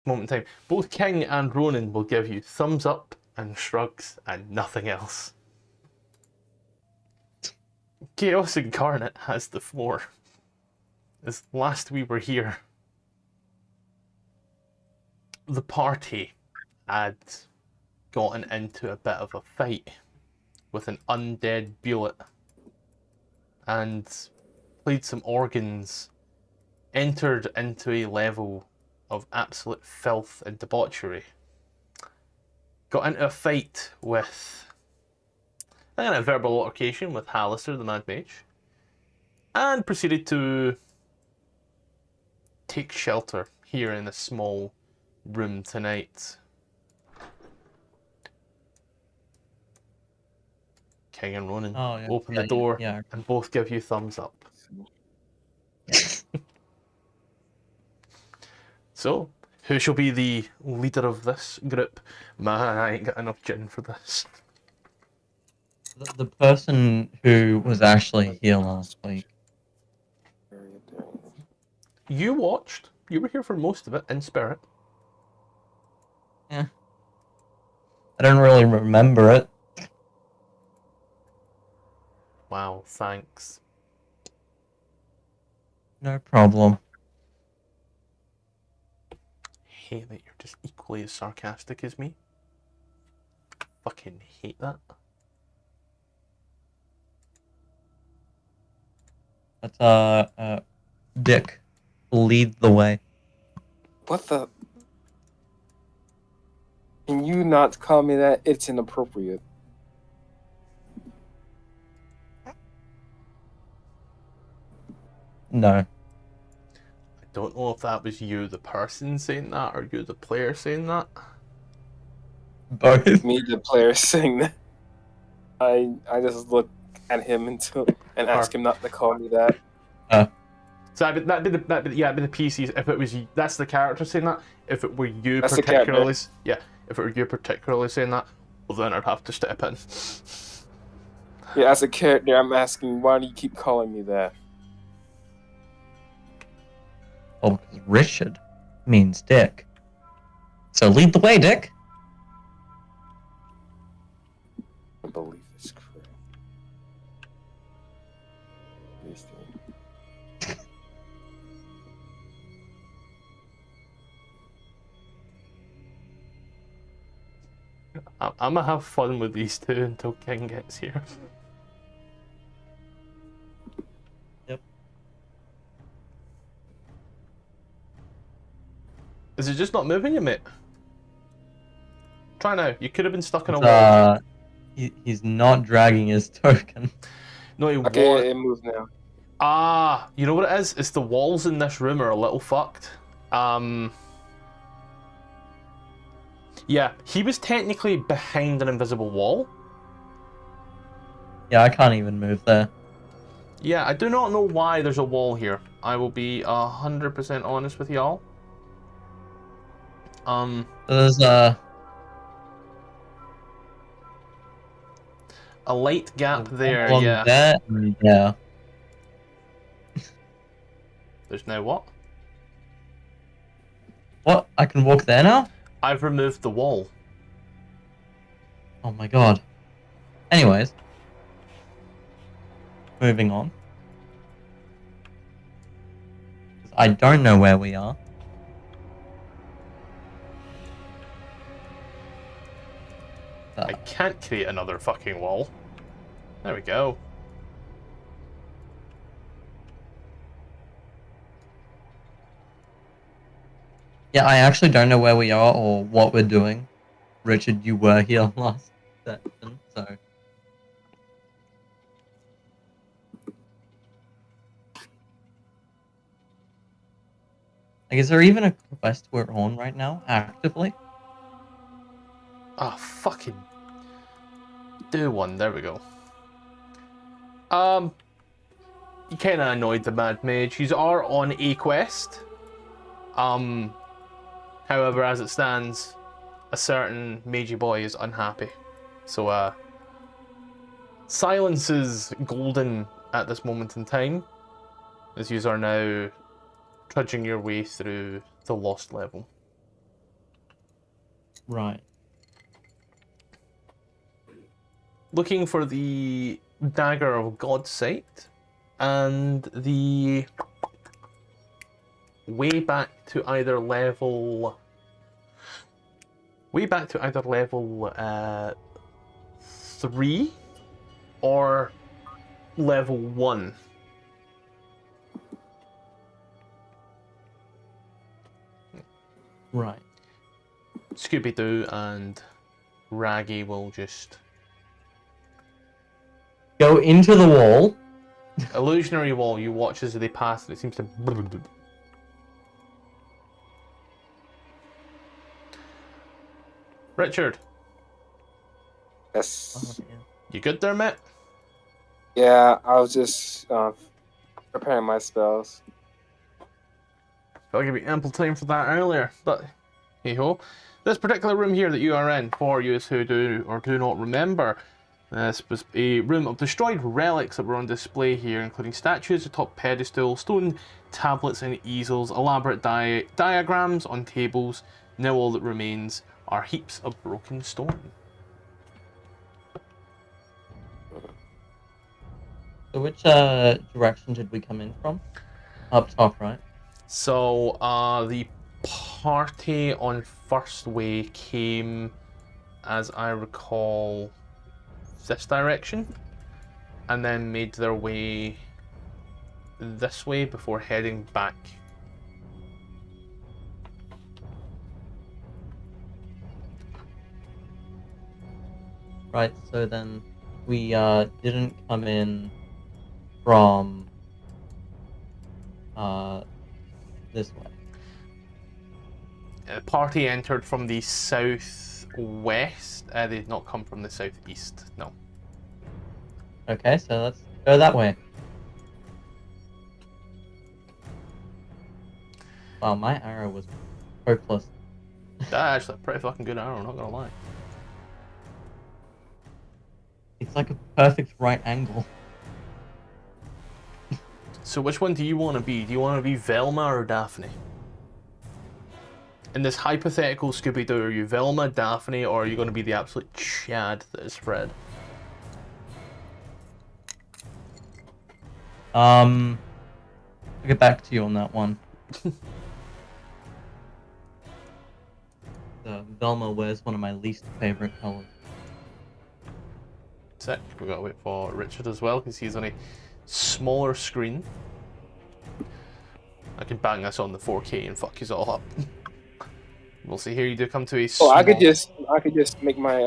moment in time. Both King and Ronan will give you thumbs up and shrugs and nothing else. Chaos Incarnate has the floor. As last we were here, the party had gotten into a bit of a fight with an undead bullet and played some organs, entered into a level of absolute filth and debauchery. Got into a fight with a verbal altercation with Hallister, the Mad Mage, and proceeded to take shelter here in a small room tonight. King and Ronan open the door and both give you thumbs up. So, who shall be the leader of this group? Man, I ain't got enough gin for this. The person who was actually here last week. You watched. You were here for most of it, in spirit. Yeah. I don't really remember it. Wow, thanks. No problem. Hate that you're just equally as sarcastic as me. Fucking hate that. That's Dick. Lead the way. What the? Can you not call me that? It's inappropriate. No. I don't know if that was you, the person, saying that, or you, the player, saying that. Both. Me, the player, saying that. I just look at him and ask him not to call me that. So that'd be the PCs. If it was you, that's the character saying that. If it were you That's particularly, if it were you particularly saying that, well then I'd have to step in. Yeah, as a character, I'm asking, why do you keep calling me that? Oh, because Richard means Dick. So lead the way, Dick. I believe it's correct. I'm gonna have fun with these two until King gets here. Yep. Is it just not moving you, mate? Try now. You could have been stuck in a wall. He's not dragging his token. No, he Okay, it moves now. Ah, you know what it is? It's the walls in this room are a little fucked. Yeah, he was technically behind an invisible wall. Yeah, I can't even move there. Yeah, I do not know why there's a wall here. I will be 100% honest with y'all. There's a light gap there, yeah. There, yeah. There's now what? What? I can walk there now? I've removed the wall. Oh my god. Anyways. Moving on. I don't know where we are. I can't create another fucking wall. There we go. Yeah, I actually don't know where we are or what we're doing. Richard, you were here last session, so... Like, is there even a quest we're on right now, actively? Ah, fucking... Do one, there we go. You kinda annoyed the Mad Mage. You are on a quest. However, as it stands, a certain Mage boy is unhappy. So, silence is golden at this moment in time, as you are now trudging your way through the lost level. Right. Looking for the Dagger of God's Sight and the way back to either level 3 or level 1. Right. Scooby-Doo and Raggy will just... Go into the wall. Illusionary wall, you watch as they pass and it seems to... Richard, Yes. you good there, mate? Yeah, I was just preparing my spells. I'll give you ample time for that earlier, but hey ho. This particular room here that you are in, for you who do or do not remember, this was a room of destroyed relics that were on display here, including statues atop pedestals, stone tablets and easels, elaborate diagrams on tables. Now all that remains are heaps of broken stone. So which direction did we come in from? Up top, right? So the party on First Way came, as I recall, this direction, and then made their way this way before heading back. Right, so then we didn't come in from this way. The party entered from the southwest. They did not come from the southeast, no. Okay, so let's go that way. Wow, my arrow was hopeless. That's actually a pretty fucking good arrow, not gonna lie. It's like a perfect right angle. So which one do you want to be? Do you want to be Velma or Daphne? In this hypothetical Scooby-Doo, are you Velma, Daphne, or are you going to be the absolute Chad that is Fred? I'll get back to you on that one. Velma wears one of my least favorite colors. Sick. We gotta wait for Richard as well because he's on a smaller screen. I can bang this on the 4K and fuck you all up. We'll see here. You do come to a. Oh, I could just make my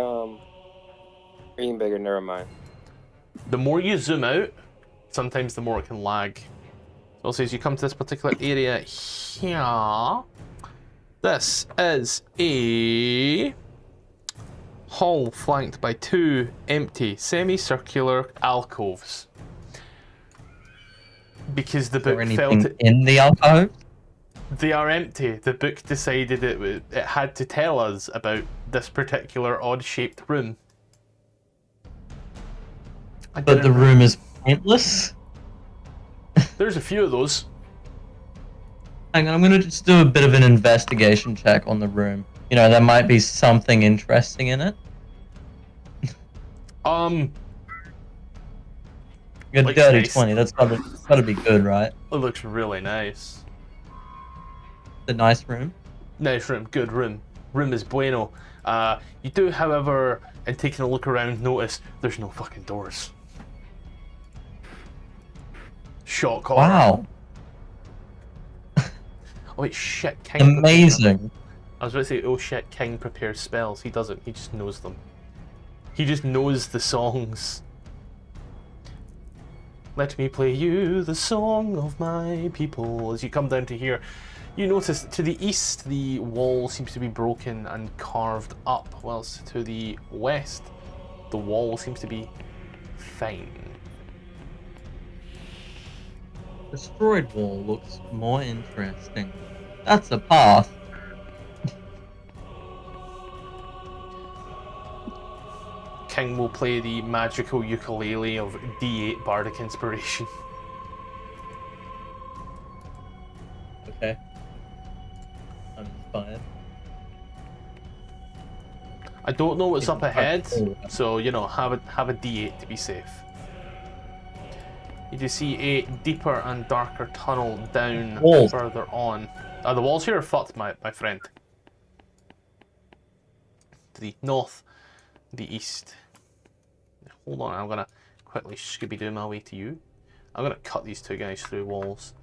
screen bigger. Never mind. The more you zoom out, sometimes the more it can lag. Also, as you come to this particular area here, this is a hall flanked by 2 empty semicircular alcoves. Because the book felt in the alcove? They are empty. The book decided it had to tell us about this particular odd-shaped room. But the room is pointless? There's a few of those. Hang on, I'm gonna just do a bit of an investigation check on the room. You know, there might be something interesting in it. Good, Looks dirty nice. 20. That's gotta be good, right? It looks really nice. The nice room. Nice room, good room. Room is bueno. You do, however, in taking a look around, notice there's no fucking doors. Shock horror. Wow. Oh wait, shit, King. Amazing. I was about to say, oh shit, King prepares spells. He doesn't, he just knows them. He just knows the songs. Let me play you the song of my people. As you come down to here, you notice to the east the wall seems to be broken and carved up, whilst to the west the wall seems to be fine. Destroyed wall looks more interesting. That's a path. King will play the magical ukulele of D8 Bardic Inspiration. Okay. I'm inspired. I don't know what's Even up ahead, oh, so you know, have a D8 to be safe. You do see a deeper and darker tunnel down Walls. further on. The walls here are fucked, my friend. To the north, the east. Hold on, I'm gonna quickly Scooby-Doo my way to you. I'm gonna cut these two guys through walls.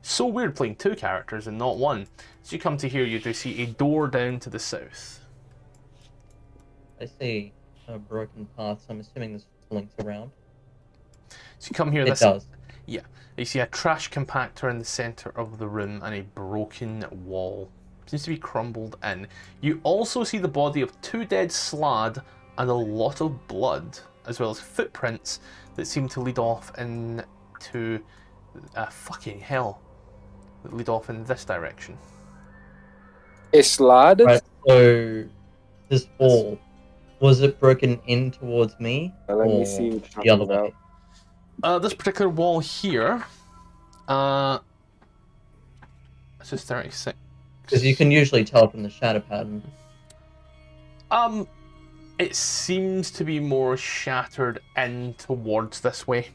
So weird playing two characters and not one. As you come to here, you do see a door down to the south. I see a broken path, so I'm assuming this links around. So you come here, It does. Yeah, you see a trash compactor in the center of the room and a broken wall. Seems to be crumbled in. You also see the body of two dead slad and a lot of blood, as well as footprints that seem to lead off into fucking hell. That lead off in this direction. A slad? Right, so this wall, was it broken in towards me? Let me or see what the you're other talking way? about. This particular wall here, this is 36. Because you can usually tell from the shadow pattern. It seems to be more shattered in towards this way.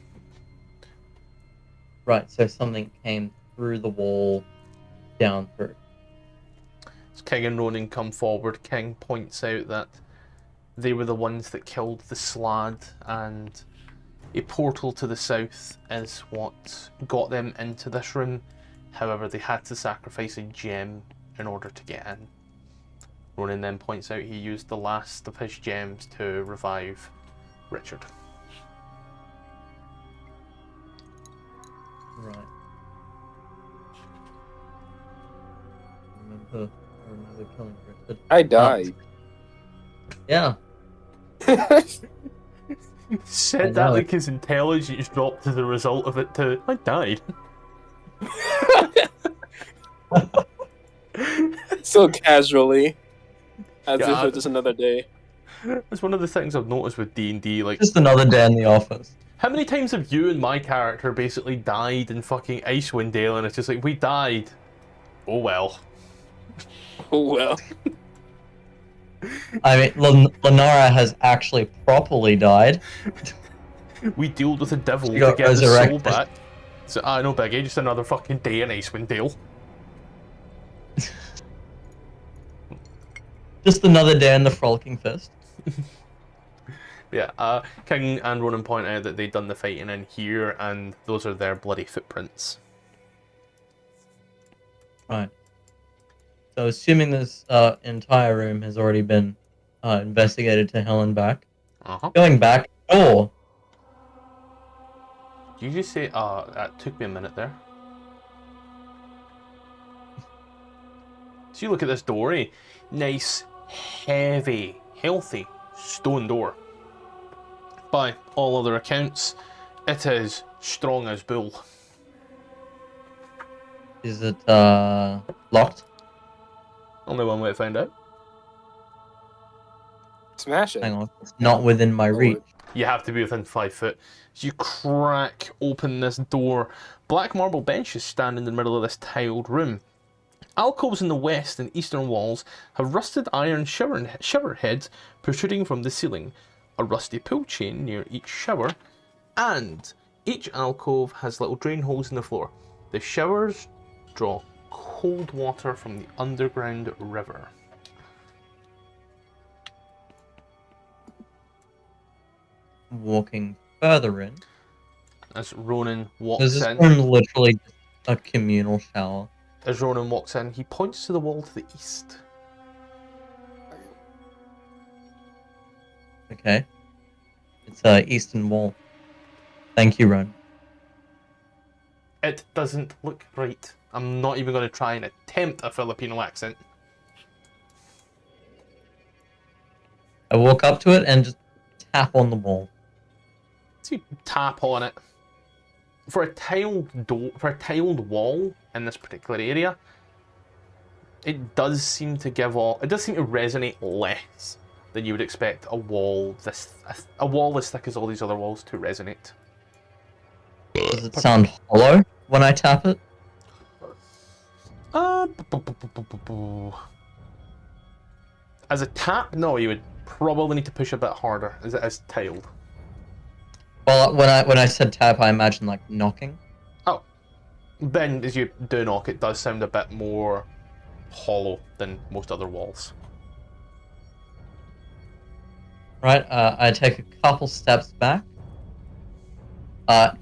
Right, so something came through the wall, down through. As King and Ronan come forward, King points out that they were the ones that killed the slad, and a portal to the south is what got them into this room. However, they had to sacrifice a gem in order to get in. Ronan then points out he used the last of his gems to revive Richard. Right. I remember killing Richard. I died. Yeah. Said that like his intelligence dropped as a result of it to, I died. So casually. As Yeah, if it was just another day. That's one of the things I've noticed with D&D, like, Just another day in the office. how many times have you and my character basically died in fucking Icewind Dale, and it's just like, we died. Oh well. Oh well. I mean, Lenara has actually properly died. We dealt with the devil She to got get the soul resurrected. back. So, no biggie, just another fucking day in Icewind Dale. Just another day in the Frolicking Fist. Yeah, King and Ronan point out that they'd done the fighting in here, and those are their bloody footprints. Right. So assuming this entire room has already been investigated to hell and back. Going back, oh, Did you just say, that took me a minute there. So you look at this door, eh? Nice, heavy, healthy stone door. By all other accounts, it is strong as bull. is it locked? Only one way to find out. Smash it. Hang on, it's not within my reach. You have to be within 5 foot. So you crack open this door. Black marble benches stand in the middle of this tiled room. Alcoves in the west and eastern walls have rusted iron shower heads protruding from the ceiling, a rusty pull chain near each shower, and each alcove has little drain holes in the floor. The showers draw cold water from the underground river. Walking further in. As Ronan Is walks this in, room literally just a communal shower? he points to the wall to the east. Okay. It's eastern wall. Thank you, Ron. It doesn't look right. I'm not even going to try and attempt a Filipino accent. I walk up to it and just tap on the wall. So you tap on it. For a tiled wall in this particular area, it does seem to resonate less than you would expect a wall this thick as all these other walls to resonate. Does it sound hollow when I tap it? As a tap, no, you would probably need to push a bit harder, as it is tiled. Well, when I said tap, I imagine like knocking. Oh, then as you do knock, it does sound a bit more hollow than most other walls. Right, I take a couple steps back,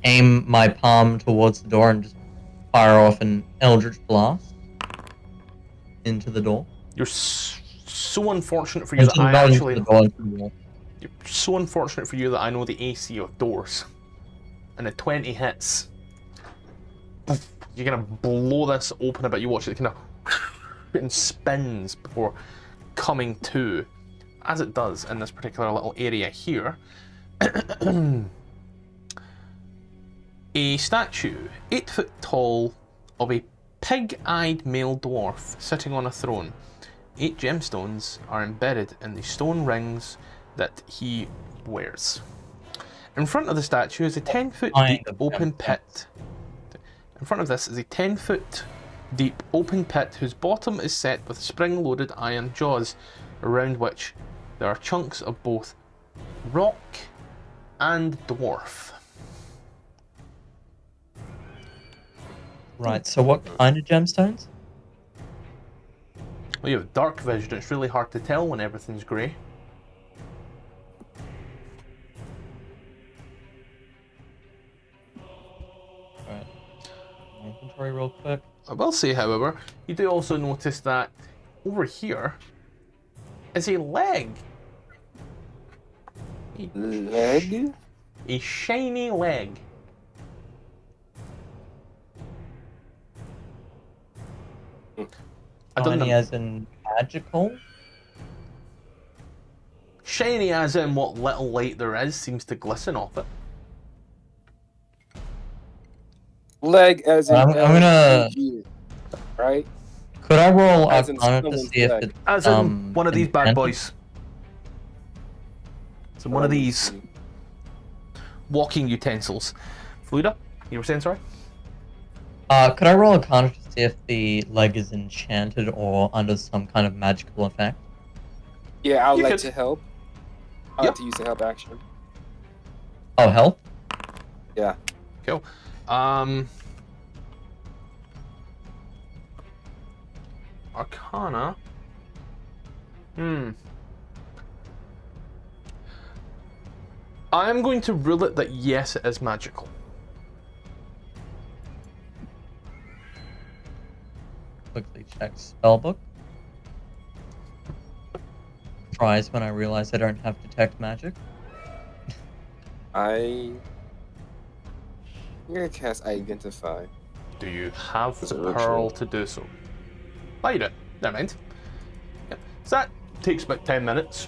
aim my palm towards the door, and just fire off an eldritch blast into the door. You're so unfortunate for you that I actually... You're so unfortunate for you that I know the AC of doors. And a 20 hits. You're gonna blow this open a bit. You watch it kind of and spins before coming to, as it does in this particular little area here. A statue, 8 foot tall, of a pig-eyed male dwarf sitting on a throne. 8 gemstones are embedded in the stone rings that he wears. In front of the statue is a 10-foot deep open pit. In front of this is a 10-foot deep open pit whose bottom is set with spring-loaded iron jaws, around which there are chunks of both rock and dwarf. Right, so what kind of gemstones? Well, you have dark vision. It's really hard to tell when everything's grey. Right. Inventory real quick. I will say, however, you do also notice that over here is a leg. Leg? A shiny leg. I don't Shiny know. as in magical? Shiny as in what little light there is seems to glisten off it. Leg as in I'm gonna... LG, right? Could I roll As in Arcana to someone's see if leg. it's As in one of these bad enchanted? boys. So one of these walking utensils. Fluida, you were saying, sorry? Could I roll Arcana to see if the leg is enchanted or under some kind of magical effect? Yeah, I would You like could. to help. I like to use the help action. Oh, help? Yeah. Cool. Arcana. I'm going to rule it that yes, it is magical. Quickly check spellbook. Surprise when I realize I don't have detect magic. I'm gonna cast Identify. Do you have Is the it ritual? pearl to do so? Oh, you do. Never mind. Yeah. So that takes about 10 minutes.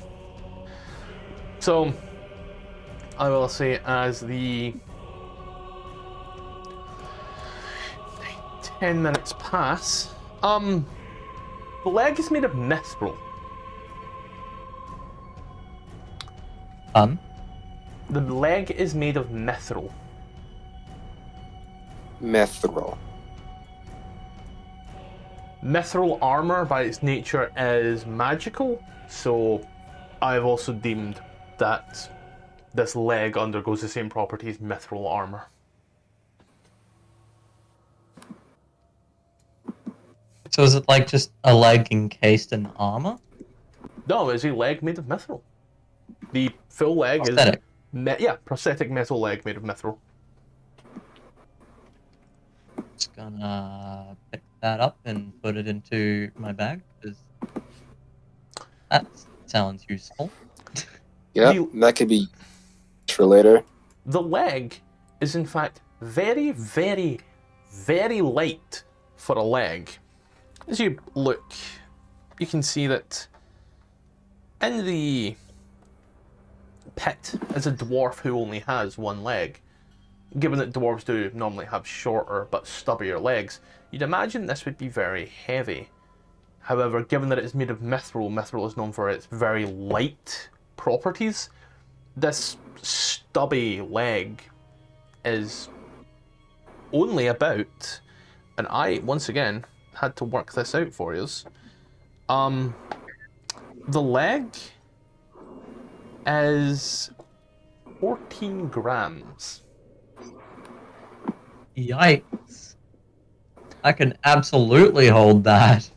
So, I will say as the 10 minutes pass, the leg is made of mithril. The leg is made of mithril. Mithril. Mithril armor, by its nature, is magical, so I've also deemed that this leg undergoes the same properties mithril armor. So is it like just a leg encased in armor? No, it's a leg made of mithril. The full leg Prosthetic. is prosthetic metal leg made of mithril. Just gonna pick that up and put it into my bag, because that sounds useful. Yeah, that could be for later. The leg is in fact very, very, very light for a leg. As you look, you can see that in the pit is a dwarf who only has one leg. Given that dwarves do normally have shorter but stubbier legs, you'd imagine this would be very heavy. However, given that it's made of mithril, mithril is known for its very light properties, this stubby leg is only about, and I, once again, had to work this out for you. The leg is 14 grams. Yikes. I can absolutely hold that.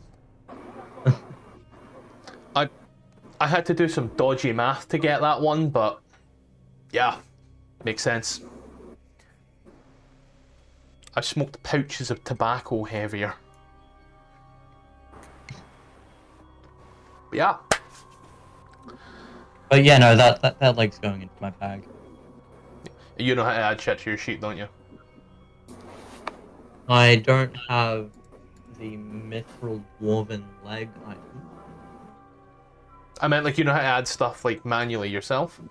I had to do some dodgy math to get that one, but yeah, makes sense. I smoked pouches of tobacco heavier. But yeah. But yeah, no, that leg's going into my bag. You know how to add shit to your sheet, don't you? I don't have the mithril dwarven leg item. I meant like you know how to add stuff like manually yourself?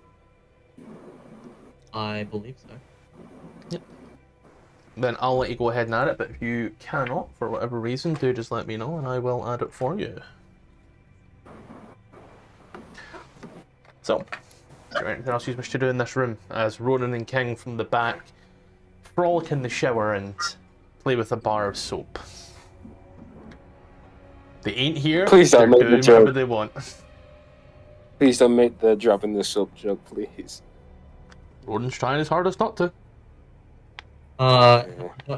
I believe so. Yep. Then I'll let you go ahead and add it, but if you cannot, for whatever reason, do just let me know and I will add it for you. So, is there anything else you wish to do in this room? As Ronan and King from the back frolic in the shower and play with a bar of soap. They ain't here, Please don't they're make the doing joke. whatever they want. Please don't make the drop in the soap joke, please. Ronan's trying his hardest not to. How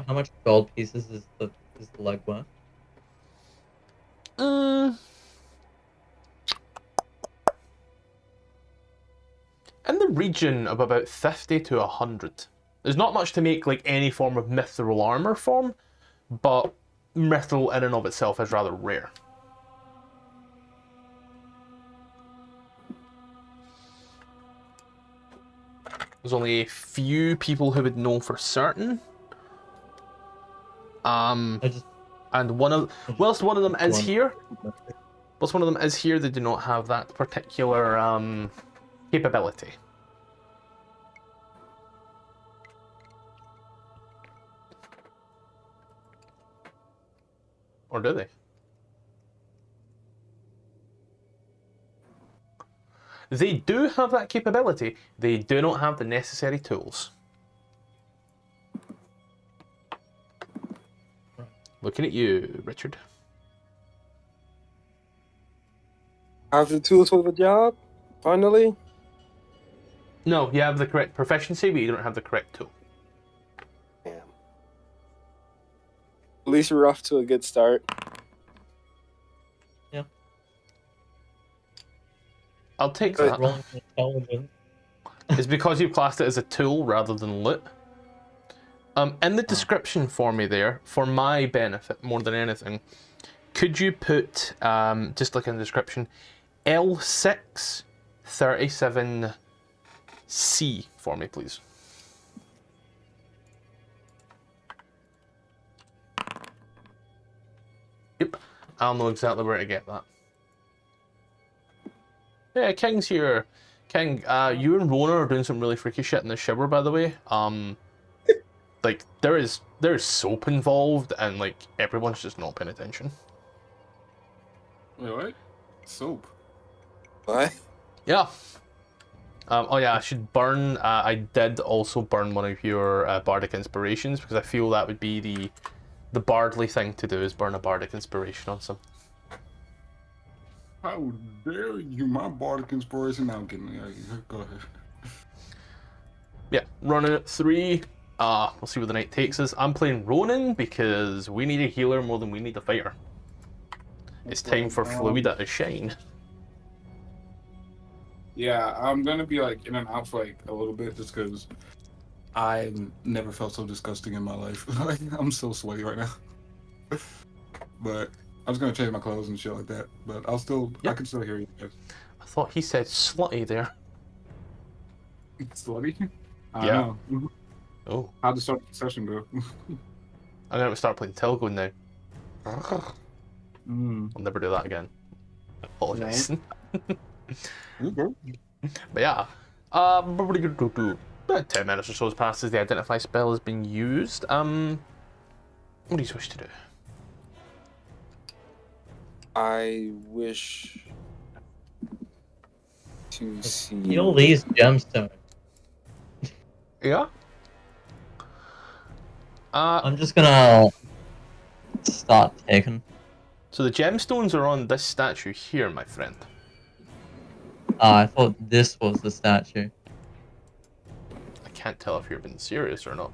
much gold pieces is the leg worth? In the region of about 50 to 100. There's not much to make like any form of mithril armor from, but mithril in and of itself is rather rare. There's only a few people who would know for certain. And whilst one of them is here, they do not have that particular capability. Or do they? They do have that capability. They do not have the necessary tools. Looking at you, Richard. Have the tools for the job? Finally? No, you have the correct proficiency, but you don't have the correct tool. Damn. At least we're off to a good start. Yeah. I'll take that. Rolling for intelligence. It's because you've classed it as a tool rather than loot. In the description for me there, for my benefit more than anything, could you put, just like in the description, L637C for me, please? Yep, I'll know exactly where to get that. Yeah, King's here. King, you and Ronan are doing some really freaky shit in the shower, by the way. Like, there's soap involved, and, like, everyone's just not paying attention. Wait, what? Soap? What? Yeah. Oh yeah, I should burn, I did also burn one of your bardic inspirations, because I feel that would be the bardly thing to do, is burn a bardic inspiration on some. How dare you? My bardic inspiration. Now I'm kidding. Go ahead. Yeah, running at 3. We'll see where the night takes us. I'm playing Ronan because we need a healer more than we need a fighter. It's time for Fluida to shine. Yeah, I'm gonna be like in and out for like a little bit just because I never felt so disgusting in my life. Like, I'm so sweaty right now. But I'm just gonna change my clothes and shit like that. But I can still hear you guys. I thought he said slutty there. Slutty? I Yeah. know. Oh. How'd the start of the session go? I'm gonna start playing Twylgywnn now. Mm. I'll never do that again. I apologize. Okay. But yeah. About 10 minutes or so has passed as the identify spell has been used. What do you wish to do? I wish to see. Heal these gemstones. Yeah? I'm just gonna start taking. So the gemstones are on this statue here, my friend. I thought this was the statue. I can't tell if you're being serious or not.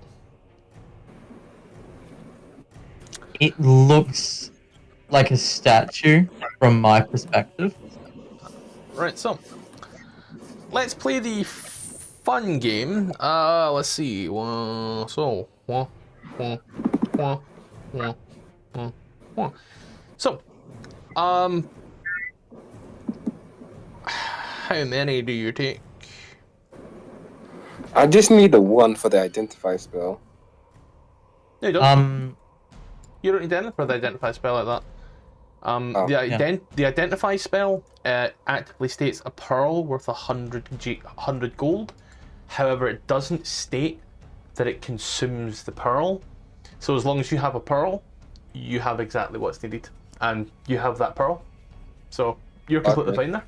It looks like a statue from my perspective. Right, so let's play the fun game. Let's see. So, how many do you take? I just need the one for the identify spell. No, you don't. You don't need to for the identify spell like that. The identify spell actively states a pearl worth 100 gold. However, it doesn't state that it consumes the pearl. So as long as you have a pearl, you have exactly what's needed, and you have that pearl. So you're completely fine there.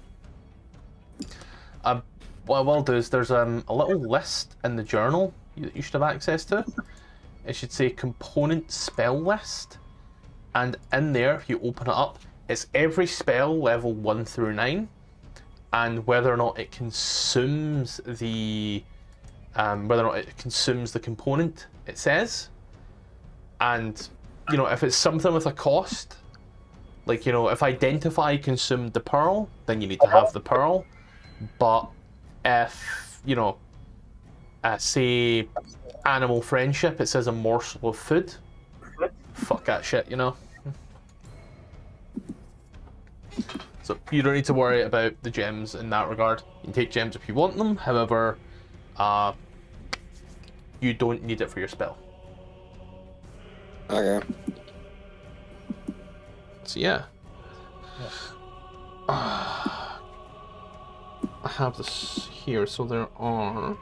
What I will do is there's a little list in the journal that you should have access to. It should say component spell list. And in there, if you open it up, it's every spell level 1 through 9, and whether or not it consumes the component it says. And you know, if it's something with a cost, like, you know, if identify consumed the pearl, then you need to have the pearl. But if, you know, say animal friendship, it says a morsel of food, fuck that shit, you know. So you don't need to worry about the gems in that regard. You can take gems if you want them, however, you don't need it for your spell. Okay. So yeah. I have this here, so there are...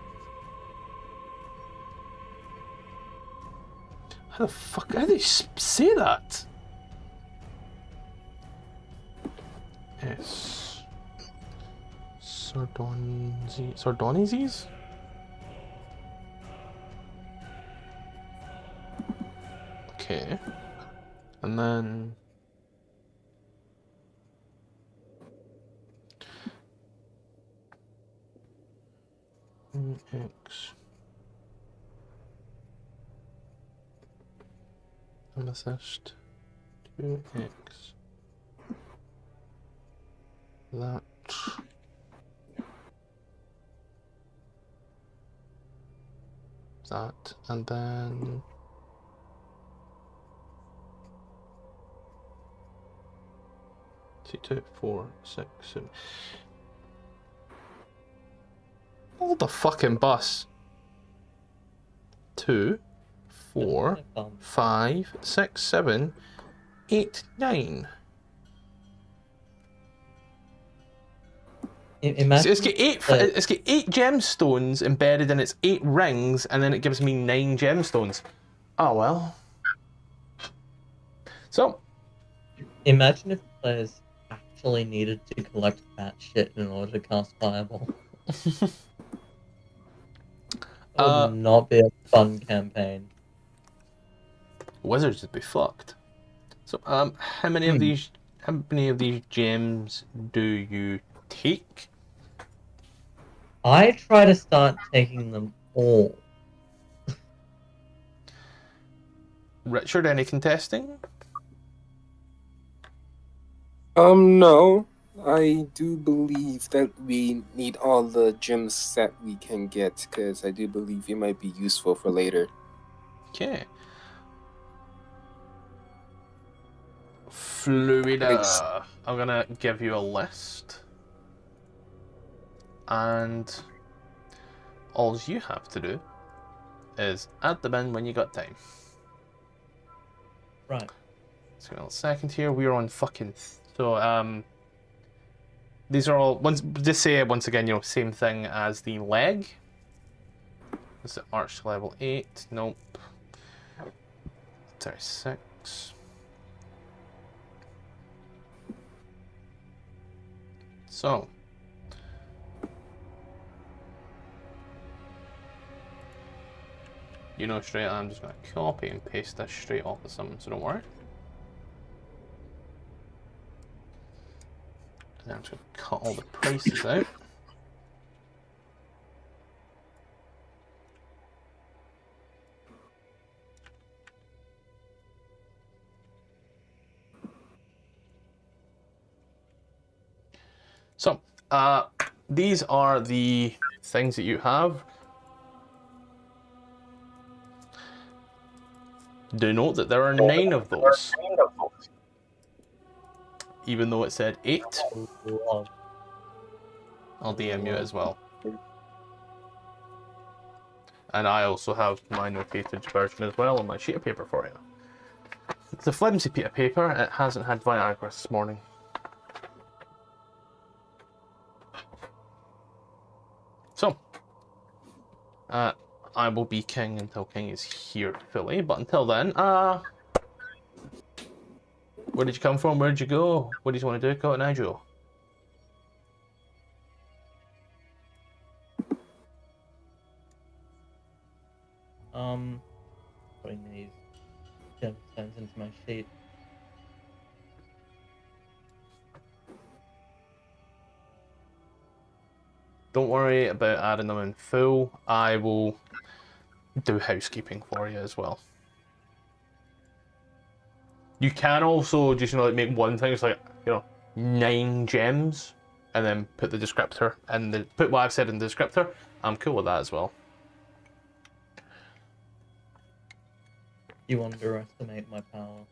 How do they say that? Yes. Sardonizes? Okay. And then... X. Amethyst. 2x. That. That. And then... 2, 4, 6, 7. Hold the fucking bus. 2, 4, 5, 6, 7, 8, 9. Imagine It's got eight gemstones embedded in its 8 rings, and then it gives me 9 gemstones. Oh well. So. Imagine if players actually needed to collect that shit in order to cast Fireball. It would not be a fun campaign. Wizards would be fucked. So, how many of these gems do you take? I try to start taking them all. Richard, any contesting? No. I do believe that we need all the gems that we can get, because I do believe it might be useful for later. Okay. Fluida. I'm gonna give you a list. And all you have to do is add them in when you got time. Right. So a second here, we're on fucking... So, these are all... Just say it once again, you know, same thing as the leg. Is it arch to level 8? Nope. Sorry, 6. So... You know straight, I'm just going to copy and paste this straight off the summon, so don't worry. Now I'm just going to cut all the prices out. So, these are the things that you have. Do note that there are 9 of those, even though it said 8. I'll DM you as well. And I also have my notated version as well on my sheet of paper for you. It's a flimsy bit of paper, it hasn't had Viagra this morning. So, I will be king until king is here fully, but until then, where did you come from? Where did you go? What do you want to do, Cotton Eye Joe? Putting these gemstones into my sheet. Don't worry about adding them in full. I will do housekeeping for you as well. You can also just, like make one thing. It's like, 9 gems, and then put the descriptor and put what I've said in the descriptor. I'm cool with that as well. You underestimate my power.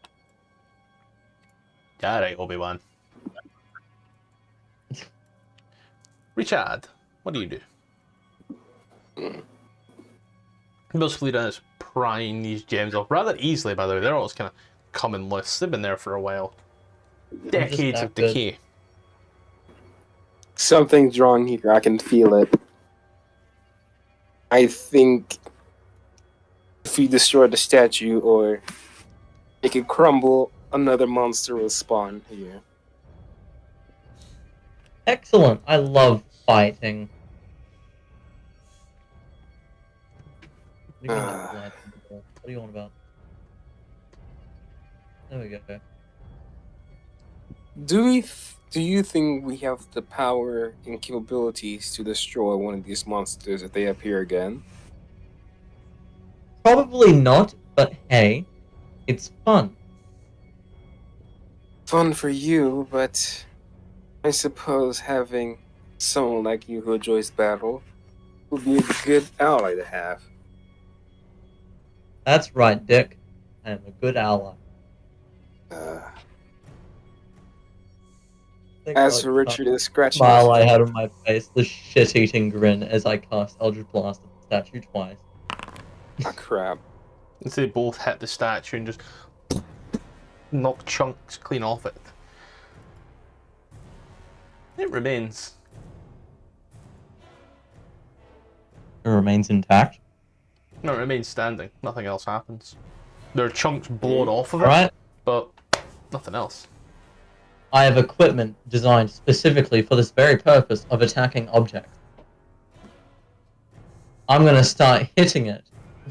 Alright, Obi-Wan. Richard, what do you do? Most Fluida is prying these gems off rather easily, by the way. They're always kind of coming loose. They've been there for a while. Decades of decay. Something's wrong here. I can feel it. I think if you destroy the statue or make it crumble, another monster will spawn here. Excellent. I love fighting. What do you want about? There we go. Do you think we have the power and capabilities to destroy one of these monsters if they appear again? Probably not, but hey, it's fun. Fun for you, but I suppose having someone like you who enjoys battle would be a good ally to have. That's right, Dick. I am a good ally. As for Richard is scratching smile I had on my face, the shit-eating grin as I cast Eldritch Blast at the statue twice. Ah, crap. They both hit the statue and just knock chunks clean off it. It remains. It remains intact. No, it remains standing. Nothing else happens. There are chunks blown off of it, Right. but nothing else. I have equipment designed specifically for this very purpose of attacking objects. I'm gonna start hitting it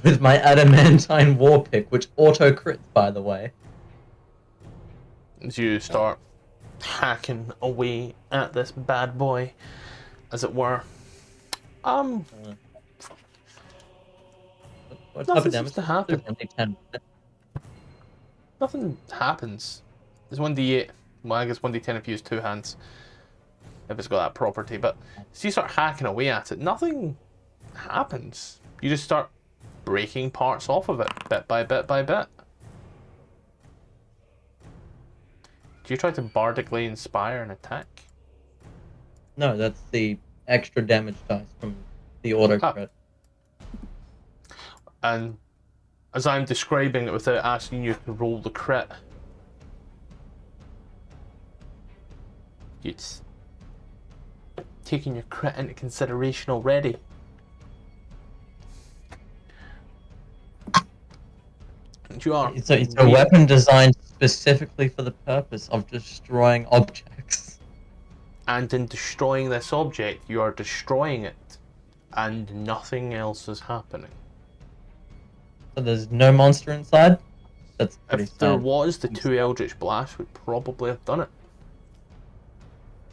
with my adamantine war pick, which auto-crits, by the way. As you start hacking away at this bad boy, as it were. What Nothing type of seems damage to happen. Only 10. Nothing happens. It's 1d8. Well, I guess 1d10 if you use 2 hands. If it's got that property. But so you start hacking away at it, nothing happens. You just start breaking parts off of it, bit by bit by bit. Do you try to bardically inspire an attack? No, that's the extra damage dice from the auto-crit. And as I'm describing it without asking you to roll the crit, it's taking your crit into consideration already. And you are. It's a weapon designed specifically for the purpose of destroying objects. And in destroying this object, you are destroying it, and nothing else is happening. So there's no monster inside? That's pretty If there sad. was, the 2 Eldritch Blasts would probably have done it.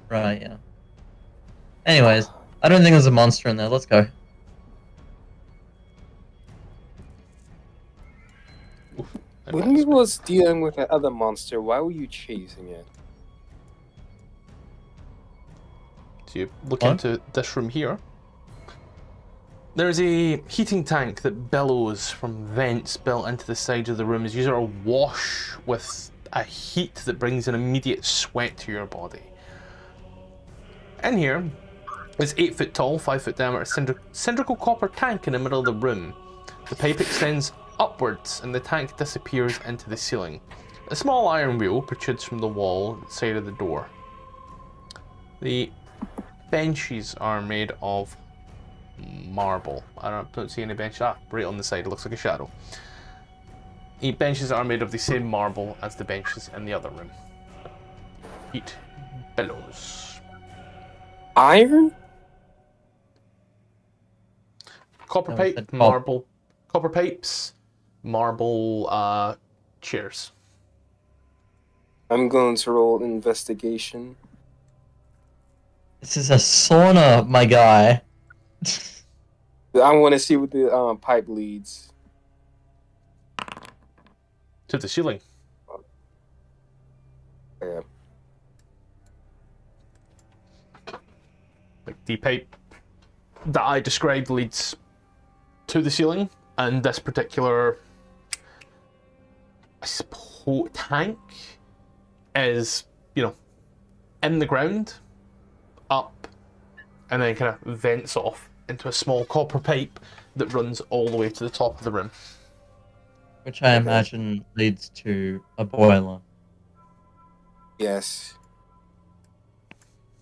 Right, yeah. Anyways, I don't think there's a monster in there. Let's go. When we was dealing with that other monster, why were you chasing it? So you look What? into this room here. There's a heating tank that billows from vents built into the side of the room as you are awash with a heat that brings an immediate sweat to your body. In here is 8 foot tall, 5 foot diameter cylindrical copper tank in the middle of the room. The pipe extends upwards and the tank disappears into the ceiling. A small iron wheel protrudes from the wall at the side of the door. The benches are made of marble. I don't see any bench. Right on the side, it looks like a shadow. The benches are made of the same marble as the benches in the other room. Heat billows. Iron? Copper No, I pipe, said copper. marble. Copper pipes, marble chairs. I'm going to roll investigation. This is a sauna, my guy. I want to see what the pipe leads. To the ceiling. Yeah. Like the pipe that I described leads to the ceiling, and this particular, I suppose, tank is, you know, in the ground, up, and then kind of vents off into a small copper pipe that runs all the way to the top of the room. Which I imagine leads to a boiler. Yes.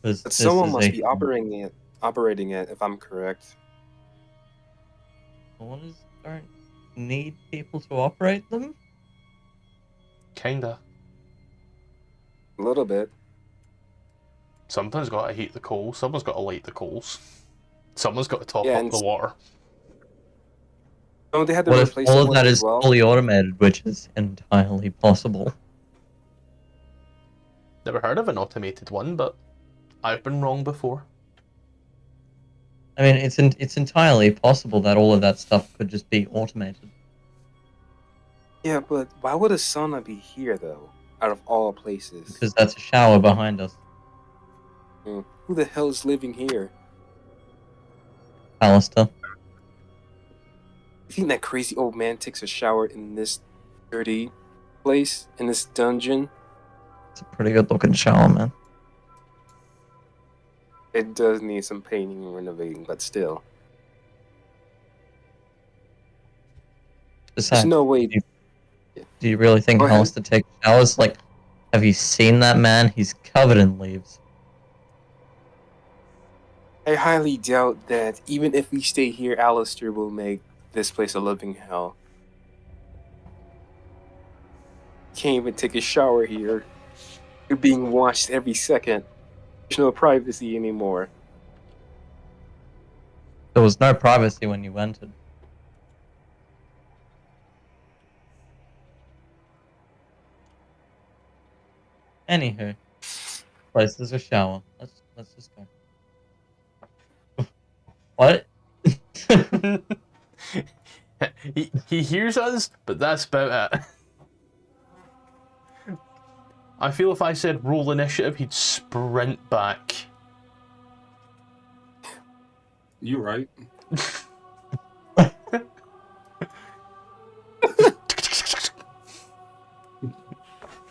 But Someone must be operating it, if I'm correct. Saunas don't need people to operate them? Kinda. A little bit. Sometimes got to heat the coals, someone's got to light the coals. Someone's got to top Yeah, up and the water. Oh, they had to What if replace all of someone that as is well? fully automated, which is entirely possible? Never heard of an automated one, but I've been wrong before. I mean, it's entirely possible that all of that stuff could just be automated. Yeah, but why would a sauna be here, though? Out of all places. Because that's a shower behind us. Who the hell is living here? Alistair. You think that crazy old man takes a shower in this dirty place? In this dungeon? It's a pretty good looking shower, man. It does need some painting and renovating, but still. Besides, There's no way. do you really think Go ahead. Alistair takes showers? Like, have you seen that man? He's covered in leaves. I highly doubt that even if we stay here, Alistair will make this place a living hell. Can't even take a shower here. You're being watched every second. There's no privacy anymore. There was no privacy when you entered. Anywho, place there's a shower. Let's just go. What? he hears us, but that's about it. I feel if I said roll initiative, he'd sprint back. You right.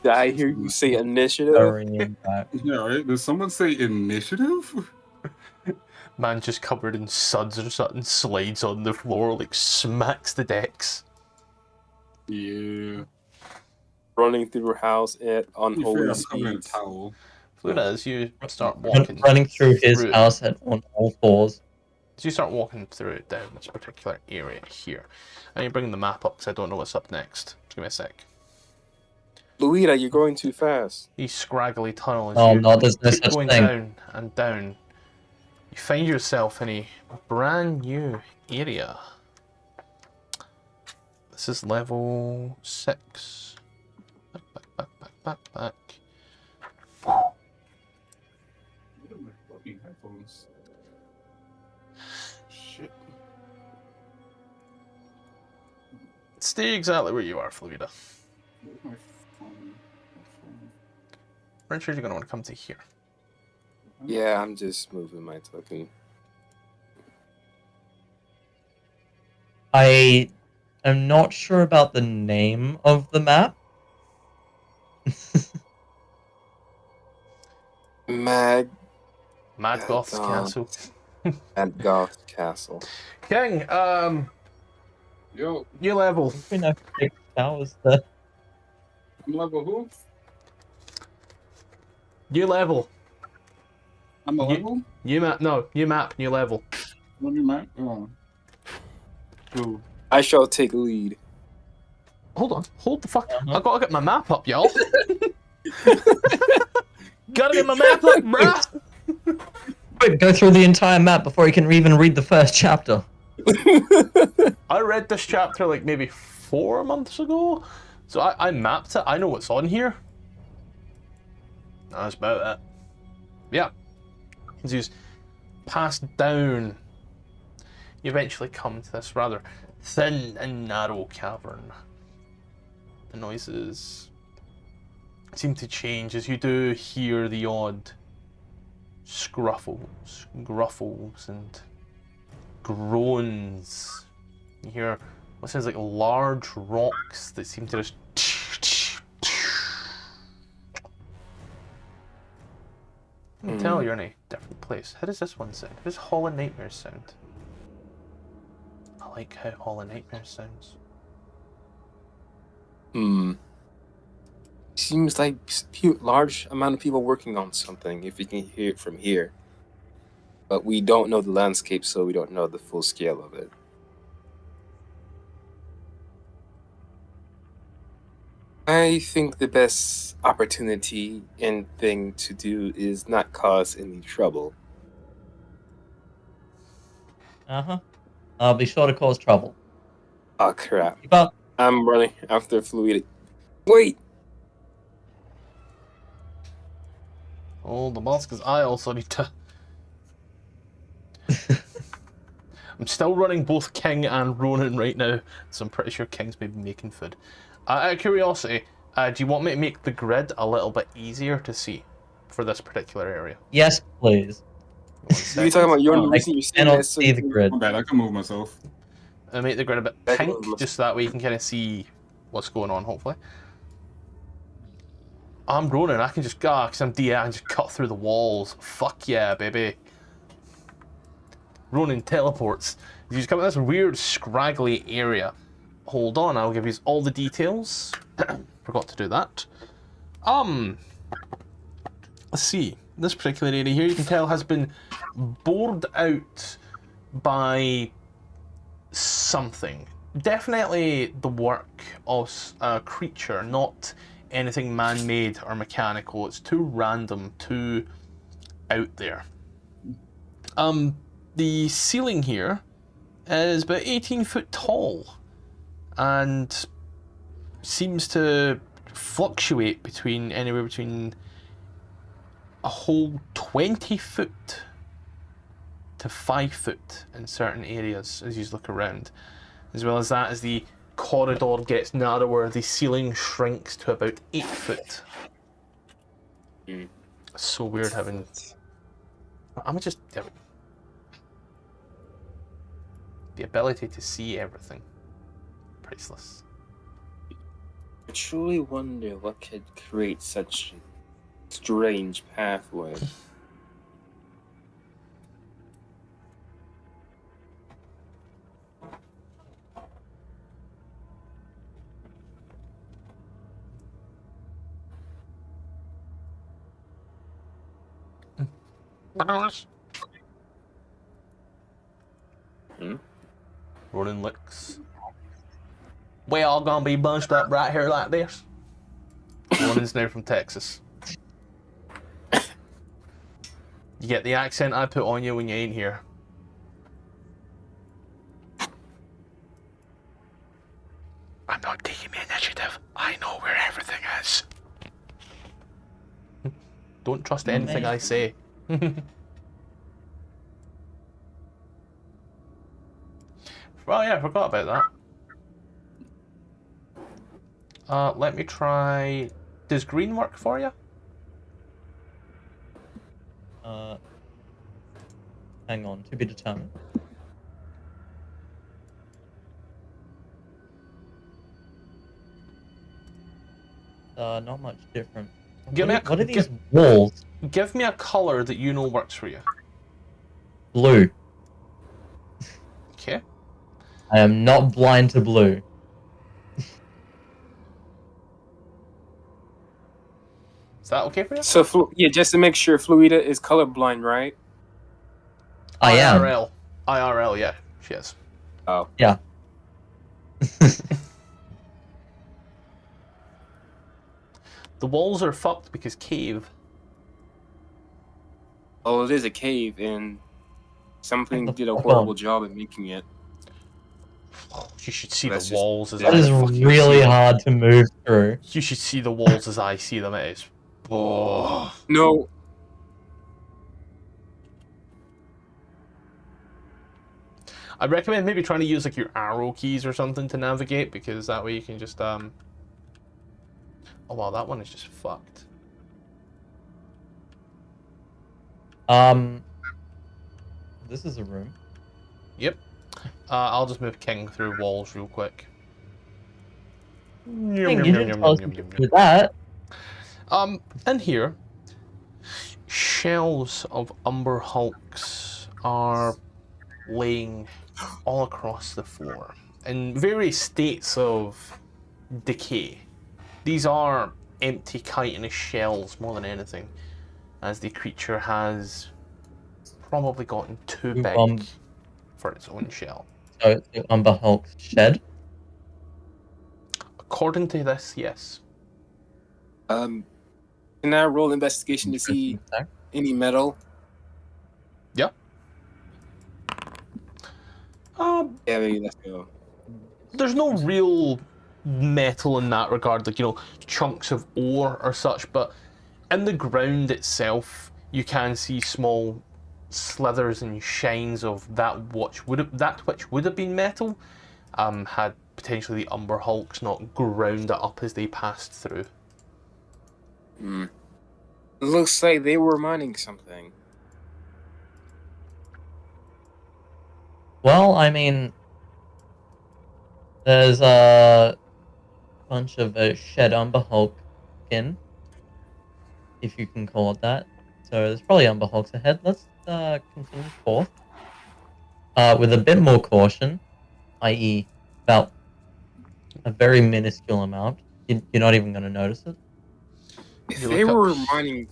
Did I hear you say initiative? Hurrying back. Yeah, right. Did someone say initiative? Man just covered in suds or something slides on the floor, like smacks the decks. Yeah. Running through her house at I'm unholy covered in a speeds. towel. Fluida, as you start walking Running through his through- house on all fours. as you start walking through it down this particular area here, and you're bringing the map up because I don't know what's up next. Just give me a sec. Fluida, you're going too fast. These scraggly tunnels. Oh, you no, there's no keep such going thing. down and down. You find yourself in a brand new area. This is level 6. Back. headphones. Shit. Stay exactly where you are, Fluida. Where's my phone? I'm sure you're going to want to come to here. Yeah, I'm just moving my token. I am not sure about the name of the map. Mad Goth's Castle. at Goth Castle. King, Yo, new level. We know that was the. I'm level who? New level. I'm a level? New map. No, new map, new level. What do you mean? Oh. Who? I shall take lead. Hold on. Hold the fuck. Uh-huh. I gotta get my map up, y'all. Gotta get my map up, bruh. Quick, go through the entire map before you can even read the first chapter. I read this chapter like maybe 4 months ago, so I mapped it. I know what's on here. That's about it. Yeah. As you pass down, you eventually come to this rather thin and narrow cavern. The noises seem to change as you do hear the odd scruffles, gruffles, and groans. You hear what sounds like large rocks that seem to just. You can tell you're in a different place. How does this one sound? How does Hall of Nightmares sound? I like how Hall of Nightmares sounds. Seems like large amount of people working on something, if you can hear it from here. But we don't know the landscape, so we don't know the full scale of it. I think the best opportunity and thing to do is not cause any trouble. Uh-huh. I'll be sure to cause trouble. Oh crap. Keep up. I'm running after Fluida. Wait! Hold the boss, because I also need to. I'm still running both King and Ronan right now, so I'm pretty sure King's maybe making food. Out of curiosity, do you want me to make the grid a little bit easier to see for this particular area? Yes, please. You're talking about your Oh, reason you're saying cannot that so see the grid. My bad, I can move myself. I'll make the grid a bit That pink, was- just so that way you can kind of see what's going on, hopefully. I'm Ronan, I can just go, because I'm DA, I can just cut through the walls. Fuck yeah, baby. Ronan teleports. You just come to this weird, scraggly area. Hold on, I'll give you all the details. Forgot to do that. Let's see. This particular area here, you can tell, has been bored out by something. Definitely the work of a creature, not anything man-made or mechanical. It's too random, too out there. The ceiling here is about 18 foot tall and seems to fluctuate between anywhere between a whole 20 foot to 5 foot in certain areas as you look around. As well as that, as the corridor gets narrower, the ceiling shrinks to about 8 foot. So weird having. I'm just. The ability to see everything. Priceless. I truly wonder what could create such a strange pathway. Ronan looks. We all gonna be bunched up right here like this. Ronan's now from Texas. You get the accent I put on you when you ain't here. I'm not taking the initiative. I know where everything is. Don't trust anything I say. Well, yeah, I forgot about that. Let me try... Does green work for you? Hang on, to be determined. Not much different. What are these walls? Give me a colour that you know works for you. Blue. Okay. I am not blind to blue. Is that okay for you? So, yeah, just to make sure, Fluida is colorblind, right? I am. IRL. IRL, yeah. She is. Oh. Yeah. The walls are fucked because cave. Oh, it is a cave, and something did a fuck horrible on? job at making it. You should see That's the just- walls as That I is fucking really see them. hard to move through. You should see the walls as I see them. It is. Oh. No. I'd recommend maybe trying to use like your arrow keys or something to navigate, because that way you can just Oh wow, that one is just fucked. This is a room. Yep. I'll just move King through walls real quick. King, you didn't tell us to do that. In here, shells of umber hulks are laying all across the floor in various states of decay. These are empty chitinous shells more than anything, as the creature has probably gotten too big for its own shell. So it's the Umber Hulk's shed. According to this, yes. Can I roll investigation to see any metal? Yeah. Yeah, maybe let's go. There's no real metal in that regard, like, you know, chunks of ore or such, but in the ground itself, you can see small slithers and shines of that which would have been metal, had potentially the Umber Hulks not ground it up as they passed through. Hmm. It looks like they were mining something. Well, I mean, there's a bunch of shed Umber Hulk in, if you can call it that. So there's probably Umber Hulks ahead. Let's continue forth with a bit more caution, i.e., about a very minuscule amount. You're not even going to notice it. If You they look up- were mining,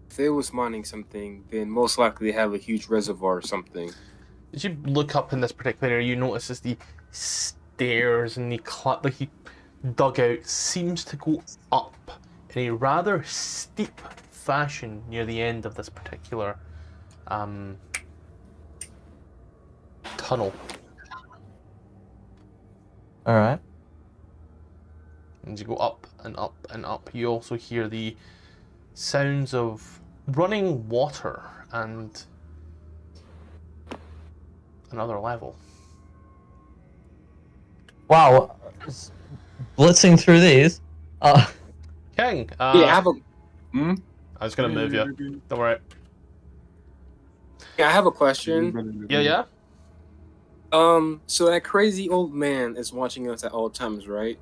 if they was mining something, then most likely they have a huge reservoir or something. As you look up in this particular area, you notice as the stairs and the dugout seems to go up in a rather steep fashion near the end of this particular tunnel. All right. As you go up and up and up, you also hear the sounds of running water and another level. Wow. Blitzing through these. King, Yeah, I have a. I was gonna move you. Don't worry. Yeah, I have a question. Yeah. So that crazy old man is watching us at all times, right?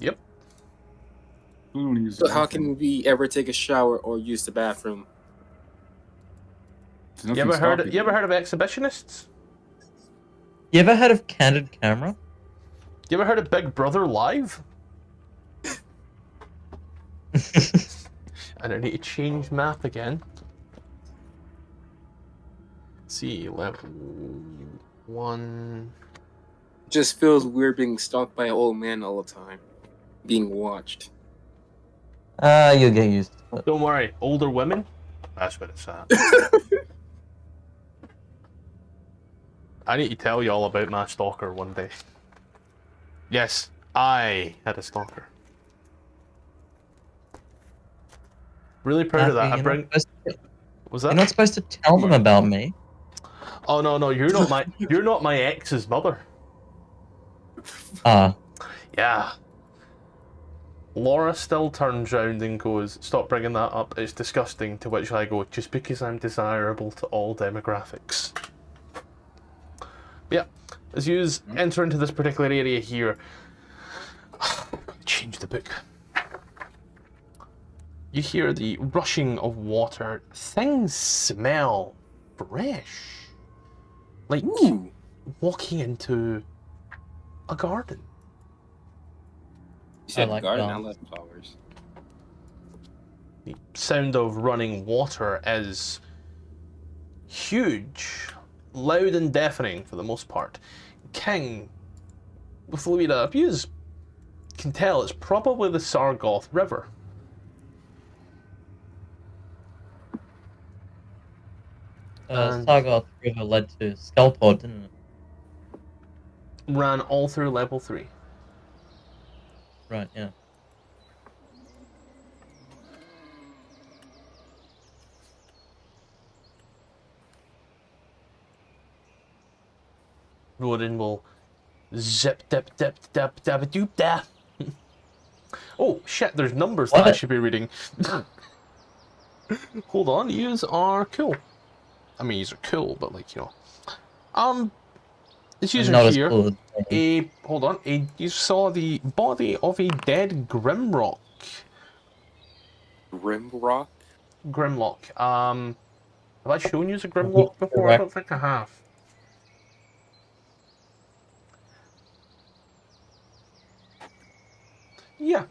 Yep. So how can we ever take a shower or use the bathroom? You ever heard of exhibitionists? You ever heard of Candid Camera? You ever heard of Big Brother Live? And I need to change map again. Let's see, level 1. Just feels weird being stalked by an old man all the time, being watched. You'll get used to it. Don't worry, older women? That's what it's at. I need to tell you all about my stalker one day. Yes, I had a stalker. Really proud of that. You're not supposed to- Was You're that? not supposed to tell them about me. Oh no, you're not my ex's mother. Ah, Yeah. Laura still turns round and goes, "Stop bringing that up. It's disgusting." To which I go, "Just because I'm desirable to all demographics." Yeah. As you enter into this particular area here, change the book. You hear the rushing of water. Things smell fresh. Like Ooh. walking into a garden. You said like garden, I gardens. love flowers. The sound of running water is huge, loud and deafening for the most part. King, with Fluida, you can tell it's probably the Sargoth River. And- Sargoth River led to Skullport, didn't it? Ran all through level 3. Right, yeah. Ronan will zip dip dip dip dab doop da. Oh shit, there's numbers that I What? should be reading. Hold on, yous are cool. I mean, yous are cool, but like, you know. This user Not as here, cool as hold on, you saw the body of a dead Grimrock. Grimrock? Grimlock. Have I shown you a Grimlock before? I don't think I have. Yeah,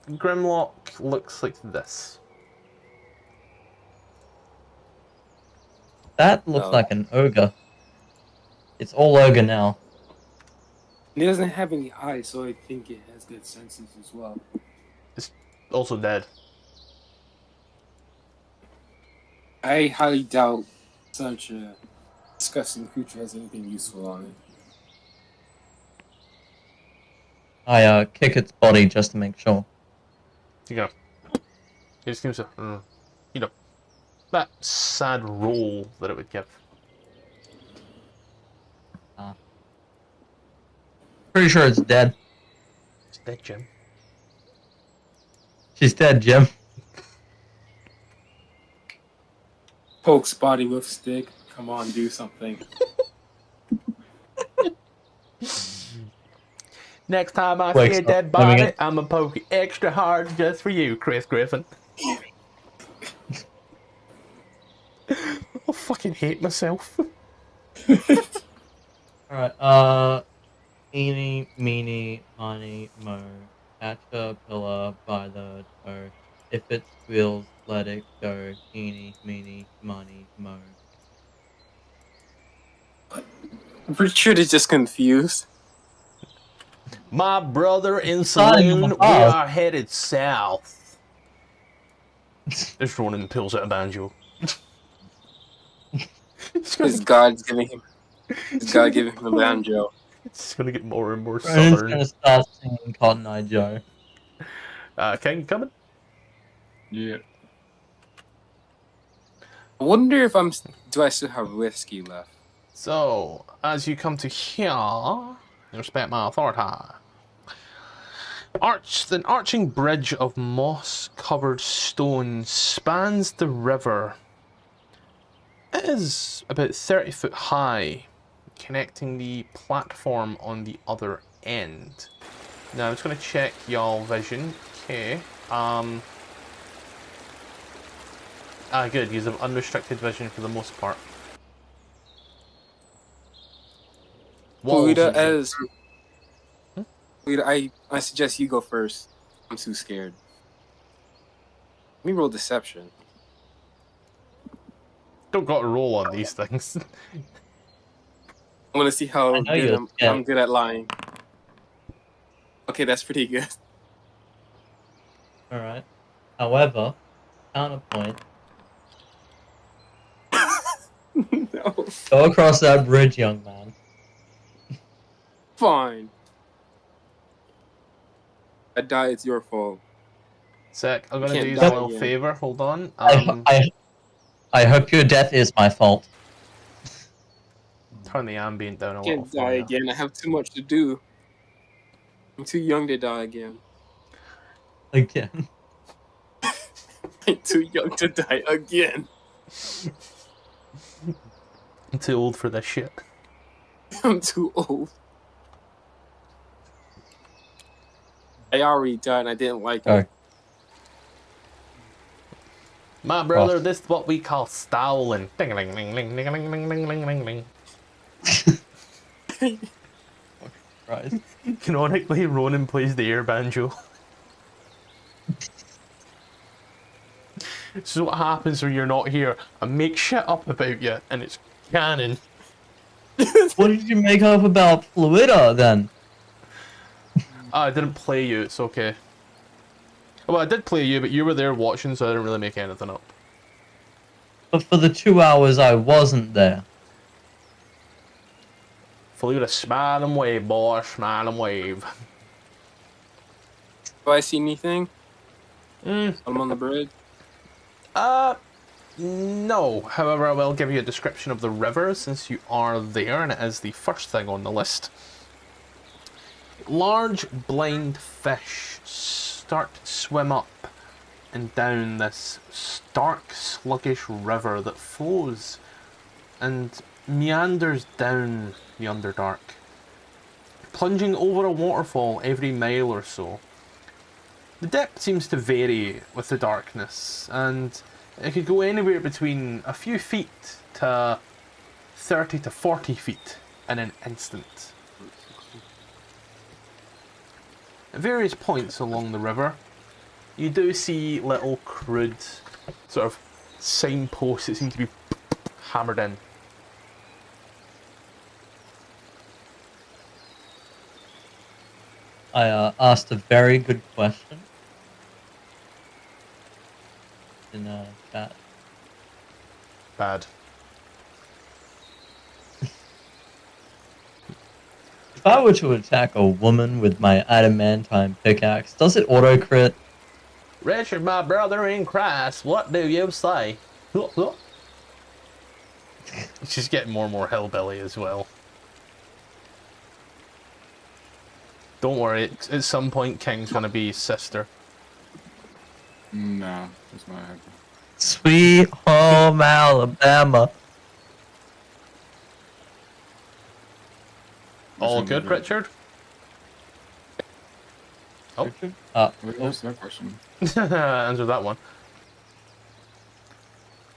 Grimlock looks like this. That looks Oh. like an ogre. It's all ogre now. It doesn't have any eyes, so I think it has good senses as well. Also dead. I highly doubt such a disgusting creature has anything useful on it. I kick its body just to make sure. You know, it seems to, you know, that sad roll that it would give. Pretty sure it's dead. It's dead, Jim. She's dead, Jim. Pokes body with stick. Come on, do something. Next time I Wakes see a up, dead swimming body, it. I'm gonna poke it extra hard just for you, Chris Griffin. I fucking hate myself. Alright, eeny, meeny, miny, mo. Catch a pillar by the toe. If it squeals, let it go. Eeny, meeny, miny, mo. I'm pretty sure they're just confused. My brother in Sign of saloon, the we house. are headed south. This Ronan pulls out a banjo. His God's giving him. His God giving him a banjo. It's gonna get more and more Ronan's southern. gonna start singing Cotton Eye Joe. King, you coming? Yeah. I wonder if do I still have whiskey left? So, as you come to here, you respect my authority. The arching bridge of moss-covered stone spans the river. It is about 30 foot high, connecting the platform on the other end. Now, I'm just going to check y'all vision. Okay. Good. You have unrestricted vision for the most part. Fluida, and- as Fluida, I suggest you go first. I'm too scared. Let me roll deception. Don't got to roll on these things. I want to see how I know good you're scared. I'm good at lying. Okay, that's pretty good. Alright. However, counterpoint. No. Go across that bridge, young man. Fine. I die, it's your fault. Sick. I'm gonna can't do you a die little again. favor. Hold on. I hope your death is my fault. Turn the ambient down a I little can't for die you. again. I have too much to do. I'm too young to die again. Again. I'm too young to die again. I'm too old for this shit. I'm too old. I already died and I didn't like Go. it. My brother, Cross. this is what we call stowling. Ding ling ling ling ling ling ling ling ling ling ling. Right. Canonically, Ronan plays the air banjo. So what happens when you're not here? I make shit up about you, and it's canon. What did you make up about Fluida then? I didn't play you, it's okay. Well, I did play you, but you were there watching, so I didn't really make anything up. But for the 2 hours I wasn't there. Fluida, smile and wave, boy, smile and wave. Do I see anything? Mm, I'm on the bridge. no. However, I will give you a description of the river since you are there, and it is the first thing on the list. Large blind fish start to swim up and down this stark, sluggish river that flows and meanders down the Underdark, plunging over a waterfall every mile or so. The depth seems to vary with the darkness, and it could go anywhere between a few feet to 30 to 40 feet in an instant. At various points along the river, you do see little crude sort of signposts that seem to be hammered in. I asked a very good question in chat. Bad. If I were to attack a woman with my adamantine pickaxe, does it auto crit? Richard, my brother in Christ, what do you say? She's getting more and more hillbilly as well. Don't worry, at some point King's gonna be his sister. No, that's not happening. Sweet home Alabama. All good, Richard? Oh. Richard? What's that question? Answer that one.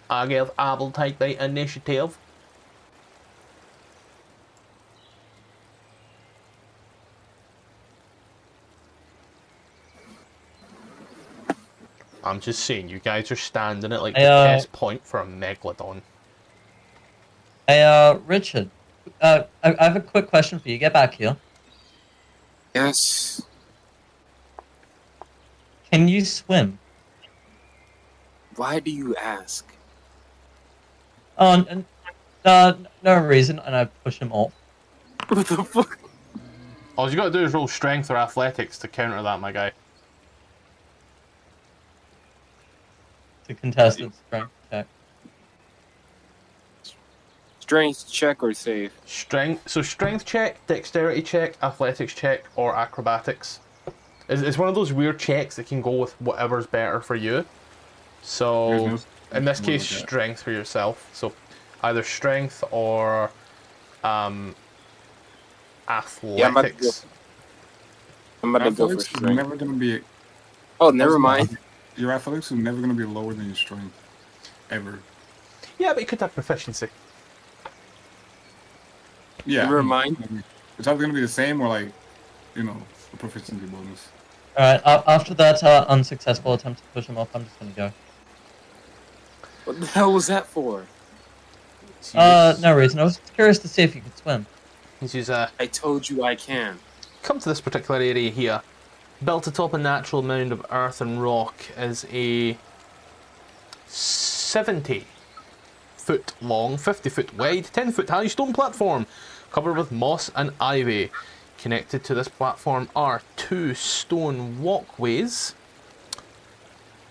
I guess I will take the initiative. I'm just saying, you guys are standing at like the test point for a megalodon. Hey, Richard. I have a quick question for you. Get back here. Yes. Can you swim? Why do you ask? Oh, no reason, and I push him off. What the fuck? All you gotta do is roll strength or athletics to counter that, my guy. To contestant strength check. Strength check or save? Strength check, dexterity check, athletics check, or acrobatics. It's one of those weird checks that can go with whatever's better for you. So, in this case, strength for yourself. So, either strength or athletics. I'm about to go for Athletics is strength. never gonna be. Oh, never mind. Your athletics is never gonna be lower than your strength, ever. Yeah, but you could have proficiency. Yeah. Never mind. It's either gonna be the same or like, a proficiency bonus. Alright, after that unsuccessful attempt to push him off, I'm just gonna go. What the hell was that for? No reason. I was curious to see if you could swim. I told you I can. Come to this particular area here. Built atop a natural mound of earth and rock is a 70-foot long, 50-foot wide, 10-foot high stone platform covered with moss and ivy. Connected to this platform are two stone walkways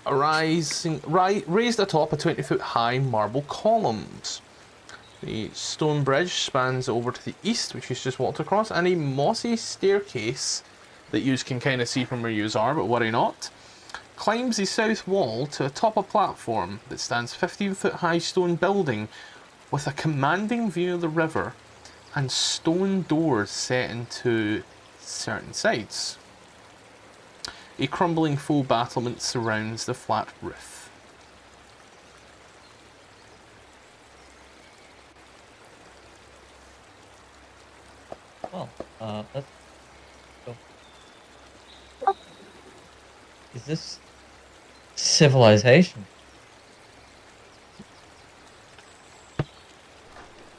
raised atop a 20-foot high marble columns. The stone bridge spans over to the east, which he's just walked across, and a mossy staircase that you can kind of see from where you are, but worry not, climbs the south wall to atop a platform that stands 15-foot high stone building with a commanding view of the river and stone doors set into certain sides. A crumbling faux battlement surrounds the flat roof. Well, let's go. Is this civilization?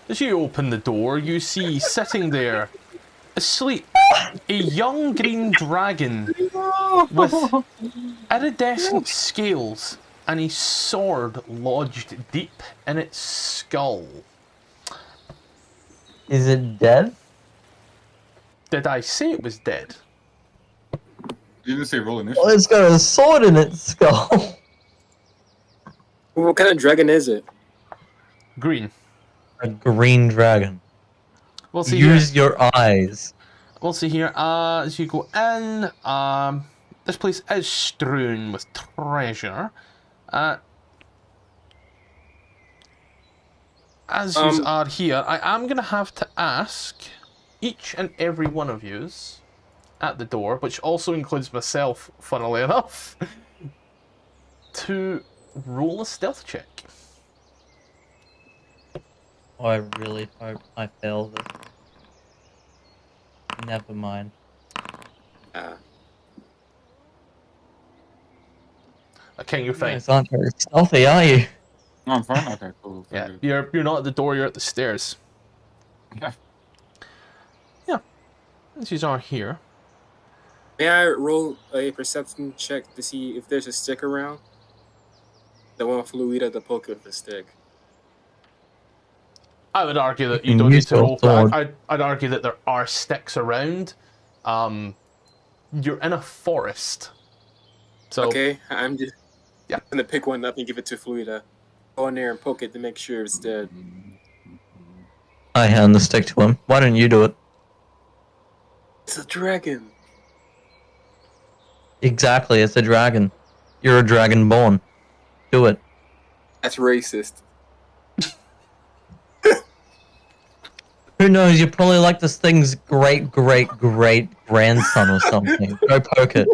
As you open the door, you see sitting there, asleep, a young green dragon with iridescent scales and a sword lodged deep in its skull. Is it dead? Did I say it was dead? You didn't say roll initiative. Well, it's got a sword in its skull. What kind of dragon is it? Green. A green dragon. We'll see Use here. your eyes. We'll see here. As you go in, this place is strewn with treasure. As you are here, I am going to have to ask each and every one of yous at the door, which also includes myself, funnily enough, to roll a stealth check. Oh, I really hope I fail this. Never mind. King, you're You fine. guys aren't very stealthy, are you? No, I'm fine. Okay, cool. Yeah, you're not at the door, you're at the stairs. Yeah. Yeah, as you are here. May I roll a perception check to see if there's a stick around? The one Fluida to poke with the stick. I would argue that you can don't need use to your roll. sword. I'd argue that there are sticks around. You're in a forest. So Okay, I'm just Yeah. gonna pick one up and give it to Fluida. Go in there and poke it to make sure it's dead. I hand the stick to him. Why don't you do it? It's a dragon. Exactly, it's a dragon. You're a dragonborn. Do it. That's racist. Who knows, you're probably like this thing's great-great-great-grandson or something. Go poke it.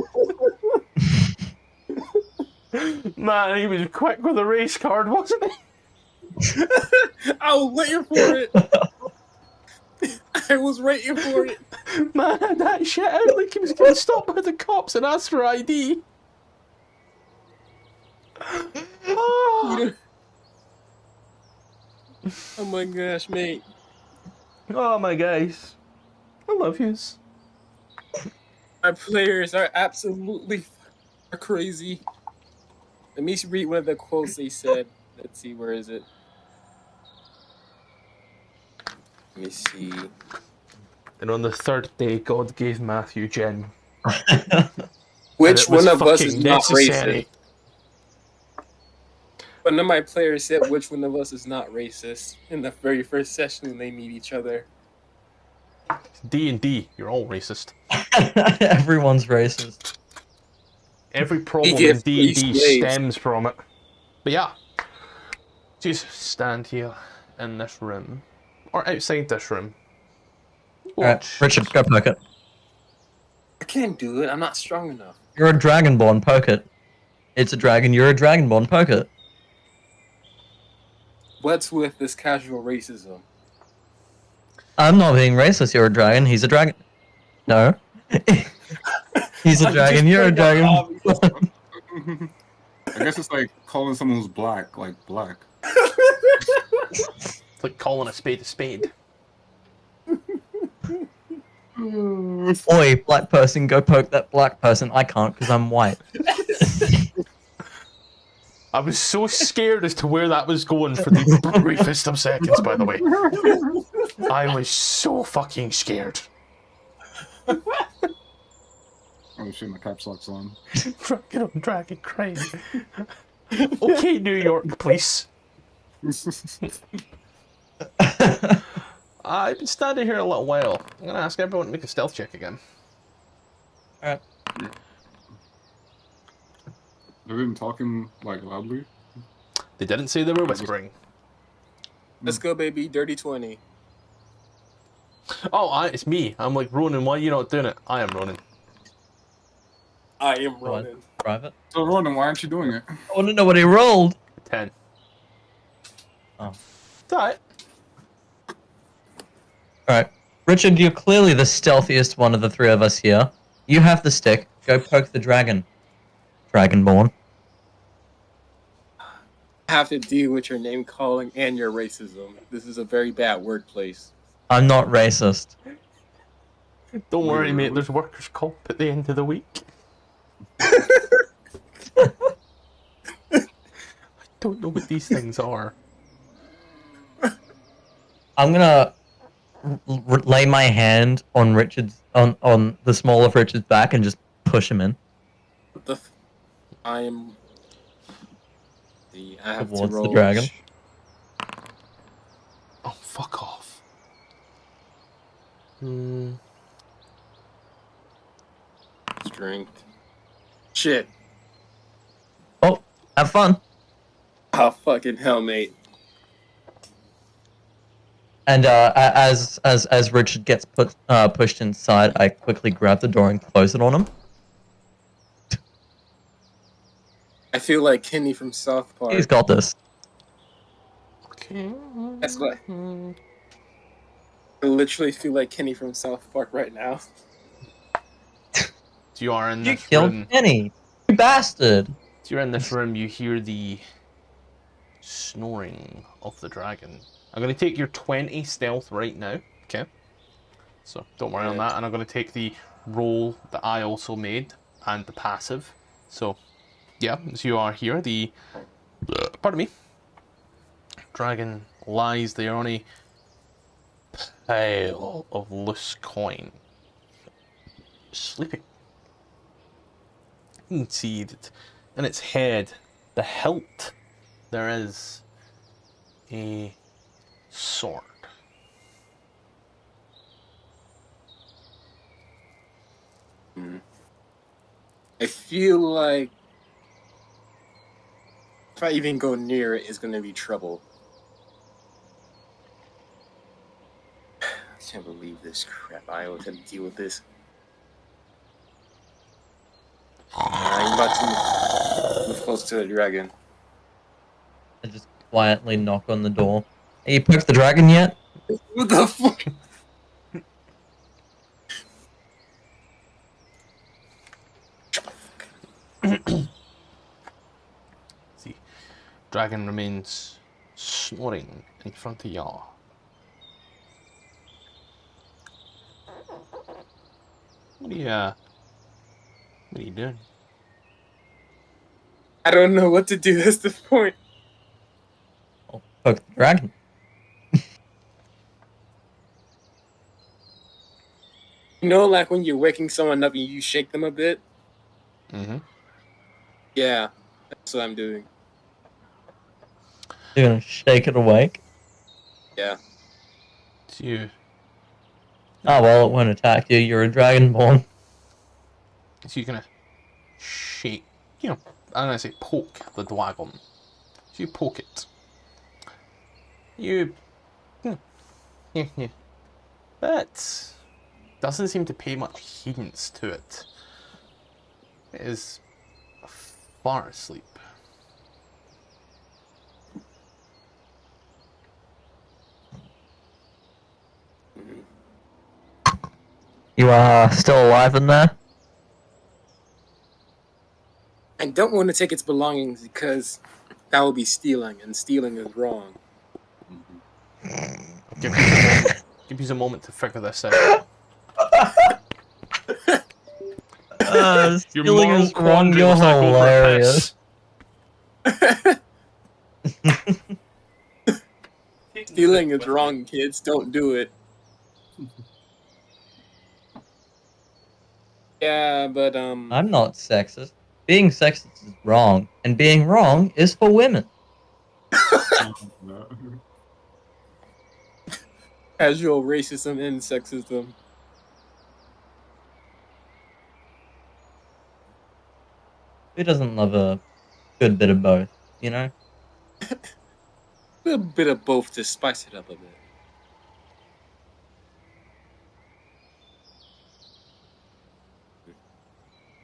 man, he was quick with a race card, wasn't he? I was waiting for it. I was waiting for it. Man had that shit out like he was getting stopped by the cops and asked for ID. Oh, Oh my gosh, mate. oh my guys, I love yous. Our players are absolutely crazy. Let me read one of the quotes they said. Let's see, where is it? Let me see. And on the third day, God gave Matthew gin. Which And it was one of us is fucking not necessary. racist? One of my players said which one of us is not racist in the very first session when they meet each other. D&D, you're all racist. Everyone's racist. Every problem get in D&D free slaves. stems from it. But yeah, just stand here in this room, or outside this room. Alright, Watch. Richard, go poke it. I can't do it. I'm not strong enough. You're a dragonborn, poke it. It's a dragon, you're a dragonborn, poke it. What's with this casual racism? I'm not being racist, you're a dragon, he's a dragon. No. He's a dragon, you're a dragon. I guess it's like calling someone who's black, like black. It's like calling a spade a spade. Oi, black person, go poke that black person. I can't because I'm white. I was so scared as to where that was going for the briefest of seconds, by the way. I was so fucking scared. Oh shit, my caps lock's on. Dragon on dragon crime. Okay, New York police. I've been standing here a little while. I'm gonna ask everyone to make a stealth check again. Alright. They've been talking like loudly. They didn't say they were whispering. Let's go, baby. Dirty 20. Oh, it's me. I'm like, Ronan, why are you not doing it? I am Ronan. I am Ronan. Private. So Ronan, why aren't you doing it? I want to know what he rolled. 10. Oh. It's alright. Alright. Richard, you're clearly the stealthiest one of the three of us here. You have the stick. Go poke the dragon. Dragonborn. Have to deal with your name calling and your racism. This is a very bad workplace. I'm not racist. Don't worry, mate. There's workers' comp at the end of the week. I don't know what these things are. I'm gonna lay my hand on Richard's on the small of Richard's back and just push him in What the? I am. I have to towards roll. the dragon. Oh, fuck off. Strength. Shit. Oh, have fun. Oh fucking hell, mate. And as Richard gets pushed inside, I quickly grab the door and close it on him. I feel like Kenny from South Park. He's got this. Okay. That's what. I literally feel like Kenny from South Park right now. You are in You this killed room. Kenny, you bastard. You're in this room. You hear the snoring of the dragon. I'm going to take your 20 stealth right now. Okay. So don't worry on that. And I'm going to take the roll that I also made and the passive. So yeah, as you are here, the pardon me, dragon lies there on a pile of loose coin, sleeping. You can see that in its head, the hilt, there is a sword. I feel like if I even go near it, it's gonna be trouble. I can't believe this crap. I always have to deal with this. I'm about to move close to the dragon. I just quietly knock on the door. Hey, you poked the dragon yet? What the fuck? See, dragon remains snoring in front of y'all. What are you doing? I don't know what to do at this point. Oh, poke the dragon. You know, like when you're waking someone up and you shake them a bit? Mm-hmm. Yeah, that's what I'm doing. You're gonna shake it awake? Yeah. It's you. Oh, well, it won't attack you. You're a dragonborn. So you're gonna shake, I'm gonna say poke the dragon. So you poke it. But doesn't seem to pay much heedance to it. It is far asleep. You are still alive in there? I don't want to take its belongings because that would be stealing, and stealing is wrong. Give you a moment to figure this out. Stealing is wrong. You're hilarious. Stealing is wrong, kids. Don't do it. Yeah, but I'm not sexist. Being sexist is wrong, and being wrong is for women. No. Casual racism and sexism. Who doesn't love a good bit of both, you know? A bit of both to spice it up a bit.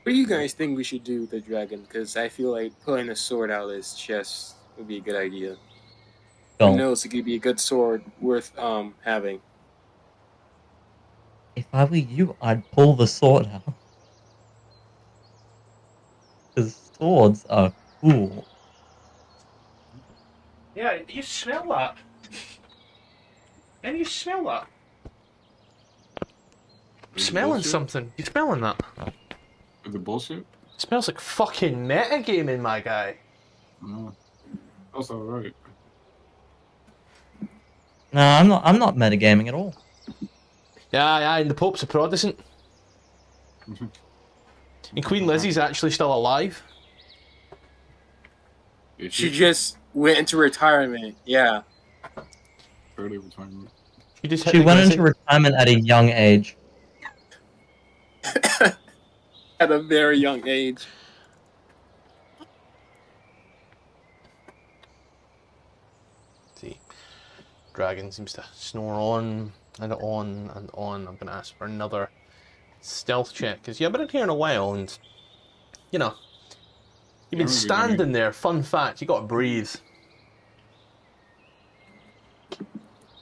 What do you guys think we should do with the dragon? Because I feel like pulling a sword out of his chest would be a good idea. Who Don't. knows? It could be a good sword worth having. If I were you, I'd pull the sword out. Because swords are cool. Yeah, you smell that. And you smell that. Smelling bullshit? something. You smelling that? Is it bullshit? It smells like fucking metagaming, my guy. No. That's alright. No, I'm not metagaming at all. Yeah, and the Pope's a Protestant. And Queen Lizzie's actually still alive. Is She just went into retirement. Yeah. early retirement? She just hit She the went Lizzie. into retirement at a young age. At a very young age. See, dragon seems to snore on and on and on. I'm gonna ask for another stealth check because you haven't been here in a while, and you know you've been standing there. Fun fact: you gotta breathe.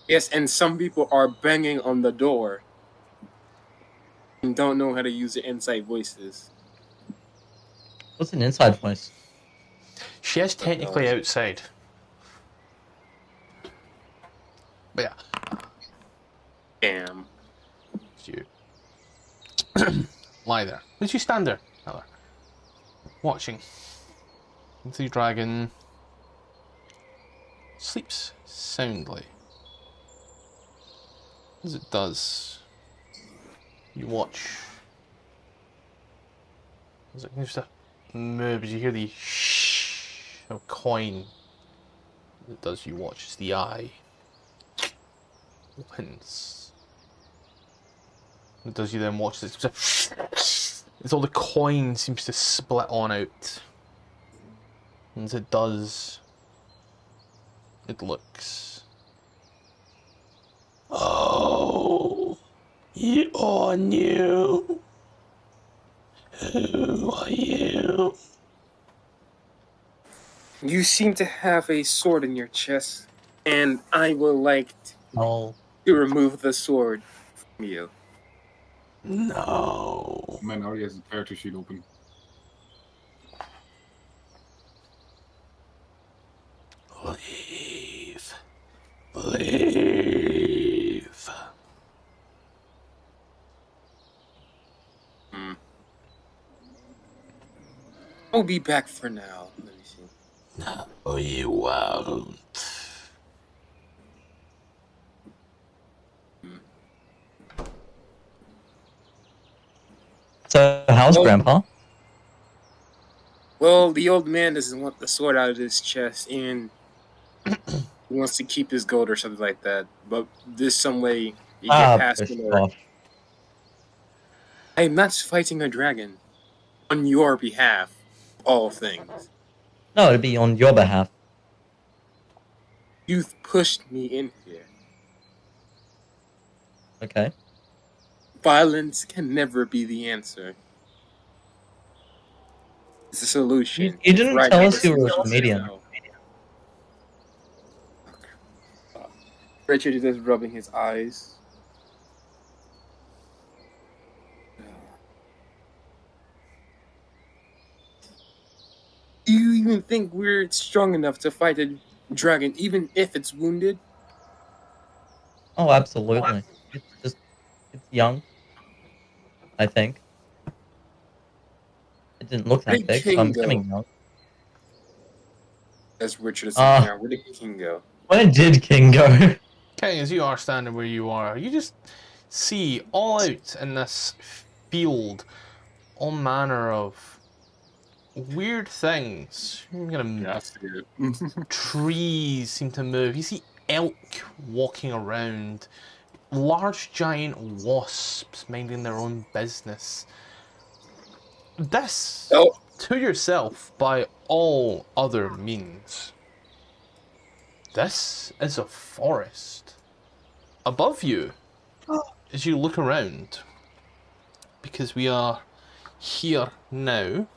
Yes, and some people are banging on the door and don't know how to use the inside voices. What's an inside voice? She is technically outside, but yeah, Damn. it's you. Lie there. Did you stand there, Heather? Watching. The dragon sleeps soundly. As it does, you watch. As it continues to move, you hear the shh of coin. As it does, you watch as the eye opens. It does, you then watch this. As all the coin seems to split on out. And as it does, it looks. Oh, you are new. Who are you? You seem to have a sword in your chest, and I would like Oh, to remove the sword from you. No. Man, already has his character sheet open. Leave. Leave. I'll be back for now. Let me see. No, you won't. so how's Oh. Grandpa? Well, the old man doesn't want the sword out of his chest, and he wants to keep his gold or something like that. But there's some way you get past Push it. off. I'm not fighting a dragon on your behalf. All things. No, it'd be on your behalf. You've pushed me in here. Okay. Violence can never be the answer. It's a solution. You didn't Right tell now, us you were a it's comedian. no. Richard is just rubbing his eyes. Do you even think we're strong enough to fight a dragon, even if it's wounded? Oh, absolutely. It's young. I think. It didn't look Where that did big, so I'm King assuming go? young. As Richard is Ah. sitting there, where did King go? Where did King go? Okay, as you are standing where you are, you just see all out in this field all manner of weird things. Yeah, I see it. Trees seem to move. You see elk walking around large giant wasps minding their own business. This, Oh, to yourself, by all other means. This is a forest. Above you, as you look around, because we are here now.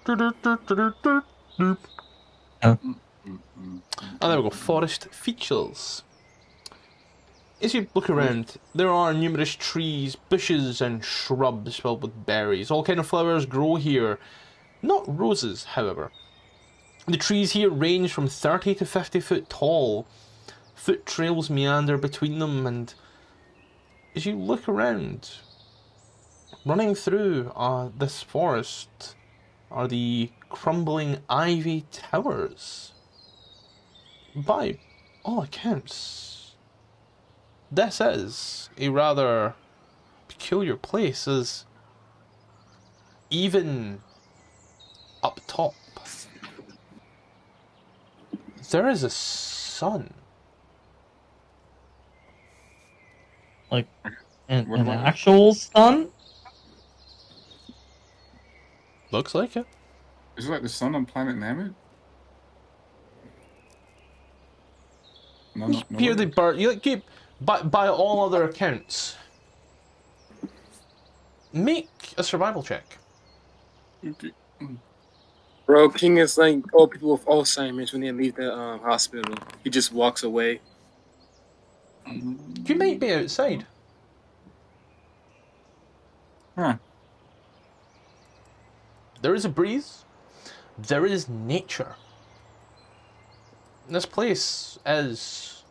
And there we go, forest features. As you look around, there are numerous trees, bushes and shrubs filled with berries. All kind of flowers grow here. Not roses, however. The trees here range from 30 to 50 foot tall. Foot trails meander between them, and as you look around, running through this forest are the crumbling ivy towers. By all accounts, this is a rather peculiar place, as even up top there is a sun. Like an What about it? actual sun? Looks like it. Is it like the sun on planet Namek? No, no, no. Here the bird. You keep by all other accounts. Make a survival check. Okay. bro, King is like old people with Alzheimer's when they leave the hospital. He just walks away. You might be outside. Huh. There is a breeze. There is nature. This place is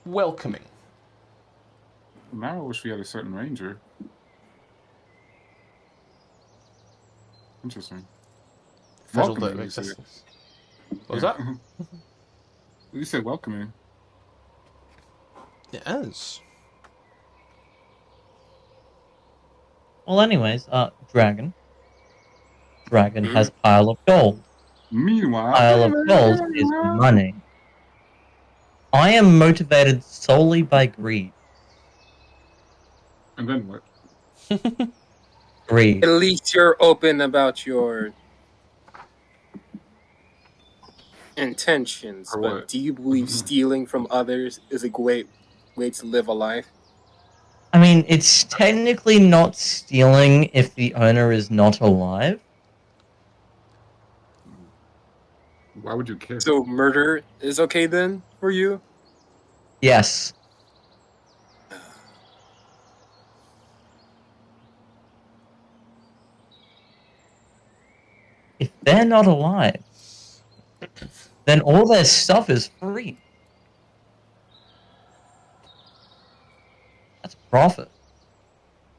welcoming. Now I wish we had a certain ranger. Interesting. Fizzled out Welcoming, of you said. existence. What was that? You said welcoming. It is. Well, anyways, Dragon. Dragon has pile of gold. Meanwhile, Pile of gold is money. I am motivated solely by greed. And then what? Greed. At least you're open about your intentions. Or But what? do you believe stealing from others is a great way to live a life? I mean, it's technically not stealing if the owner is not alive. Why would you care? So murder is okay then for you? Yes. If they're not alive, then all their stuff is free. That's profit.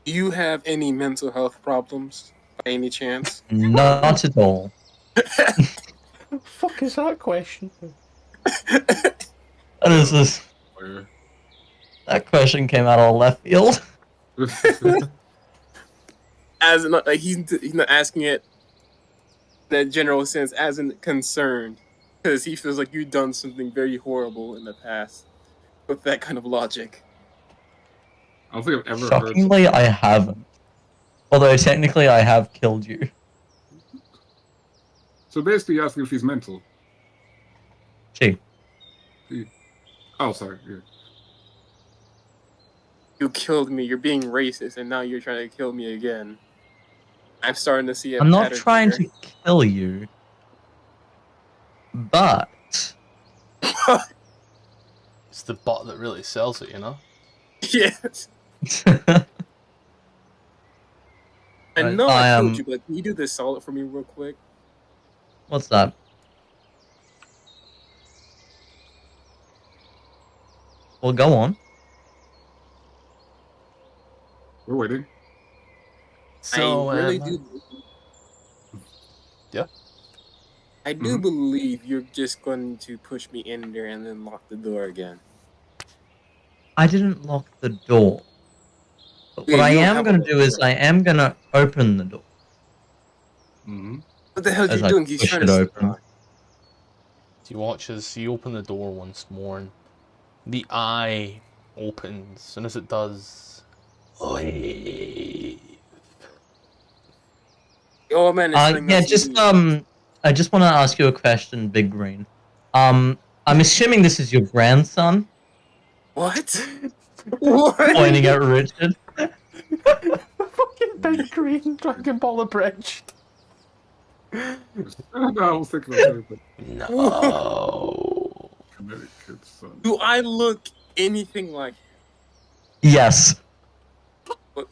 Do you have any mental health problems by any chance? Not at all. The fuck is that question? What is this? Where? That question came out of left field. As in, like, he's not asking it in that general sense, as in concerned, because he feels like you've done something very horrible in the past with that kind of logic. I don't think I've ever heard. Shockingly, I haven't. Although technically, I have killed you. So basically, you're asking if he's mental. Gee. Oh, sorry. Yeah. You killed me. You're being racist, and now you're trying to kill me again. I'm starting to see a I'm not pattern trying here. to kill you, but It's the bot that really sells it, you know? Yes. I I know I I am- killed you, but can you do this solid for me real quick? what's that? Well, go on. We're waiting. So, I really do. Yeah? I do Mhm. believe you're just going to push me in there and then lock the door again. I didn't lock the door. But Yeah, what I you don't am have going a to do is door. I am going to open the door. Mm-hmm. What the hell are As you I doing? He's push trying it to open. stop. you watch as you open the door once more, and The eye opens, and as it does, leave. The old man is telling Yeah, us to just leave. I just want to ask you a question, Big Green. I'm assuming this is your grandson, What? What? pointing at Richard. Fucking big green Dragon Ball abridged. I was thinking the same thing. No. Connecticut son. Do I look anything like Yes. him?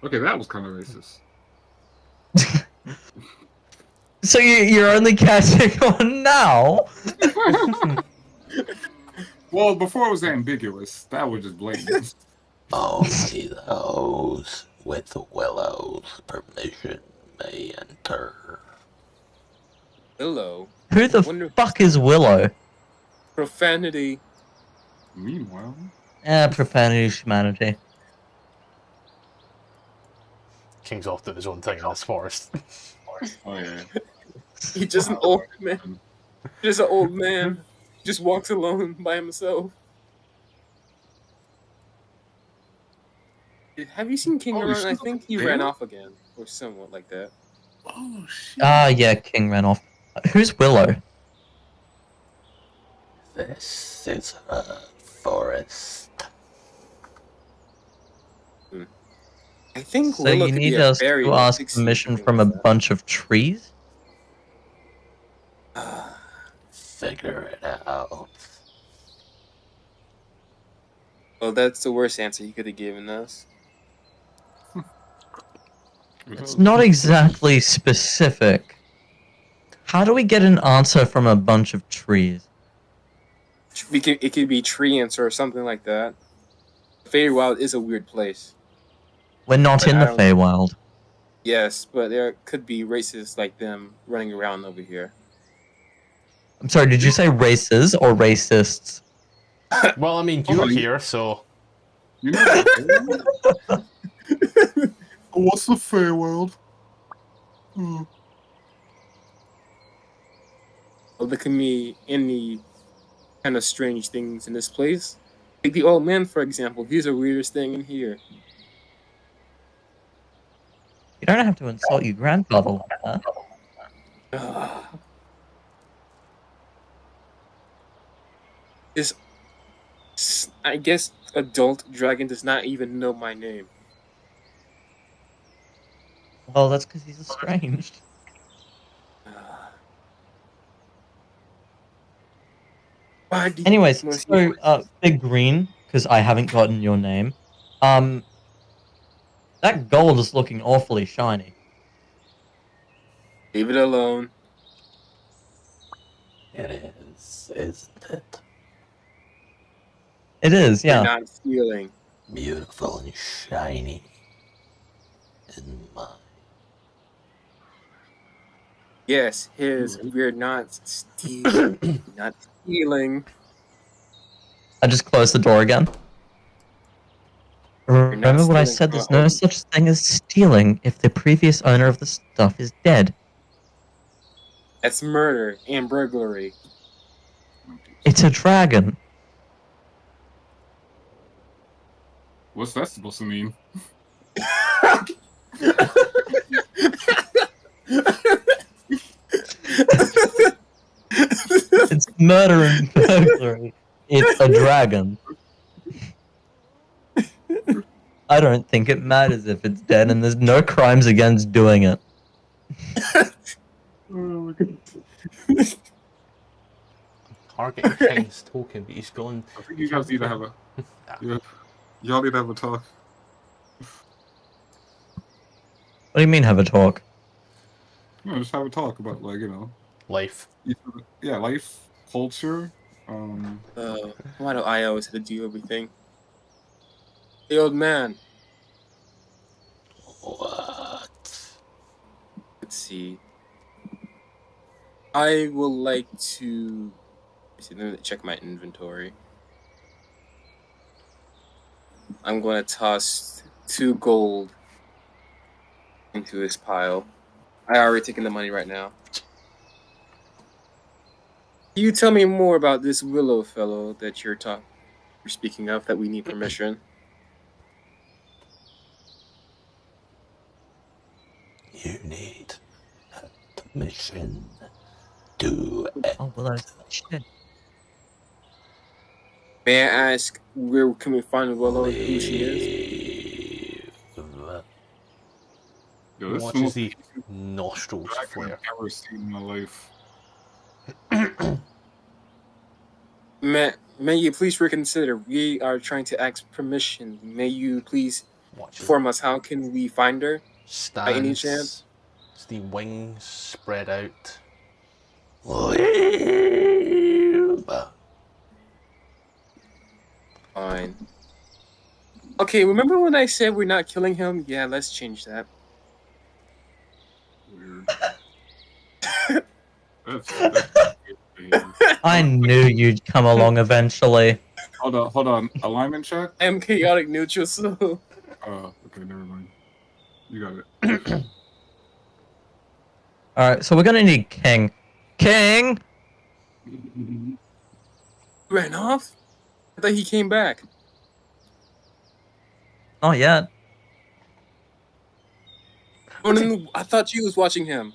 Okay, that was kind of racist. So you're only catching on now? Well, before it was ambiguous, that was just blatant. Only those with Willow's permission may enter. Willow. Who the Wonder- fuck is Willow? Profanity. Meanwhile, Profanity, humanity. King's off doing his own thing in this forest. oh yeah. He's just an old man. Just an old man. Just walks alone by himself. Have you seen King Oh, Ronan? I shit. think he ran off again, or somewhat like that. Oh shit. Yeah, King ran off. Who's Willow? This is a forest. I think So Willow you could be need a us fairy to with ask 60 permission something from a like bunch of trees? that. Figure it out. Well, that's the worst answer he could have given us. It's not exactly specific. How do we get an answer from a bunch of trees? It could be tree answer or something like that. Feywild is a weird place. We're not But in I the don't- Feywild. Yes, but there could be races like them running around over here. I'm sorry, did you say races or racists? Well, I mean, you're here, so You know what's the Feywild? Hmm. Well, there can be any kind of strange things in this place. Like the old man, for example. He's the weirdest thing in here. You don't have to insult your grandfather like that. I guess adult dragon does not even know my name. Well, that's because he's estranged. Why do you- Anyways, Most so, people- Big Green, because I haven't gotten your name, that gold is looking awfully shiny. Leave it alone. it is, isn't it? It is, You're yeah. not stealing. Beautiful and shiny. In my Yes, his. We're not stealing. Not stealing. I just closed the door again. Remember what I stealing said? from There's our no own. such thing as stealing if the previous owner of the stuff is dead. That's murder and burglary. It's a dragon. What's that supposed to mean? It's murder and burglary. It's a dragon. I don't think it matters if it's dead, and there's no crimes against doing it. target King's token, but he's going. I think you guys need to have a. Yeah, y'all need to have a talk. What do you mean, have a talk? No, just have a talk about Life. yeah, life, culture. Why do I always have to do everything? The old man. What? Let's see. I will like to. Let me check my inventory. I'm going to toss 2 gold into this pile. I already taken the money right now. Can you tell me more about this willow fellow that you're speaking of, that we need permission? You need permission to Oh, well, shit. May I ask, where can we find Willow, who she is? leave. Yo, this is the Watches most the nostrils dragon flare. I've ever seen in my life. May you please reconsider? We are trying to ask permission. May you please Watches inform us how can we find her? By any chance? As the wings spread out. Leave. Fine. Okay, remember when I said we're not killing him? Yeah, let's change that. Weird. That's I knew you'd come along eventually. hold on. Alignment check? I am chaotic neutral, so... Oh, okay, never mind. You got it. Alright, so we're gonna need King. King! Ran off? I thought he came back. Not yet. Ronan, I thought you was watching him.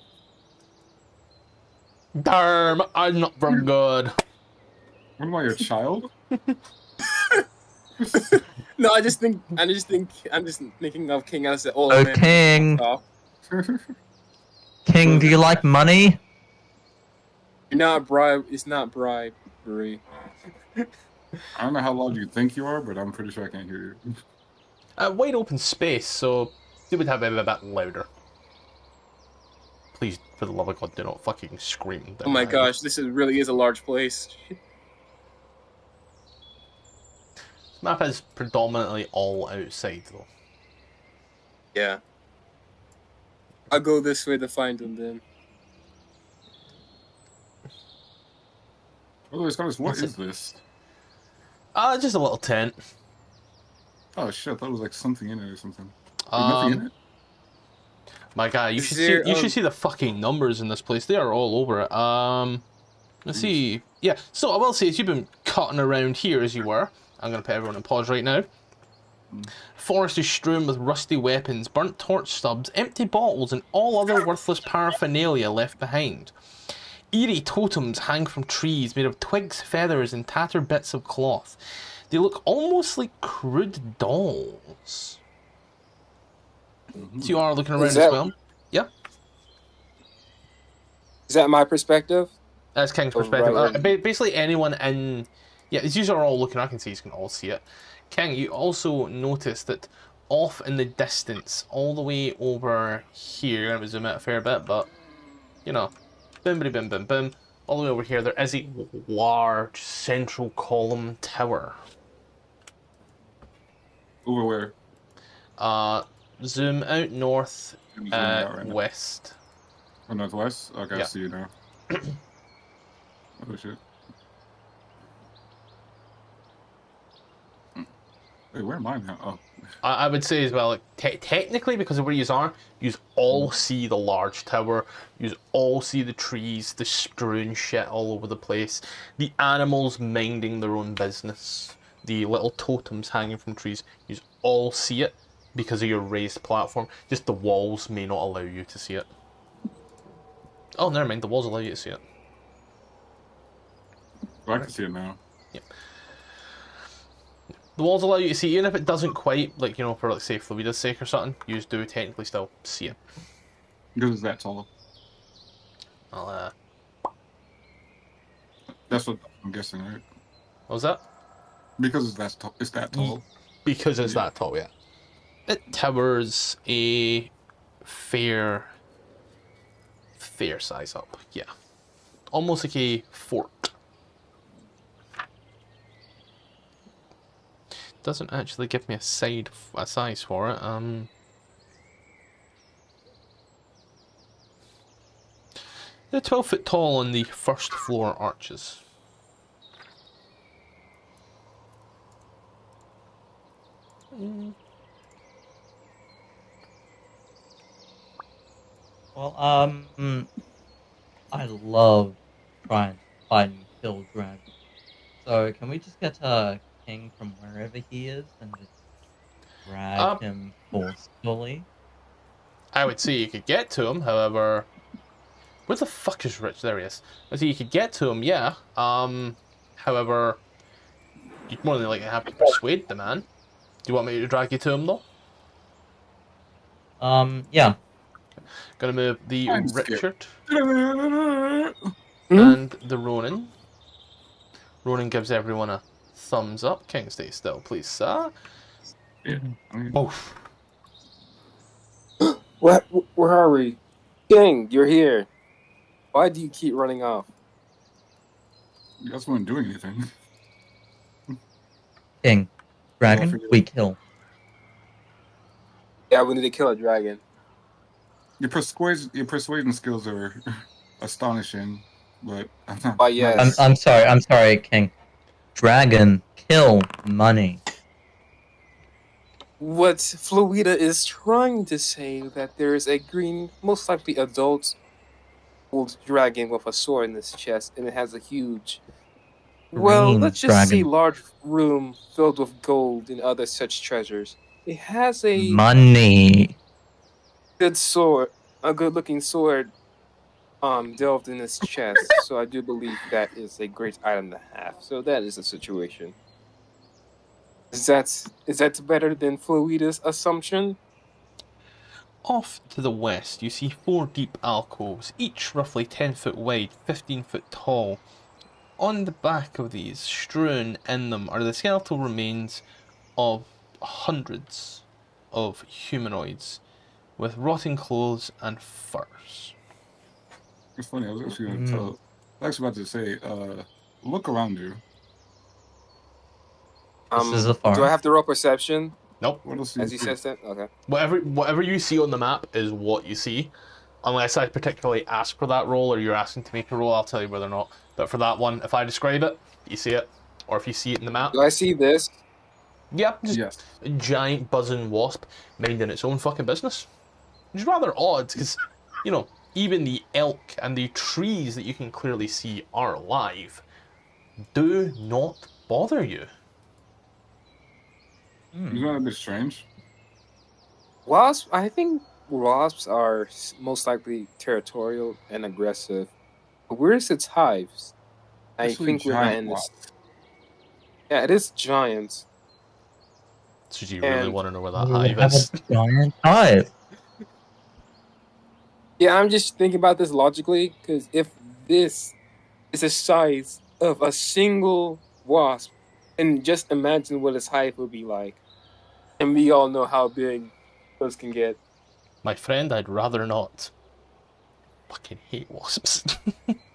Damn, I'm not very good. What am I, your child? No, I'm just thinking of King as the old Oh, man. King. Oh, King, do you like money? you're not bribe. It's not bribery. I don't know how loud you think you are, but I'm pretty sure I can't hear you. Wide open space, so you would have it a bit louder. Please, for the love of God, do not fucking scream. Oh my gosh, this really is a large place. This map is predominantly all outside, though. Yeah. I'll go this way to find him then. Oh, Scottish, what is this? Just a little tent. Oh shit, I thought it was like something in it or something. There's nothing in it? My guy, you should see the fucking numbers in this place. They are all over it. Let's see. Yeah, so I will say, as you've been cutting around here as you were, I'm going to put everyone on pause right now. Forest is strewn with rusty weapons, burnt torch stubs, empty bottles, and all other worthless paraphernalia left behind. Eerie totems hang from trees made of twigs, feathers, and tattered bits of cloth. They look almost like crude dolls. So you are looking around as well. Yeah. Is that my perspective? That's King's Oh, perspective. right. Basically, anyone in... Yeah, these are all looking... I can see you can all see it. King, you also notice that off in the distance, all the way over here, I'm going to zoom out a fair bit, but, you know, bim, bim, bim, bim, all the way over here, there is a large central column tower. Over where? Zoom out north, I'm zooming out right now. west. Oh, northwest? Okay, Yeah. I see you now. Oh shit. Wait, where am I now? Oh. I would say as well, like, technically, because of where you are, you all see the large tower, you all see the trees, the strewn shit all over the place, the animals minding their own business, the little totems hanging from trees, you all see it because of your raised platform. Just the walls may not allow you to see it. Oh, never mind, the walls allow you to see it. Oh, I can see it now. Yeah. The walls allow you to see, even if it doesn't quite, like, you know, for, like, say, Fluida's sake or something, you do technically still see it. Because it's that tall. I'll, That's what I'm guessing, right? what was that? Because it's that tall. Because it's that tall, yeah. It towers a fair size up, yeah. Almost like a fort. Doesn't actually give me a size for it. They're 12 foot tall on the first floor arches. Well, I love trying to find kill dragon. So can we just get King from wherever he is and just drag him forcefully? I would say you could get to him, however... Where the fuck is Rich? There he is. I would say you could get to him, yeah. However, you'd more than likely have to persuade the man. Do you want me to drag you to him, though? Yeah. Gonna move the I'm scared. Richard Hmm? and the Ronan. Ronan gives everyone a thumbs up. King, stay still, please, sir. Yeah. I mean, Both. What? Where are we? King, you're here. Why do you keep running off? you guys weren't doing anything. King. Dragon, figure it we out. kill. Yeah, we need to kill a dragon. Your persuasion skills are astonishing, but I'm not. Why, yes. I'm sorry, King. Dragon, kill money. What Fluida is trying to say that there is a green, most likely adult old dragon with a sword in its chest, and it has a huge, well, Green let's just say dragon. large room filled with gold and other such treasures. It has a Money. good sword, a good-looking sword, delved in its chest. So I do believe that is a great item to have. So that is the situation. Is that better than Fluida's assumption? Off to the west, you see 4 deep alcoves, each roughly 10 foot wide, 15 foot tall. On the back of these, strewn in them, are the skeletal remains of hundreds of humanoids with rotting clothes and furs. It's funny. I was actually going to tell. I was about to say, look around you. This is a Do farm. I have to roll perception Nope. What else do as you he see? says that? Okay. Whatever you see on the map is what you see. Unless I particularly ask for that roll or you're asking to make a roll, I'll tell you whether or not. But for that one, if I describe it, you see it. Or if you see it in the map, Do I see this? yeah, just Yes. a giant buzzing wasp minding its own fucking business. Which is rather odd, because, you know, even the elk and the trees that you can clearly see are alive do not bother you. Isn't that a bit strange? Wasps. I think wasps are most likely territorial and aggressive. But where's its hives? I Especially think we're not giant in this. wasps. Yeah, it is giant. So do you really And- want to know where that We hive have is? a giant hive. Yeah, I'm just thinking about this logically, because if this is the size of a single wasp, and just imagine what its hive would be like. And we all know how big those can get. My friend, I'd rather not. Fucking hate wasps.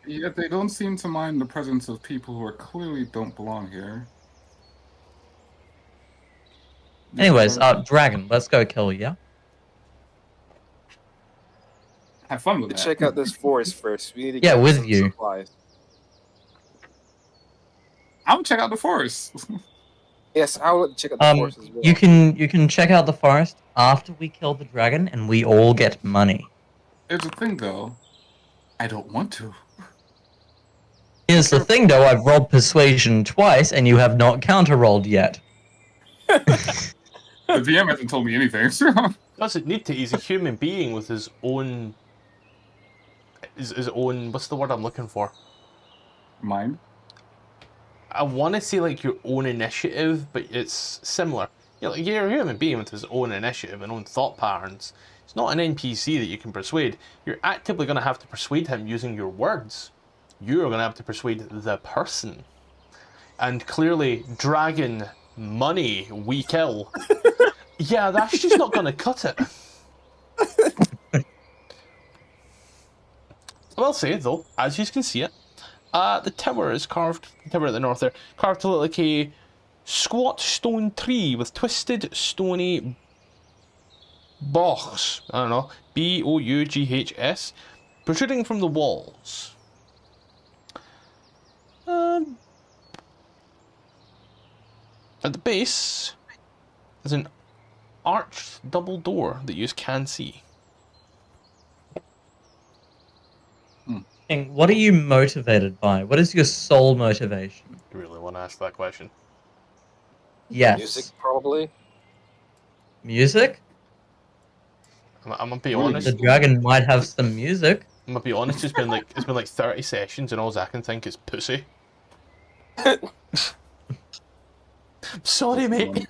Yet they don't seem to mind the presence of people who are clearly don't belong here. Anyways, dragon, let's go kill, yeah? have fun with To that. check out this forest first. We need to Yeah, get with some you. supplies. I would check out the forest. Yes, I would check out the forest as well. You can check out the forest after we kill the dragon, and we all get money. Here's the thing, though. I don't want to. Here's the thing, though. I've rolled persuasion twice, and you have not counter-rolled yet. The DM hasn't told me anything. So. Doesn't need to. He's a human being with his own. His own. What's the word I'm looking for? Mind? I want to say like your own initiative, but it's similar. You're a human being with his own initiative and own thought patterns. It's not an NPC that you can persuade. You're actively going to have to persuade him using your words. You're going to have to persuade the person. And clearly, dragon, money, we kill. Yeah, that's just not going to cut it. I will say, though, as you can see it, the tower is carved, the tower at the north there, carved to look like a squat stone tree with twisted stony boghs, I don't know, Boughs, protruding from the walls. At the base is an arched double door that you can see. King, what are you motivated by? What is your sole motivation? You really want to ask that question? Yes. Music, probably. Music? I'm gonna be What honest. The dragon might have some music. I'm gonna be honest. It's been like 30 sessions, and all I can think is pussy. Sorry, mate.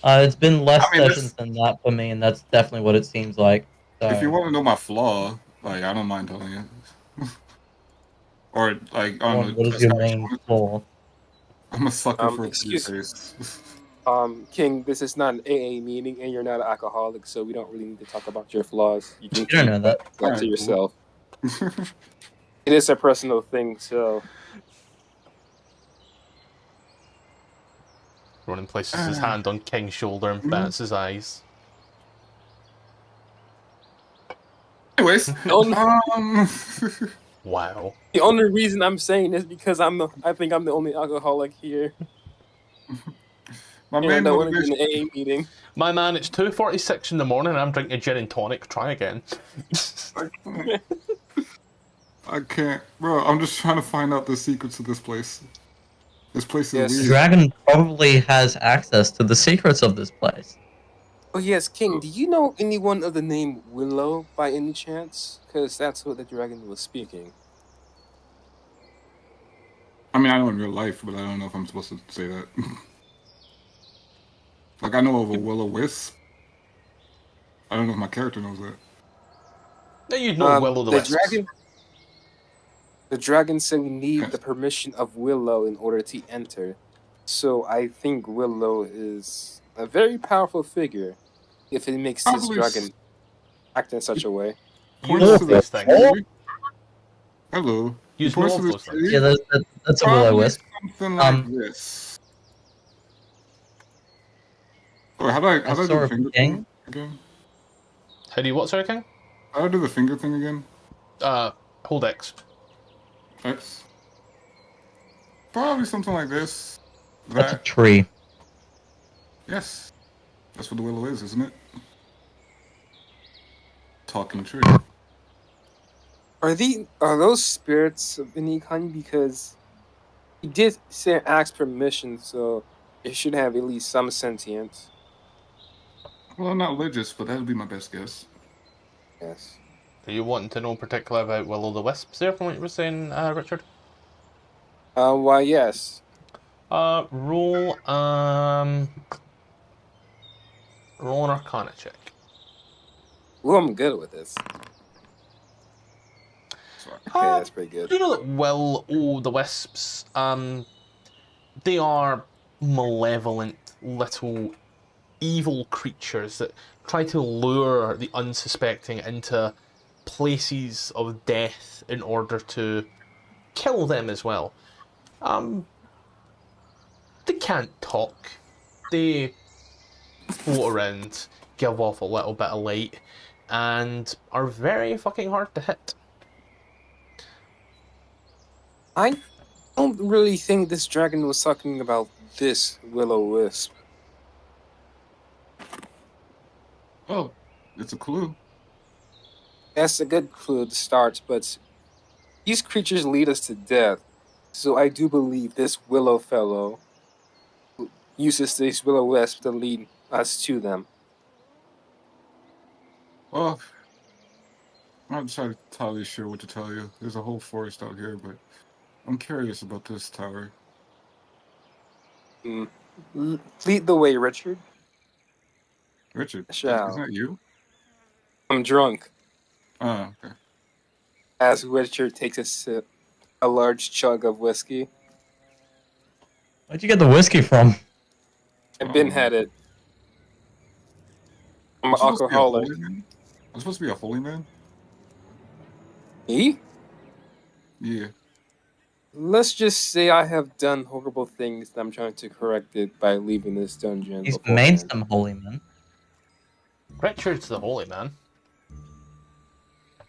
It's been less I mean, sessions than that for me, and that's definitely what it seems like. So, If you want to know my flaw, like I don't mind telling you. Or like I don't know. what is your main flaw? I'm a sucker for a excuse- face. King, this is not an AA meeting, and you're not an alcoholic, so we don't really need to talk about your flaws. You can You don't know that. keep that Alright, to cool. yourself. It is a personal thing, so Ronan places his hand on King's shoulder and bats his eyes. Anyways, Wow. the only reason I'm saying is because I think I'm the only alcoholic here. my And I main don't want to be in motivation. an AA meeting. My man, it's 2:46 in the morning and I'm drinking a gin and tonic. Try again. I can't, bro. I'm just trying to find out the secrets of this place. This place is Yes. The weird. dragon probably has access to the secrets of this place. Oh yes, King, do you know anyone of the name Willow by any chance? Because that's what the dragon was speaking. I mean, I know in real life, but I don't know if I'm supposed to say that. Like, I know of a will-o-wisp. I don't know if my character knows that. Now you'd know Will o' the Wisps. The dragon said we need the permission of Willow in order to enter. So I think Willow is a very powerful figure if it makes this Probably dragon act in such a way. You Points know to these the things. tree. Hello. You He points know to those the things. tree. Yeah, that's a will o wisp. Something like Um, this. Oh, how do I do saw the a finger king. thing again? How do you what, sorry, King? How do I do the finger thing again? Hold X. X. Probably something like this. That's a That. tree. Yes. That's what the willow is, isn't it? Talking tree. Are those spirits of any kind? Because he did say ask permission, so it should have at least some sentience. Well, I'm not religious, but that would be my best guess. Yes. Are you wanting to know particularly about Will o' the Wisps there from what you were saying, Richard? Why yes. Roll an Arcana check. Ooh, I'm good with this. Sorry. Okay, that's pretty good. You know that Will o' the Wisps, they are malevolent little evil creatures that try to lure the unsuspecting into places of death in order to kill them as well. They can't talk. They float around, give off a little bit of light, and are very fucking hard to hit. I don't really think this dragon was talking about this will-o-wisp. Oh, it's a clue. That's a good clue to start, but these creatures lead us to death. So I do believe this willow fellow uses this will-o-wisp to lead us to them. Well, I'm not entirely sure what to tell you. There's a whole forest out here, but I'm curious about this tower. Lead the way, Richard. Richard, Shall. is that you? I'm drunk. Oh, okay. As Richard takes a large chug of whiskey. Where'd you get the whiskey from? I've been had it. I'm an supposed to be a alcoholic. holy man? I'm supposed to be a holy man? Me? Yeah. Let's just say I have done horrible things and I'm trying to correct it by leaving this dungeon. He's beforehand. made some holy men. Richard's the holy man.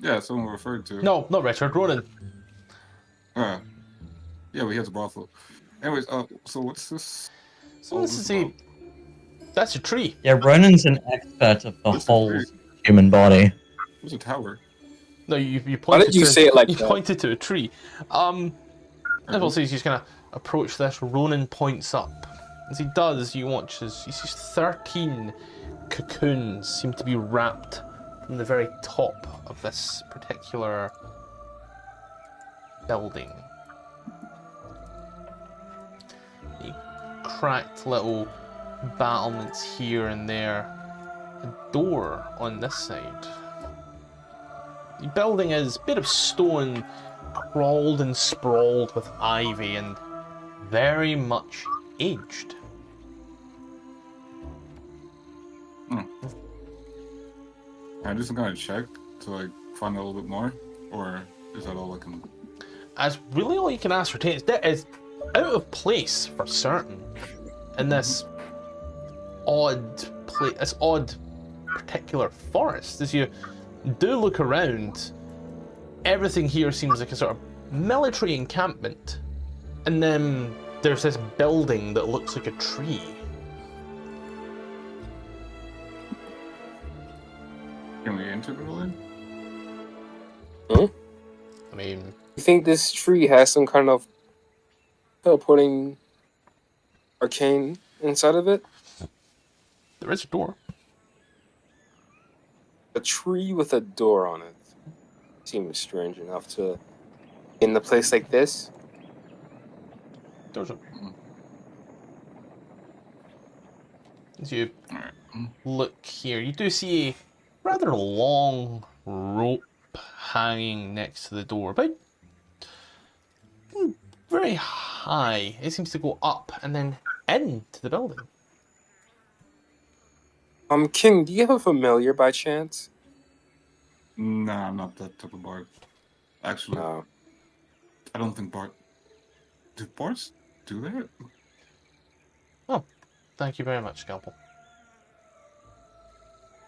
Yeah, that's someone referred to. No, not Richard, Ronan. Yeah, but he has a brothel. Anyways, so what's this? So this is a... That's a tree. Yeah, Ronan's an expert of the What's the whole tree? human body. There's a tower. No, you Why pointed did you to say it like you that? pointed to a tree. As well, so he's just gonna approach this. Ronan points up. As he does, you watch as he sees 13 cocoons seem to be wrapped from the very top of this particular building. The cracked little battlements here and there. A door on this side. The building is a bit of stone, crawled and sprawled with ivy and very much aged. I just gotta check to like find out a little bit more, or is that all I can? As really all you can ascertain is out of place for certain in this odd particular forest. As you do look around, everything here seems like a sort of military encampment, and then there's this building that looks like a tree. Can we enter the building? I mean, You think this tree has some kind of teleporting arcane inside of it? there is a door. A tree with a door on it. Seems strange enough to in a place like this. There's a. As you look here, you do see a rather long rope hanging next to the door, about very high. It seems to go up and then into the building. King, do you have a familiar by chance? Nah, I'm not that type of bard. Actually, No. I don't think bard. Do bards do that? Thank you very much, Scalpel.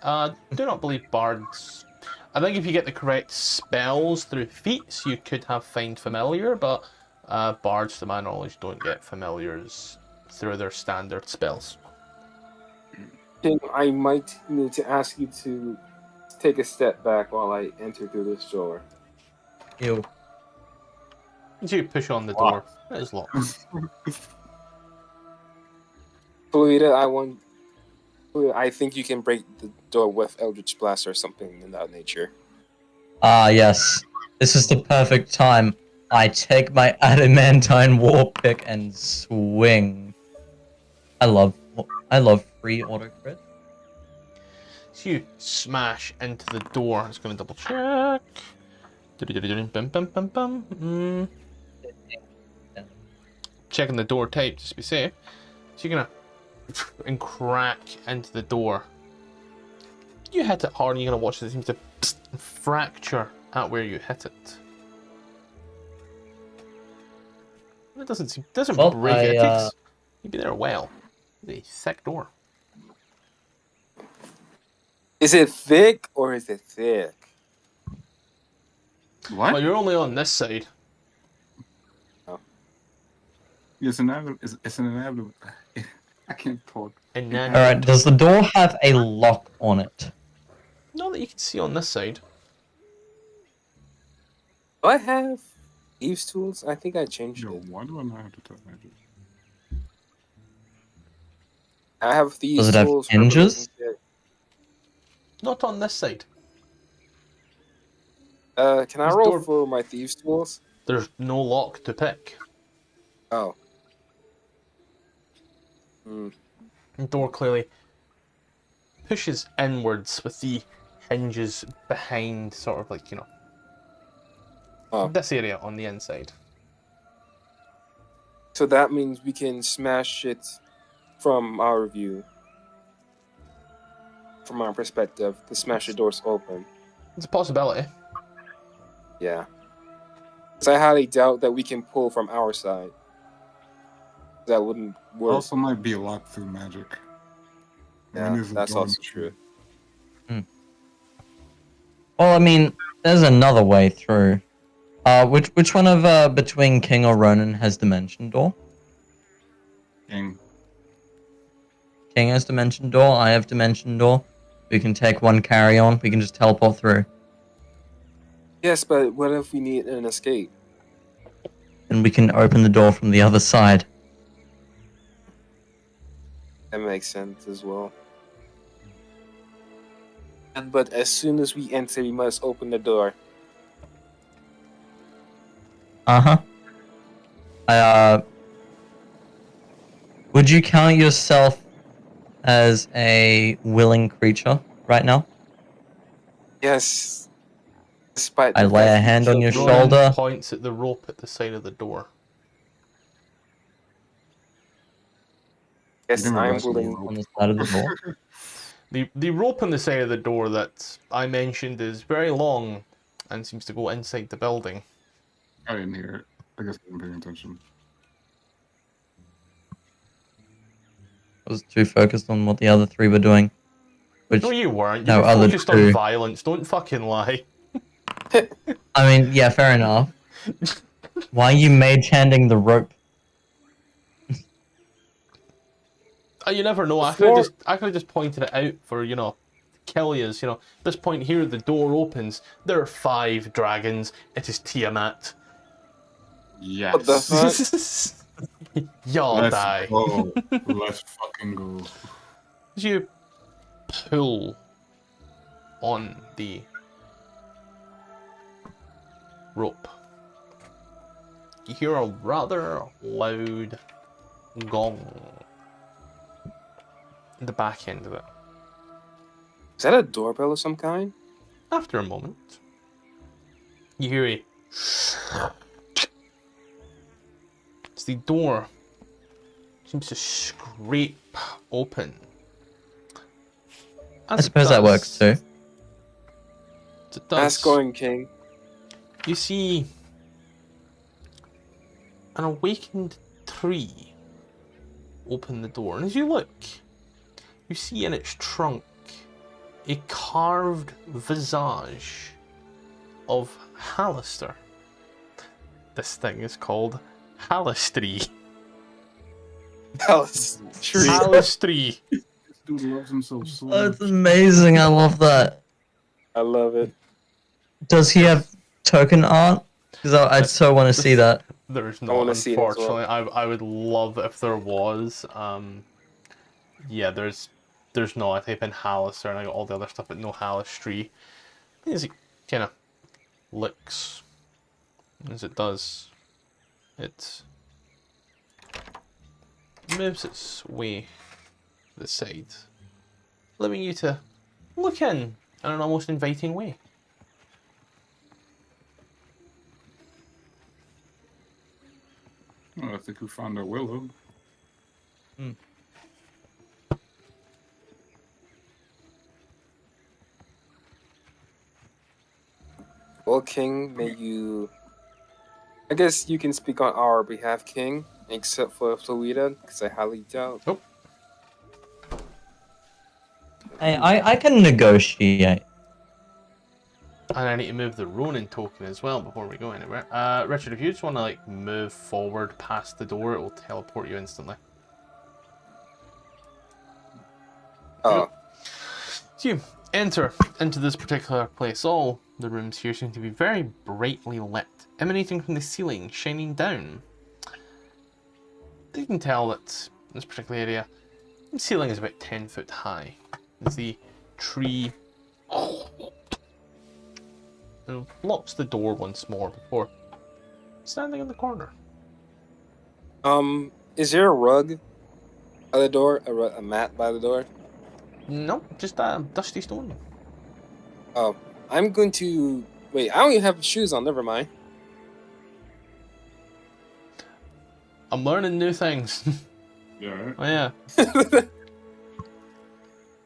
Do not believe bards. I think if you get the correct spells through feats, you could have find familiar, but bards, to my knowledge, don't get familiars through their standard spells. King, I might need to ask you to take a step back while I enter through this door. Ew. As you push on the Wow. door, it is locked. Fluida, I think you can break the door with Eldritch Blast or something in that nature. Ah, yes. This is the perfect time. I take my adamantine war pick and swing. I love free auto crit. So you smash into the door. I'm just going to double check. Bum, bum, bum, bum. Checking the door type just to be safe. So you're going to and crack into the door. You hit it hard and you're going to watch it seem to fracture at where you hit it. It doesn't Well, break it. It takes, you'd be there a while. It's a thick door. Is it thick or is it thick? What? Well, you're only on this side. It's an inevitable. It's an inevitable. I can't talk. And then, Alright, does the door have a lock on it? not that you can see on this side. Do I have Eve's tools? I think I changed Yo, it. why do I not have to talk magic? I have thieves Does it have tools. hinges? Not on this side. Can I This roll door- for my thieves tools? There's no lock to pick. Oh. Hmm. The door clearly pushes inwards with the hinges behind, sort of like, Oh. this area on the inside. So that means we can smash it from our view. From our perspective, to smash the doors open. It's a possibility. Yeah. Because I highly doubt that we can pull from our side. That wouldn't work. Also, might be locked through magic. Yeah, there's a that's door in also the true. Well, I mean, there's another way through. Which one of between King or Ronan has dimension door? King. King has dimension door. I have dimension door. We can take one carry on. We can just teleport through. Yes, but what if we need an escape? And we can open the door from the other side. That makes sense as well. But as soon as we enter, we must open the door. Uh-huh. Would you count yourself as a willing creature right now? Yes. Despite I the lay a fact you hand on killed your me. Ronan shoulder. points at the rope at the side of the door. Yes, Give me a I'm basketball willing. rope. On the side of the door. The rope on the side of the door that I mentioned is very long and seems to go inside the building. I didn't hear it. I guess I wasn't paying attention. I was too focused on what the other three were doing. Which, No, you weren't. You no, were other focused two. on violence. Don't fucking lie. I mean, yeah, fair enough. Why are you mage handing the rope? You never know. Before- I could have just pointed it out for, kill yous. This point here, the door opens. There are 5 dragons. It is Tiamat. Yes. What the fuck? Y'all Let's die. go. Let's fucking go. As you pull on the rope, you hear a rather loud gong at the back end of it. Is that a doorbell of some kind? After a moment, you hear a as the door seems to scrape open. I suppose that works too. As it does, That's going, King. you see an awakened tree open the door, and as you look, you see in its trunk a carved visage of Hallister. This thing is called Hallistry. Alice. Tree. Hallistry. This dude loves himself so Oh, much. it's amazing. I love that. I love it. Does he have token art? Because I'd so want to see that. There's I not, wanna see it as well. unfortunately. I would love if there was. Yeah, there's no. I type in Hallister and I got all the other stuff, but no Hallistry. As it kind of looks, as it does, it moves its way to the side, allowing you to look in an almost inviting way. Oh, I think we found our willow. Well, King, may you... I guess you can speak on our behalf, King, except for Fluida, because I highly doubt. Hey, I can negotiate. And I need to move the Ronan token as well before we go anywhere. Richard, if you just want to move forward past the door, it will teleport you instantly. Oh, So you enter into this particular place. All the rooms here seem to be very brightly lit, emanating from the ceiling, shining down. You can tell that in this particular area, the ceiling is about 10 foot high. As the tree locks the door once more before standing in the corner. is there a rug by the door? A mat by the door? Nope, just a dusty stone. Oh, I'm going to... Wait, I don't even have shoes on, never mind. I'm learning new things. Yeah, right? Oh yeah. I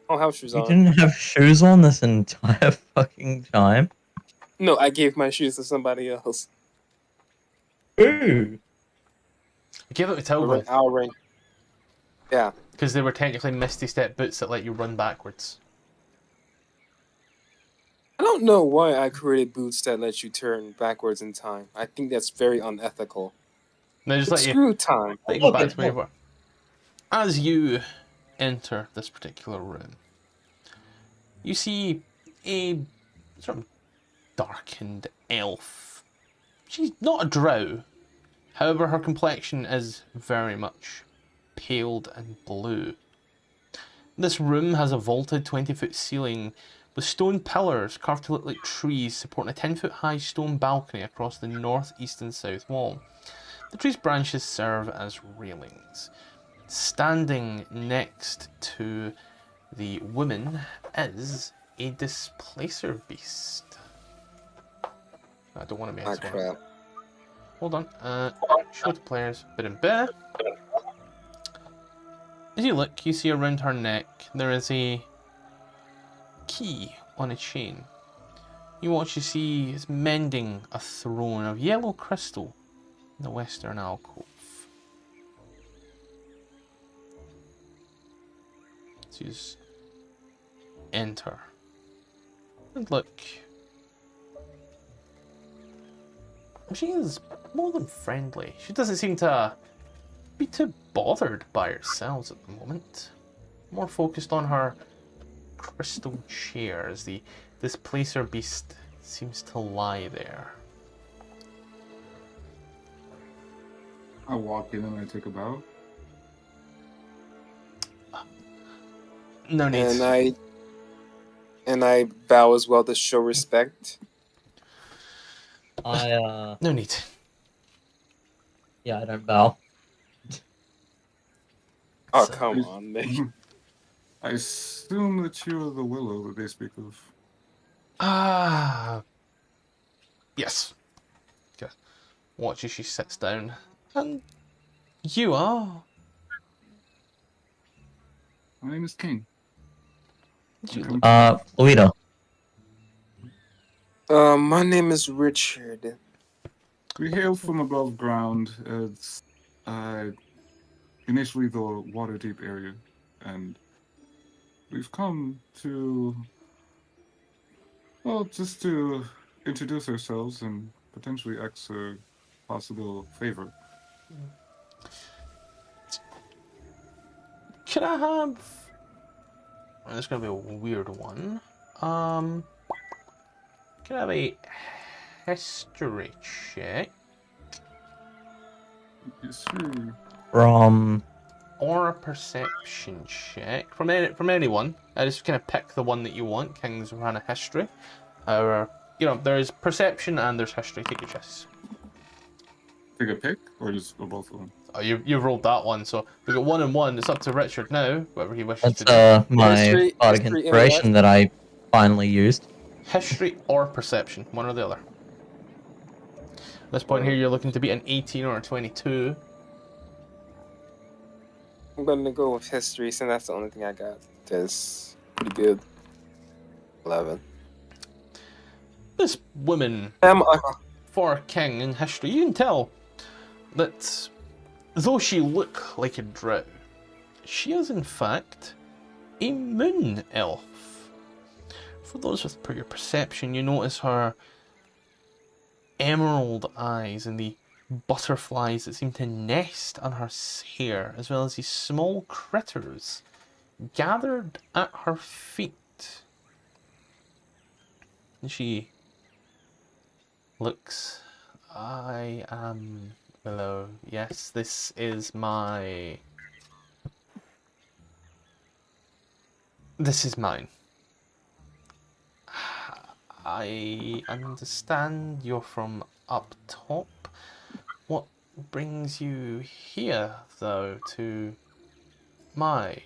don't have shoes You on. didn't have shoes on this entire fucking time? No, I gave my shoes to somebody else. Ooh. I gave it to Twylgywnn Our ring. Yeah. because they were technically Misty Step boots that let you run backwards. I don't know why I created boots that let you turn backwards in time. I think that's very unethical. And they just But let you screw time. go back to where you were. As you enter this particular room, you see a sort of darkened elf. She's not a drow. However, her complexion is very much paled and blue. This room has a vaulted 20-foot ceiling with stone pillars carved to look like trees supporting a 10-foot high stone balcony across the north, east and south wall. The tree's branches serve as railings. Standing next to the woman is a displacer beast. I don't want to Ah, mess with it. crap. Hold on. Show to players. As you look, you see around her neck there is a key on a chain. You see is mending a throne of yellow crystal in the western alcove. So you just enter and look. She is more than friendly. She doesn't seem to be too bothered by herself at the moment. More focused on her crystal chair as the displacer beast seems to lie there. I walk in and I take a bow. No need. And I bow as well to show respect. I No need. yeah, I don't bow. Oh, So- come on, man. I assume that you are the willow that they speak of. Yes. Okay. Watch as she sits down. And you are? My name is King. You Okay. look Fluida. My name is Richard. We hail from above ground. It's initially the Waterdeep area, and we've come to, well, just to introduce ourselves and potentially ask a possible favor. Can I have... This is going to be a weird one. Can I have a history check? Yes, sir. From Or a perception check from anyone. I just kind of pick the one that you want. Kings ran a history. There's perception and there's history. Take your choice. Take a pick, or just both of them? Oh, you've rolled that one, so we got 1 and 1. It's up to Richard now, whatever he wishes that's to do. my History- bardic history inspiration that I finally used. History or perception, one or the other. At this point here, you're looking to be an 18 or a 22. I'm gonna go with history since that's the only thing I got. That's pretty good. 11. This woman, for a king in history, you can tell that though she look like a drow, she is in fact a moon elf. For those with your perception, you notice her emerald eyes and the butterflies that seem to nest on her hair, as well as these small critters gathered at her feet. And she looks, I am below. Yes, this is mine. I understand you're from up top. What brings you here, though, to my...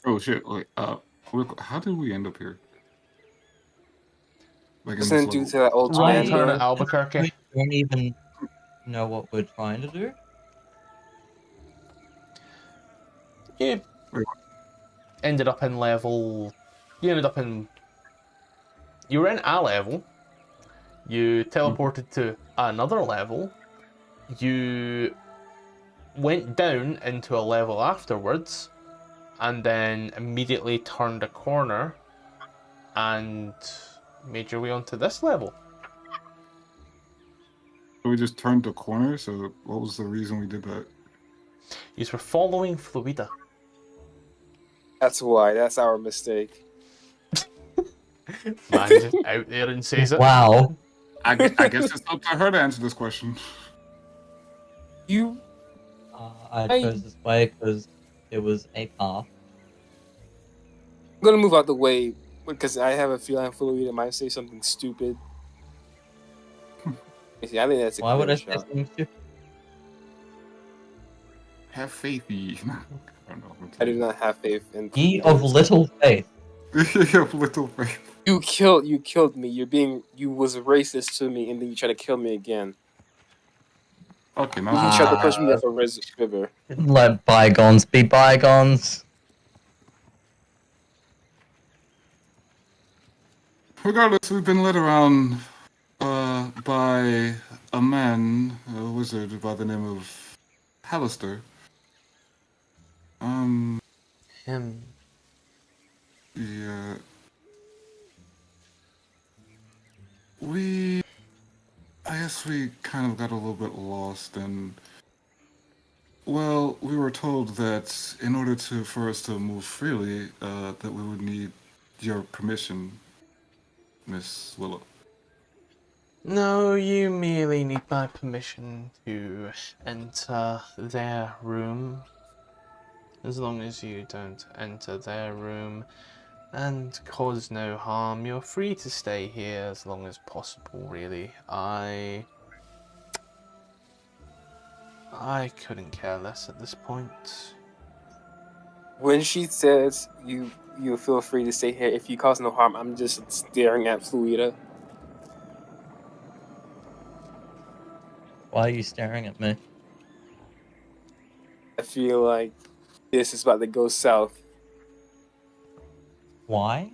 Oh shit! Like, how did we end up here? Like in this Isn't due level? to that old Wrong man. turn at though. Albuquerque. We don't even know what we're trying to do. You ended up in level... You were in a level. You teleported to another level. You went down into a level afterwards. And then immediately turned a corner. And made your way onto this level. So we just turned a corner. So what was the reason we did that? You were following Fluida. That's why. That's our mistake. Man just out there and says it. Wow. I guess it's up to her to answer this question. You I chose this way because it was a path. I'm gonna move out the way because I have a feeling Fluida might say something stupid. See, I think that's a Why would I clear say shot. something stupid? Have faith, ye. I don't know. I do not have faith in Ye Fluida's- of little faith. You have little faith. You killed me. You was racist to me, and then you try to kill me again. Okay, now You tried to push me off a river. Let bygones be bygones. regardless, we've been led around by a man, a wizard by the name of Hallister. Him. Yeah. I guess we kind of got a little bit lost, and well, we were told that in order for us to move freely, that we would need your permission, Miss Willow. No, you merely need my permission to enter their room. As long as you don't enter their room and cause no harm, you're free to stay here as long as possible, really. I couldn't care less at this point. When she says you feel free to stay here if you cause no harm, I'm just staring at Fluida. Why are you staring at me? I feel like this is about to go south. Why?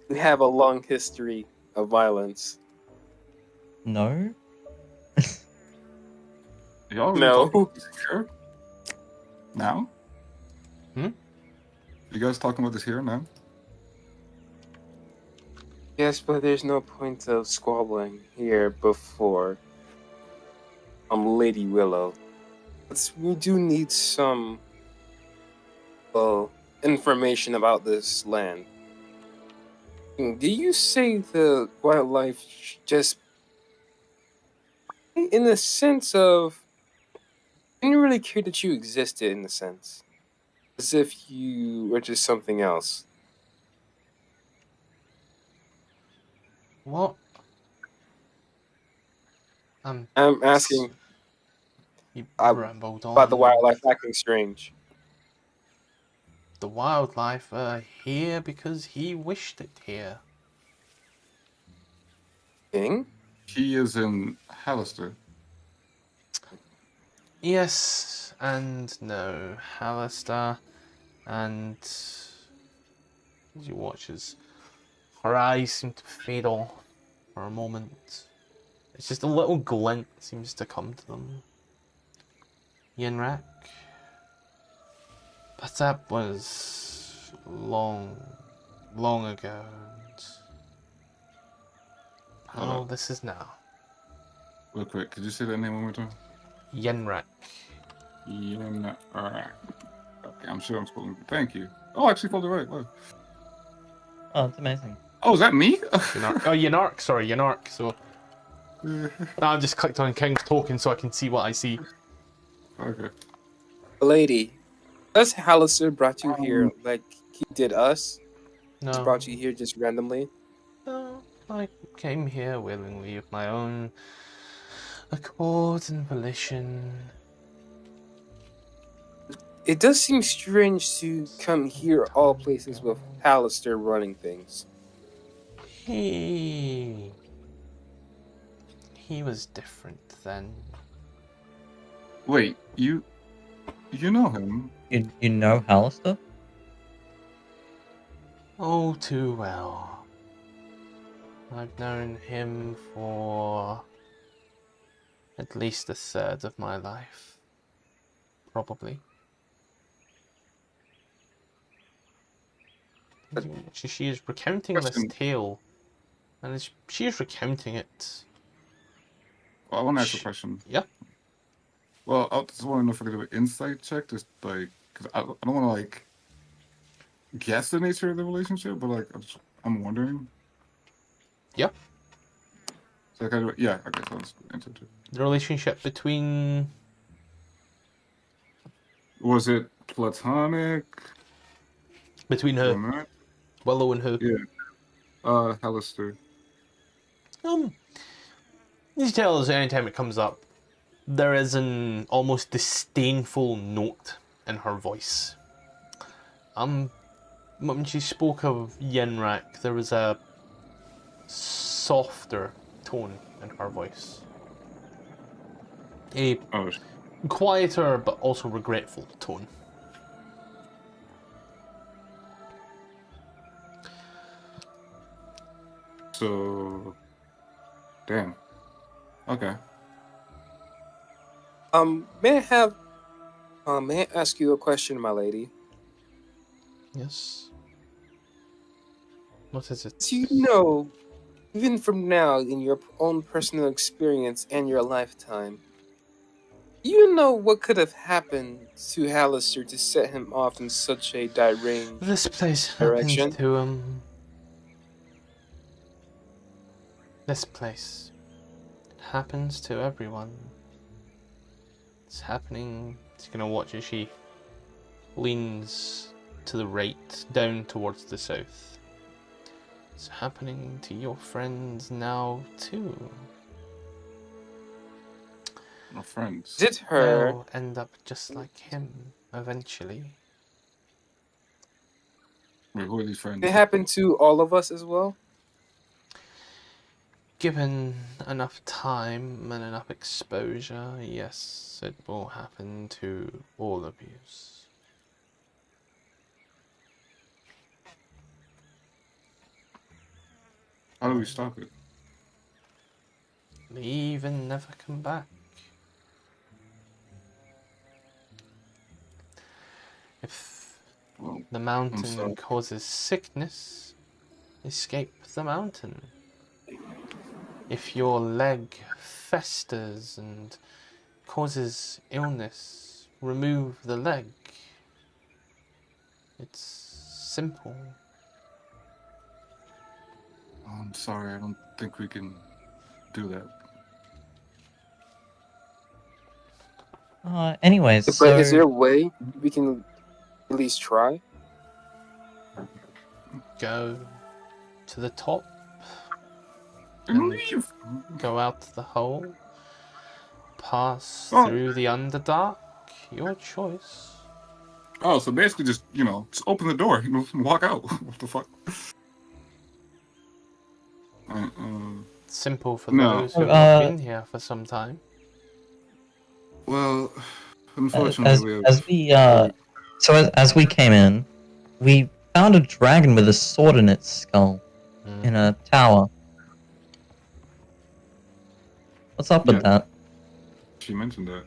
We have a long history of violence. No? Y'all really No. talking about this here? Now? Hmm? You guys talking about this here now? Yes, but there's no point of squabbling here before Lady Willow. But we do need some information about this land. Did you say the wildlife just in the sense of I didn't really care that you existed in the sense. As if you were just something else. What? I'm asking You I- rambled on. about the wildlife acting strange. The wildlife are here because he wished it here. King? He is in Hallister. Yes and no. Hallister and as you watch as her eyes seem to fade off for a moment. It's just a little glint seems to come to them. Yinrak. But that was long ago. And all this is now. Real quick, could you say that name one more time? Yinrak. Alright. Okay, I'm sure I'm spelling. Thank you. Oh, I actually spelled it right. Wow. Oh, it's amazing. Oh, is that me? Yinark. Oh, Yinark. Sorry, Yinark. So no, I just clicked on King's token so I can see what I see. Okay. Lady, has Hallister brought you here like he did us? Just No. brought you here just randomly? No, I came here willingly of my own accord and volition. It does seem strange to come here all places with Hallister running things. He was different then. Wait, you know him? You know Hallister? Oh, too well. I've known him for at least a third of my life. Probably. She is recounting this Question. tale, and she is recounting it. Well, I want to ask a question. Yeah. Well, I just want to know if I could do an insight check, just like, because I don't want to like guess the nature of the relationship, but like, I'm wondering. Yeah. So kind of, yeah, I guess I'll just answer too. The relationship between... Was it platonic? Between who? Romantic? Willow and who? Yeah. Hallister. You tell us anytime it comes up, there is an almost disdainful note in her voice. When she spoke of Yenrak, there was a softer tone in her voice. A Oh, quieter but also regretful tone. so. Damn. Okay. May I ask you a question, my lady? Yes. What is it? Do you know, even from now, in your own personal experience and your lifetime, you know what could have happened to Hallister to set him off in such a deranged This place direction? happens to This place. It happens to everyone. It's happening. It's gonna watch as she leans to the right, down towards the south. It's happening to your friends now too. My friends. Is it her? They'll end up just like him eventually. Wait, who are these friends? It happened to all of us as well? Given enough time and enough exposure, yes, it will happen to all of you. How do we stop it? Leave and never come back. If the mountain sorry. causes sickness, escape the mountain. If your leg festers and causes illness, remove the leg. It's simple. I'm sorry, I don't think we can do that. Anyways, But so is there a way we can at least try? Go to the top, And And- leave! go out the hole, pass Oh. through the Underdark, your choice. Oh, so basically just, just open the door and walk out. What the fuck? Simple for No. those who Uh, have been here for some time. Well, unfortunately, as we came in, we found a dragon with a sword in its skull in a tower. What's up with Yeah. that? She mentioned that.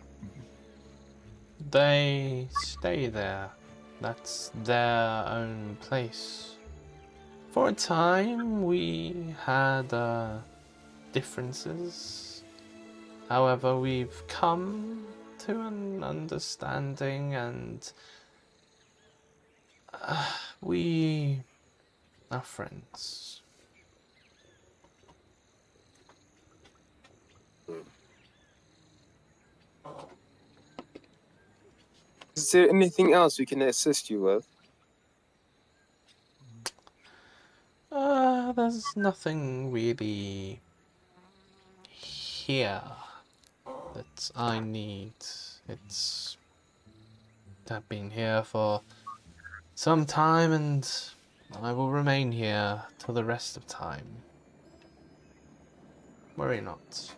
They stay there. That's their own place. For a time, we had differences. However, we've come to an understanding, and we are friends. Is there anything else we can assist you with? There's nothing really here that I need. I've been here for some time, and I will remain here till the rest of time. Worry not.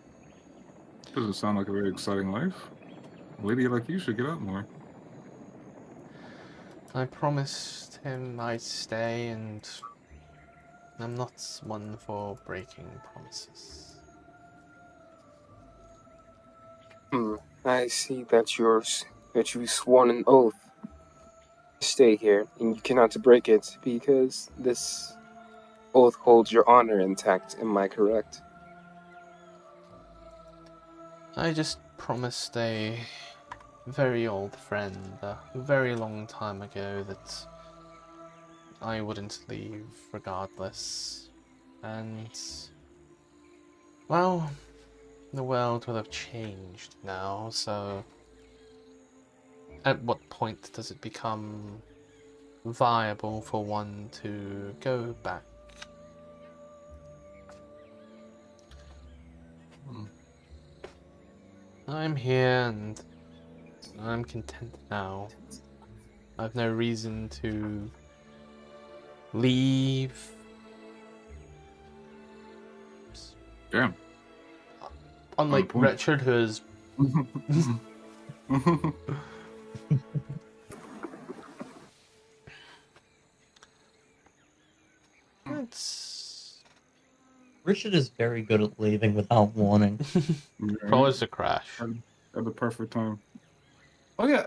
Doesn't sound like a very exciting life. A lady like you should get out more. I promised him I'd stay, and I'm not one for breaking promises. I see that you've sworn an oath to stay here, and you cannot break it because this oath holds your honor intact. Am I correct? I just promised a very old friend a very long time ago that I wouldn't leave regardless. And, well, the world will have changed now, so at what point does it become viable for one to go back? I'm here and I'm content now. I've no reason to leave. Damn. Unlike point. Richard, who is it's Richard is very good at leaving without warning. probably a crash. At the perfect time. Oh yeah,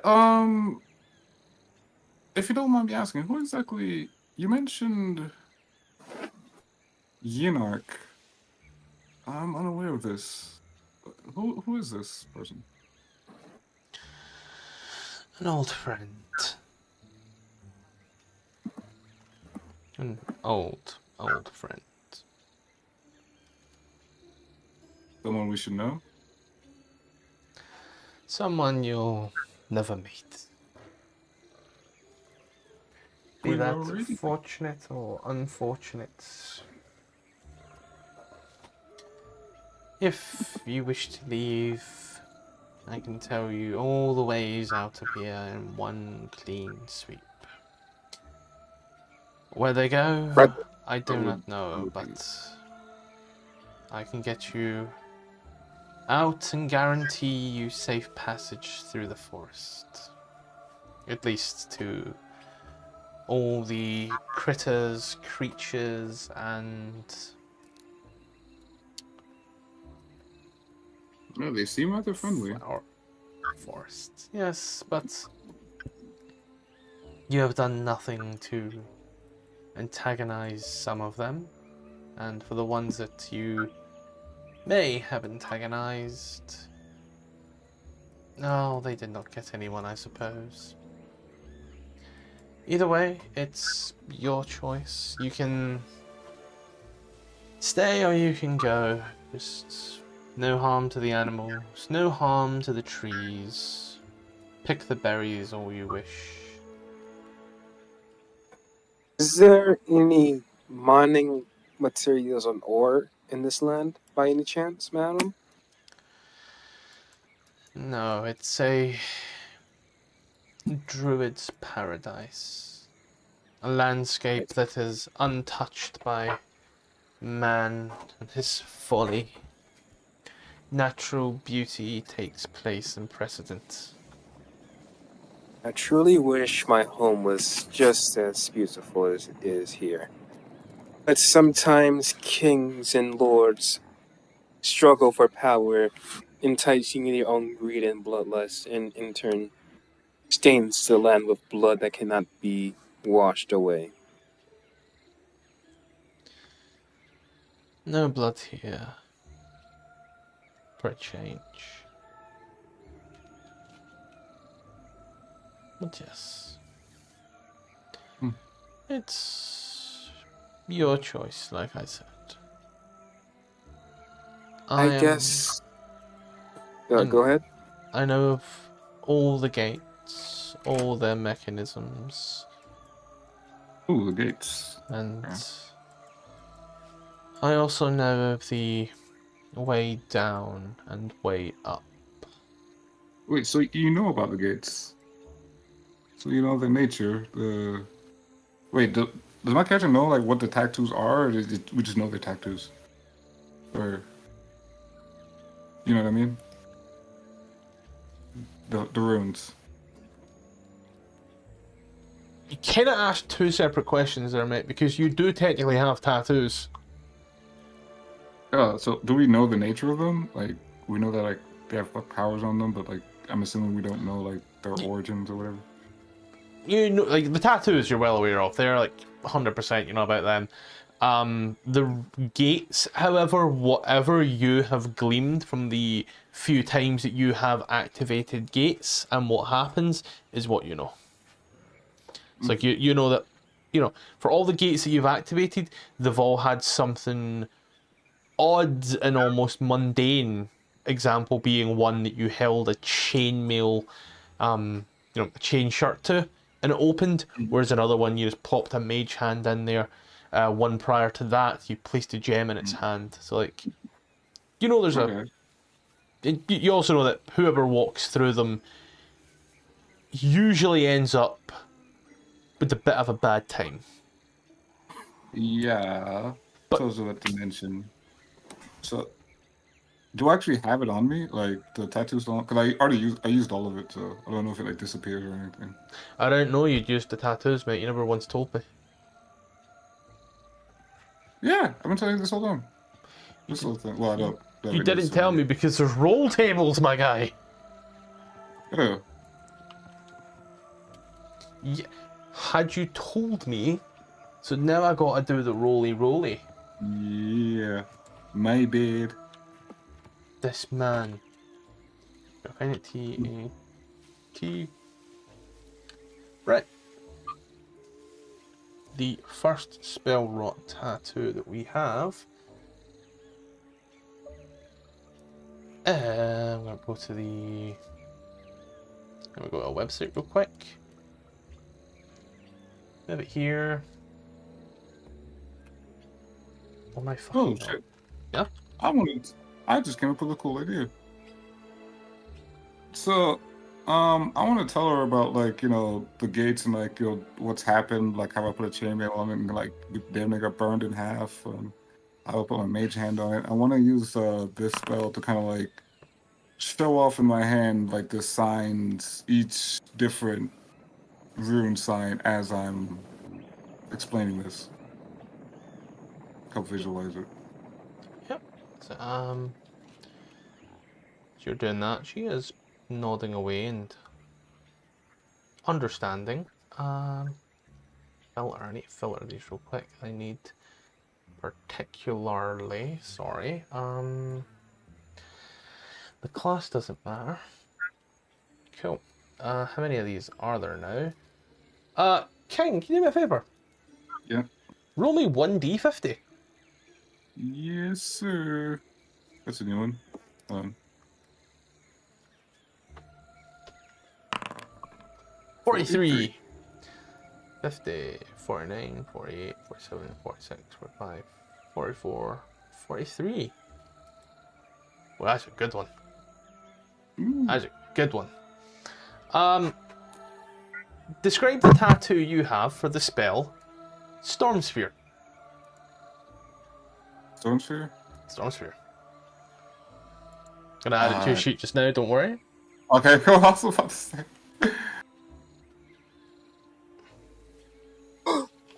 if you don't mind me asking, who exactly you mentioned Yinark. I'm unaware of this. Who is this person? An old friend. An old friend. Someone we should know? Someone you'll never meet. Be Wait, that already? fortunate or unfortunate. If you wish to leave, I can tell you all the ways out of here in one clean sweep. Where they go, Right. I do not know, but I can get you out and guarantee you safe passage through the forest. At least to all the critters, creatures, and No, they seem rather friendly. forest. Yes, but you have done nothing to antagonize some of them, and for the ones that you may have antagonized, no, they did not get anyone, I suppose. Either way, it's your choice. You can stay or you can go. Just no harm to the animals, no harm to the trees. Pick the berries all you wish. Is there any mining materials on ore in this land by any chance, madam? No, it's a druid's paradise. A landscape that is untouched by man and his folly. Natural beauty takes place in precedent. I truly wish my home was just as beautiful as it is here. But sometimes kings and lords struggle for power, enticing their own greed and bloodlust, and in turn stains the land with blood that cannot be washed away. No blood here. For a change. But yes. It's your choice, like I said. I guess. I'm- Go ahead. I know of all the gates, all their mechanisms, Ooh, the gates. and Yeah. I also know of the way down and way up. Wait, so you know about the gates? So you know the nature, the... Wait, does my character know like what the tattoos are, or we just know they're tattoos? Or... You know what I mean? The runes. You cannot ask two separate questions there, mate, because you do technically have tattoos. Yeah, so do we know the nature of them? Like, we know that like they have like, powers on them, but like I'm assuming we don't know like their origins or whatever. You know, like the tattoos you're well aware of. They're like 100% you know about them. The gates, however, whatever you have gleaned from the few times that you have activated gates and what happens is what you know. It's like you know that for all the gates that you've activated, they've all had something odd and almost mundane. Example being one that you held a chainmail, a chain shirt to, and it opened. Whereas another one, you just plopped a mage hand in there. One prior to that, you placed a gem in its hand. So like, there's Okay. you also know that whoever walks through them usually ends up with a bit of a bad time. Yeah. But- So I was about to mention. So, do I actually have it on me? Like the tattoos on? Because I used all of it, so I don't know if it like disappeared or anything. I don't know you'd used the tattoos, mate. You never once told me. Yeah, I've been telling you this whole time. This whole thing. Well, I don't. You didn't tell me because there's roll tables, my guy. Yeah. Yeah. Had you told me, so now I gotta do the roly. Yeah. My bad. This man. Find it T-A-T. Right. The first spell rot tattoo that we have. I'm gonna go to the. I'm gonna go to a website real quick. Have it here. Oh my fucking Oh God. shit. Yeah? I just came up with a cool idea. So, I want to tell her about like the gates and like what's happened, like how I put a chainmail on it and like damn near got burned in half. I will put my mage hand on it. I want to use this spell to kind of like show off in my hand like the signs, each different rune sign as I'm explaining this. Help visualize it. Yep. So, so you're doing that. She is nodding away and understanding. Filter. I need to filter these real quick. I need particularly. Sorry. The class doesn't matter. Cool. How many of these are there now? King, can you do me a favour? Yeah. Roll me 1d50. Yes, sir. That's a new one. 43. 50, 49, 48, 47, 46, 45, 44, 43. Well, that's a good one. Ooh. That's a good one. Describe the tattoo you have for the spell Storm Sphere. Storm Sphere? Storm Sphere. Gonna add it to your sheet just now, don't worry. Okay, cool. I was about to say.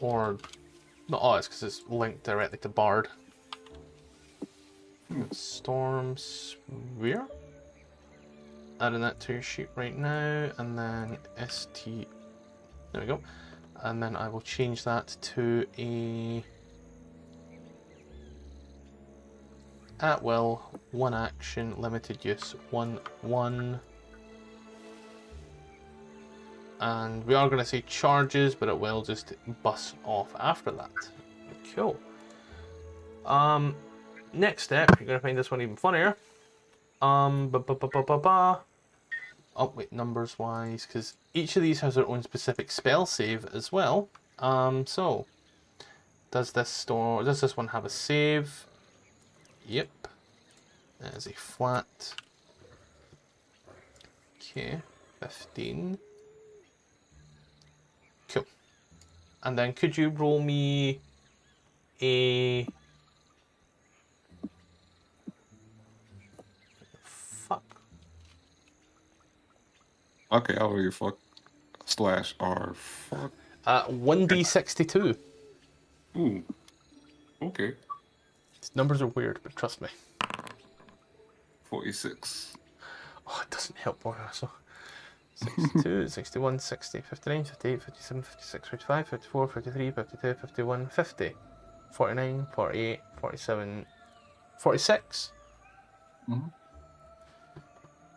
Or, not ours, because it's linked directly to Bard. Storm Sphere. Adding that to your sheet right now, and then ST. There we go. And then I will change that to a at will, one action, limited use, 1/1. And we are going to say charges, but it will just bust off after that. Cool. Next step, you're going to find this one even funnier. Oh wait, numbers wise, because each of these has their own specific spell save as well. So does this one have a save? Yep. That is a flat. Okay, 15. Cool. And then could you roll me a Okay, I'll read fuck /r fuck. 1d62. Ooh. Okay. These numbers are weird, but trust me. 46. Oh, it doesn't help more also. 62, 61, 60, 59, 58, 57, 56, 55, 54, 53, 52, 51, 50, 49, 48, 47, 46. Mm-hmm.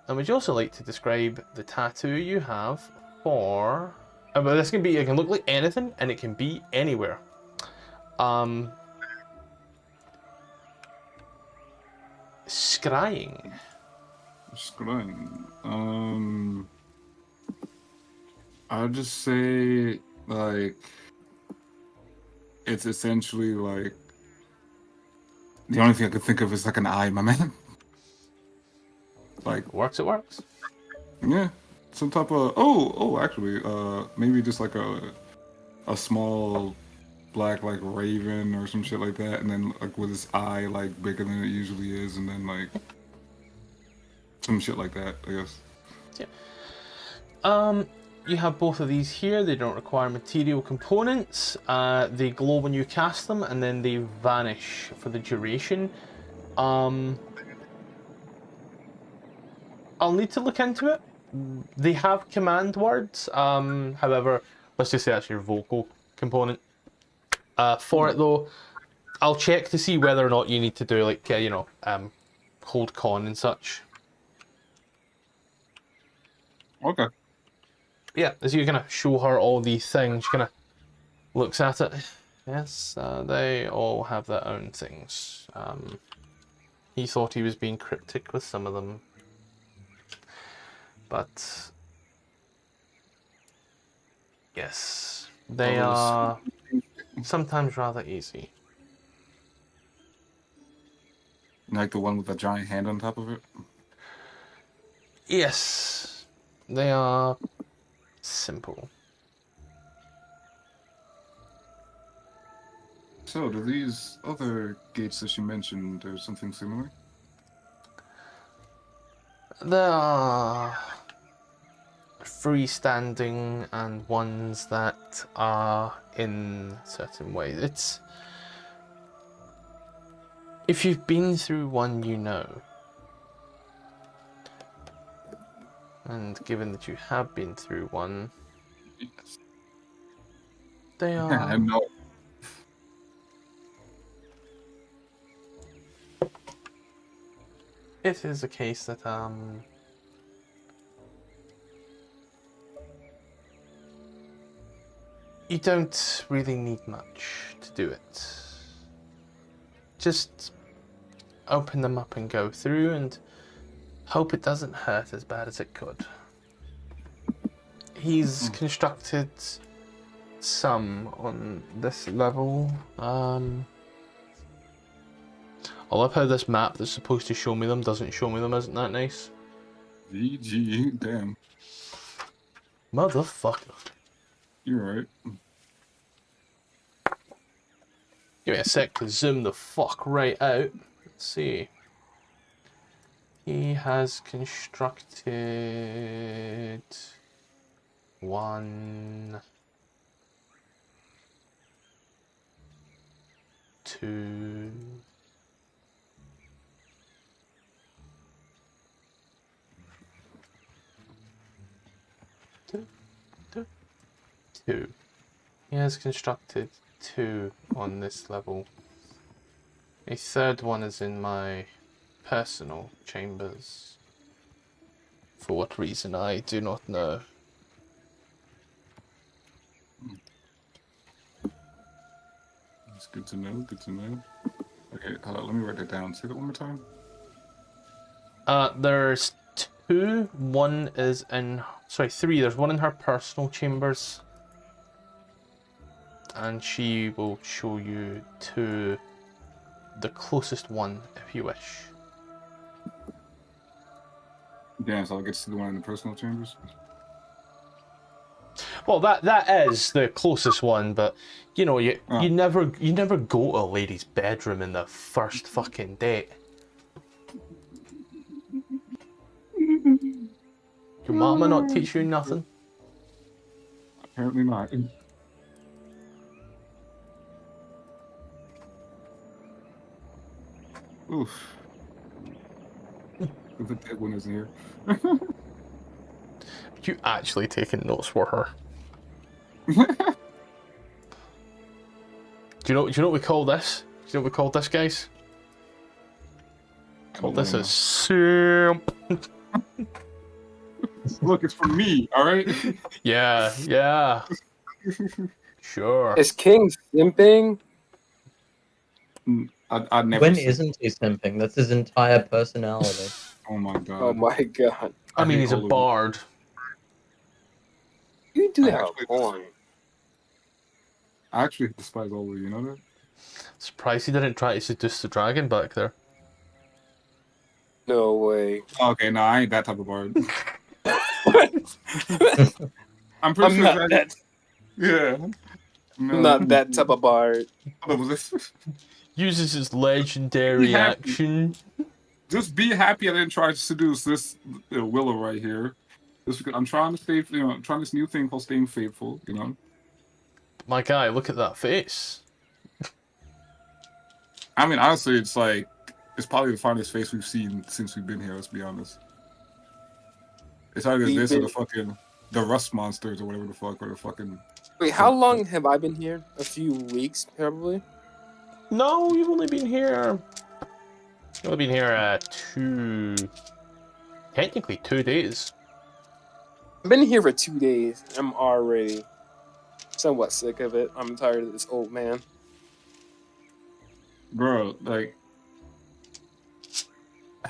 And would you also like to describe the tattoo you have for But this can be, it can look like anything, and it can be anywhere. Scrying. Scrying. I'll just say, like, it's essentially like the only thing I could think of is like an eye, my man. Like, Works, it works. yeah, some type of actually, maybe just like a small black like raven or some shit like that, and then like with his eye like bigger than it usually is, and then like some shit like that, I guess. Yeah. You have both of these here. They don't require material components. They glow when you cast them, and then they vanish for the duration. I'll need to look into it. They have command words. However, let's just say that's your vocal component. For it though, I'll check to see whether or not you need to do like hold con and such. Okay. Yeah, as you kind of show her all these things, she kind of looks at it. Yes, they all have their own things. He thought he was being cryptic with some of them, but yes, they are sometimes rather easy. Like the one with the giant hand on top of it? Yes, they are simple. So, do these other gates that you mentioned do something similar? There are freestanding and ones that are in certain ways. It's if you've been through one, you know. And given that you have been through one, Yes. they I are. know. It is a case that you don't really need much to do it. Just open them up and go through and hope it doesn't hurt as bad as it could. He's constructed some on this level. I love how this map that's supposed to show me them doesn't show me them. Isn't that nice? GG, damn. Motherfucker. You're right. Give me a sec to zoom the fuck right out. Let's see. He has constructed 1, 2, 2. He has constructed 2 on this level. A third one is in my personal chambers. For what reason, I do not know. It's good to know, good to know. Okay, hold on, let me write that down. Say that one more time. There's 2. One is in... Sorry, 3. There's one in her personal chambers. And she will show you to the closest one, if you wish. Damn, so I get to see the one in the personal chambers? Well, that is the closest one, but you know, you never go to a lady's bedroom in the first fucking date. Your mama not teach you nothing? Apparently not. Oof. The dead one isn't here. You actually taking notes for her? Do you know what we call this? Do you know what we call this, guys? Call this a simp. Look, it's from me. All right. Yeah, yeah. Sure. Is King simping? I never. When said- isn't he simping? That's his entire personality. Oh my god. Oh my god. I mean, hate he's a all of you. bard. You do I have actually- a point. I actually despise all of you. You know that? Surprised he didn't try to seduce the dragon back there. No way. Okay, no, I ain't that type of bard. I'm pretty I'm sure. not that. Yeah. No, I'm not that type of bard. What was this? Uses his legendary Yeah. action. Just be happy I didn't try to seduce this Willow right here. Just because I'm trying to stay, trying this new thing called staying faithful. My guy, look at that face. I mean, honestly, it's probably the finest face we've seen since we've been here. Let's be honest. It's either this or the rust monsters or whatever the fuck, or the fucking. Wait, how long have I been here? A few weeks, probably. No, you've only been here. You've only been here technically 2 days. I've been here for 2 days. I'm already somewhat sick of it. I'm tired of this old man. Bro,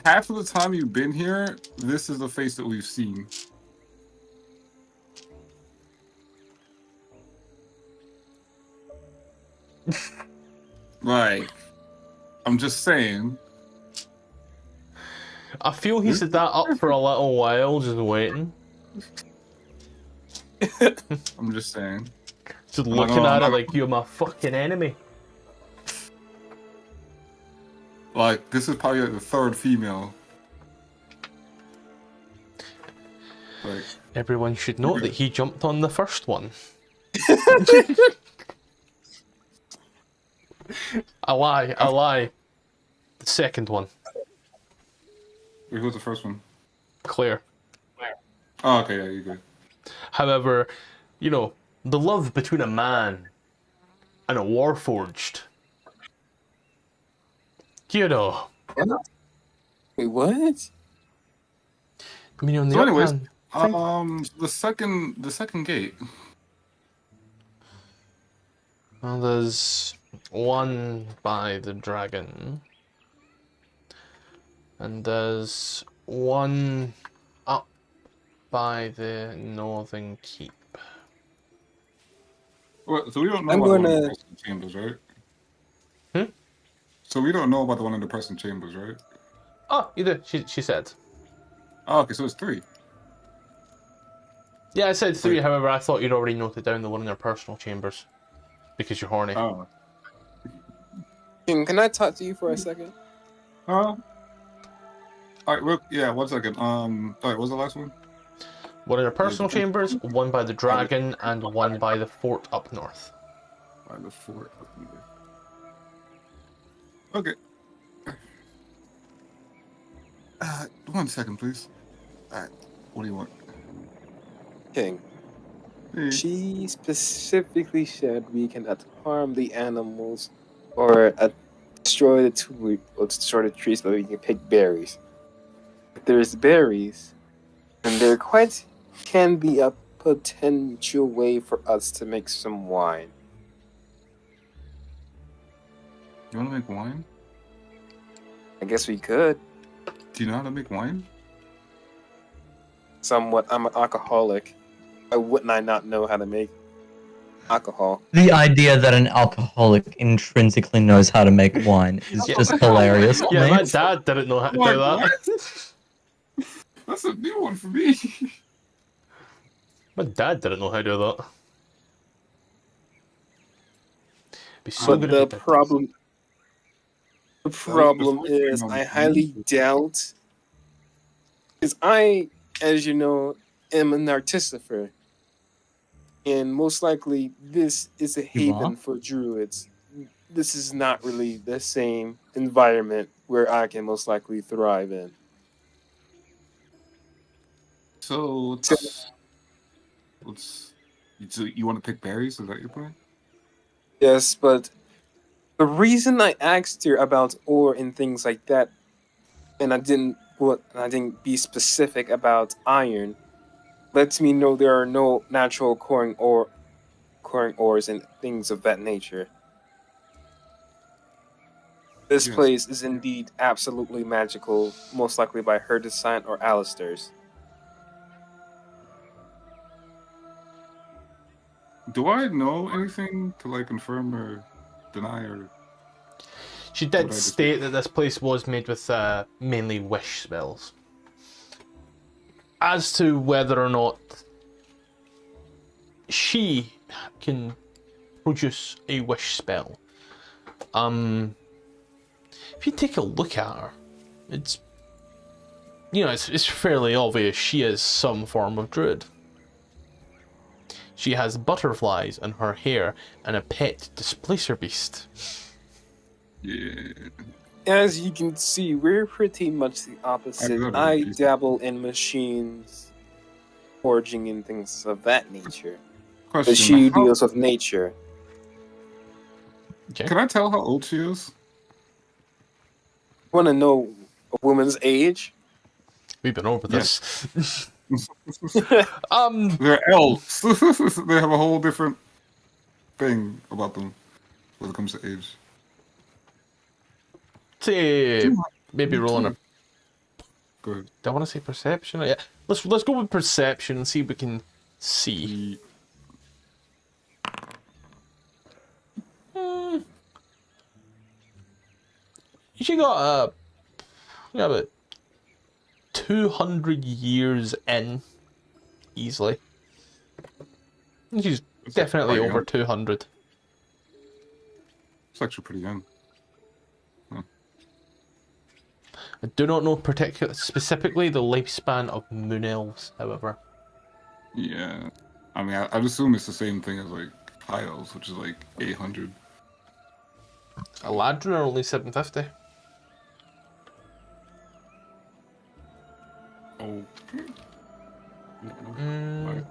half of the time you've been here, this is the face that we've seen. I'm just saying. I feel he's had that up for a little while, just waiting. I'm just saying. Just looking at it like you're my fucking enemy. This is probably the third female. Everyone should note that he jumped on the first one. I lie. The second one. Wait, who's the first one? Claire. Oh, okay, yeah, you're good. However, the love between a man and a warforged. Wait, what? I mean, on the So other anyways, hand, the second gate. well, there's one by the dragon, and there's one up by the northern keep. Well, so we don't know I'm about the one in gonna- the prison chambers, right? Hmm? So we don't know about the one in the prison chambers, right? Oh, you did. She said. Oh, okay, so it's 3. Yeah, I said 3. Wait. However, I thought you'd already noted down the one in their personal chambers because you're horny. Oh. King, can I talk to you for a second? Alright, yeah, 1 second. Alright, what's the last one? One in their personal chambers, one by the dragon, and one by the fort up north. By the fort. Okay. 1 second, please. Alright, what do you want? King, Hey. she specifically said we cannot harm the animals or destroy the trees, but we can pick berries. If there's berries, then there can be a potential way for us to make some wine. You want to make wine? I guess we could. Do you know how to make wine? Somewhat. I'm an alcoholic. Why wouldn't I not know how to make alcohol? The idea that an alcoholic intrinsically knows how to make wine is Yeah. just hilarious. to Yeah, me. my dad didn't know how to do that. That's a new one for me. My dad didn't know how to do that. Be so But good the at it. problem Well, is, I highly doubt, because I, as you know, am an artificer, and most likely this is a You haven are? for druids. This is not really the same environment where I can most likely thrive in. So, you want to pick berries? Is that your plan? Yes, but the reason I asked her about ore and things like that, and I didn't be specific about iron, lets me know there are no natural occurring ores and things of that nature. This Yes. place is indeed absolutely magical, most likely by her design or Alistair's. Do I know anything to like confirm or deny or? She Would did I just- state that this place was made with mainly wish spells. As to whether or not she can produce a wish spell, if you take a look at her, it's it's fairly obvious she is some form of druid. She has butterflies in her hair and a pet displacer beast. Yeah. As you can see, we're pretty much the opposite. love I it. dabble in machines, forging and things of that nature. But Question: she how- deals with nature. Okay. Can I tell how old she is? Want to know a woman's age? We've been over this. They're elves. They have a whole different thing about them when it comes to age. Say maybe rolling a. Go ahead. Do I want to say perception? Yeah, let's go with perception and see if we can see. She got about 200 years in, easily. She's That's definitely quite over young. 200. It's actually pretty young. I do not know specifically the lifespan of moon elves, however. Yeah. I mean, I'd assume it's the same thing as like high elves, which is like 800. Eladrin are only 750. Oh. Mm,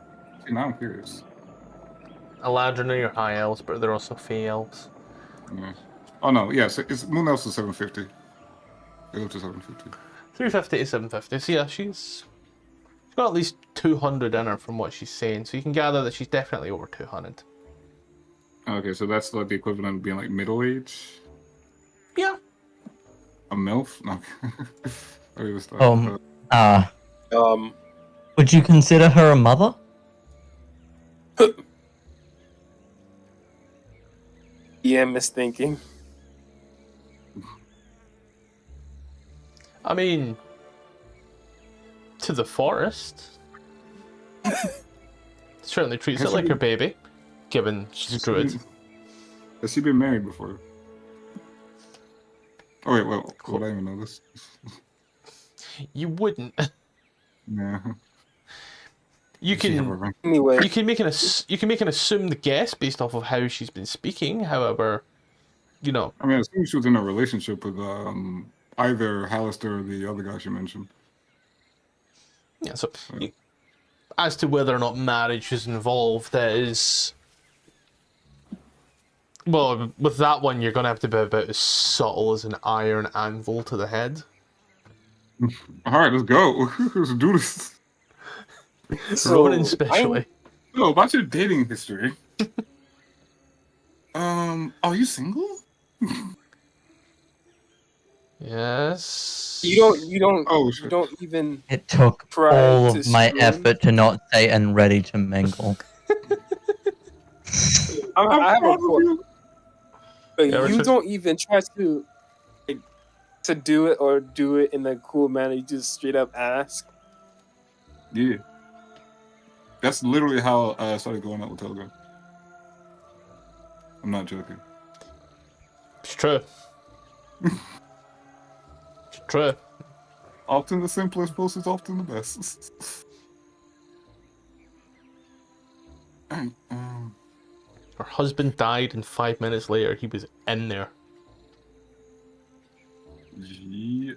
See, now I'm curious. Eladrin are your high elves, but they're also fey elves. Yeah. Oh no, yes, it's Moon Elves is 750. They go to 750. 350 to 750. So yeah, she's got at least 200 in her from what she's saying. So you can gather that she's definitely over 200. Okay, so that's like the equivalent of being like middle age. Yeah. A MILF? No. Okay, let's start. Would you consider her a mother? Yeah, misthinking. I mean, to the forest. Certainly treats it Has she like her been- baby, given she's a druid. Has she been married before? Oh wait, well, would I even know this? You wouldn't. Yeah. You Does she have a can ring? Anyway, you can make an assumed guess based off of how she's been speaking. However, I mean, I assume she was in a relationship with either Hallister or the other guy she mentioned. yeah. So, as to whether or not marriage is involved, that is. Well, with that one, you're gonna have to be about as subtle as an iron anvil to the head. All right, let's go. Let's do this. Ronan especially. No, about your dating history. Are you single? Yes. you don't Oh, you shit. don't even It took try all to of my swim. effort to not say and ready to mingle. I have a point. But Yeah, you Richard. don't even try to do it or do it in a cool manner. You just straight up ask. Yeah. That's literally how I started going out with Telegram. I'm not joking. It's true. It's true. Often the simplest post is often the best. Alright, Her husband died, and 5 minutes later, he was in there. G.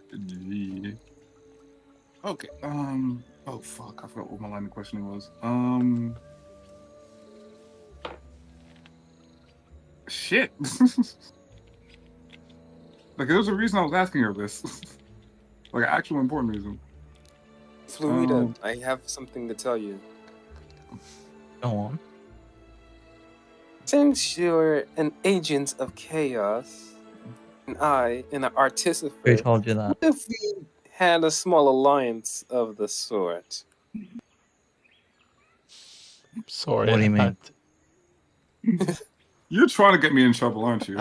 Okay, oh fuck, I forgot what my line of questioning was. Shit. Like, there's a reason I was asking her this. Like, an actual important reason. Fluida, I have something to tell you. Go on. Since you're an agent of chaos, and I an Who artificer, told you that? what if we had a small alliance of the sort? Sorry. What do you mean? You're trying to get me in trouble, aren't you?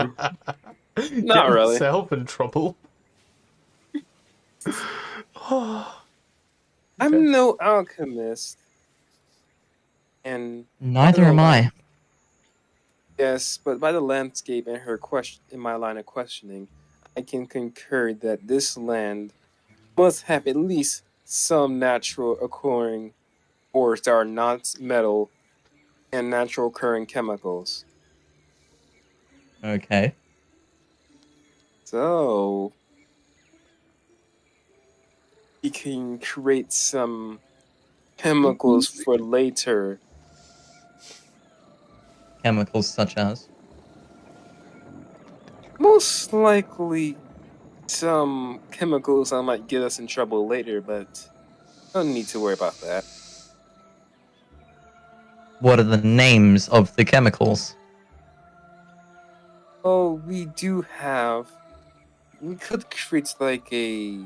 Get Not really. myself in trouble. I'm no alchemist, and Neither am I. yes, but by the landscape and her question in my line of questioning, I can concur that this land must have at least some natural occurring ores that are not metal and natural occurring chemicals. Okay. So we can create some chemicals for later. Chemicals such as. Most likely some chemicals that might get us in trouble later, but don't need to worry about that. What are the names of the chemicals? Oh, we do have. We could create like a.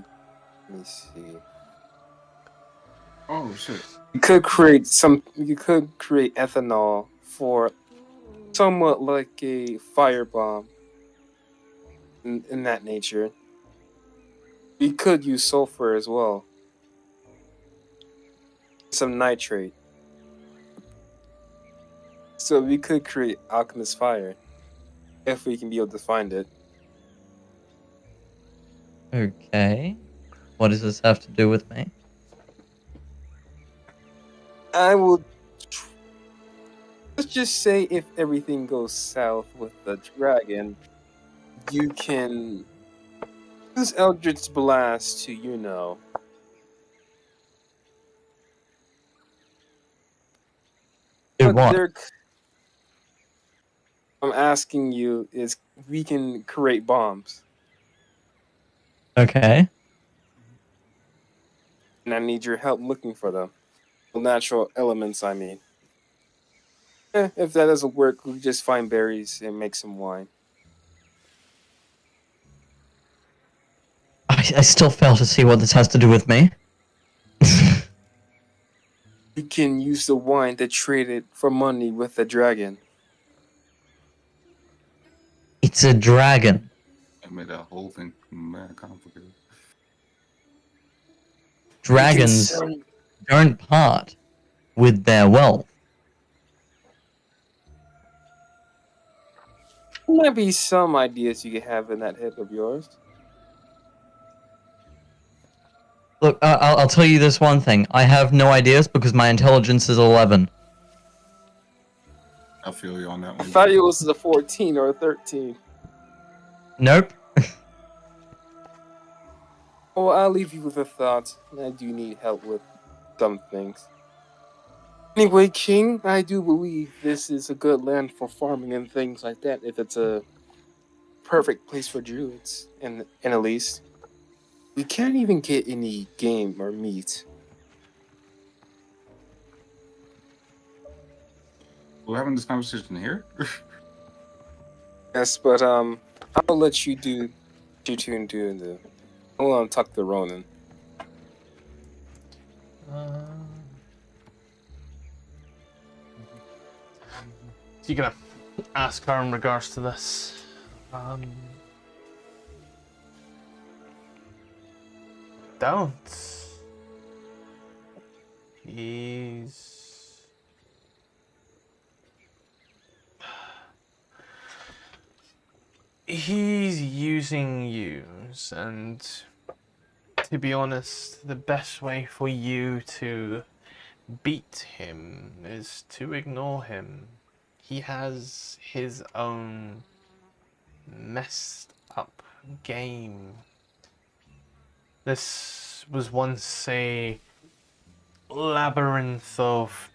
Let me see. Oh shit. You could create some. You could create ethanol for somewhat like a firebomb. In that nature. We could use sulfur as well. Some nitrate. So we could create alchemist fire if we can be able to find it. Okay. What does this have to do with me? I will. Let's just say if everything goes south with the dragon, you can use Eldritch Blast to, Do But what? I'm asking you is we can create bombs, Okay. and I need your help looking for them. Natural elements, I mean. If that doesn't work, we just find berries and make some wine. I still fail to see what this has to do with me. You can use the wine to trade it for money with the dragon. It's a dragon. I made that whole thing mad complicated. Dragons don't part with their wealth. There might be some ideas you can have in that head of yours. Look, I'll tell you this one thing. I have no ideas because my intelligence is 11. I feel you on that I one. thought it was a 14 or a 13. Nope. Well, I'll leave you with a thought. I do need help with some things. Anyway, King, I do believe this is a good land for farming and things like that. If it's a perfect place for druids, and at least we can't even get any game or meat. We're having this conversation here? Yes, but I'll let you do what you do in the. I want to talk to Ronan. So you're gonna ask her in regards to this? Don't. He's using you, and to be honest, the best way for you to beat him is to ignore him. He has his own messed up game. This was once a labyrinth of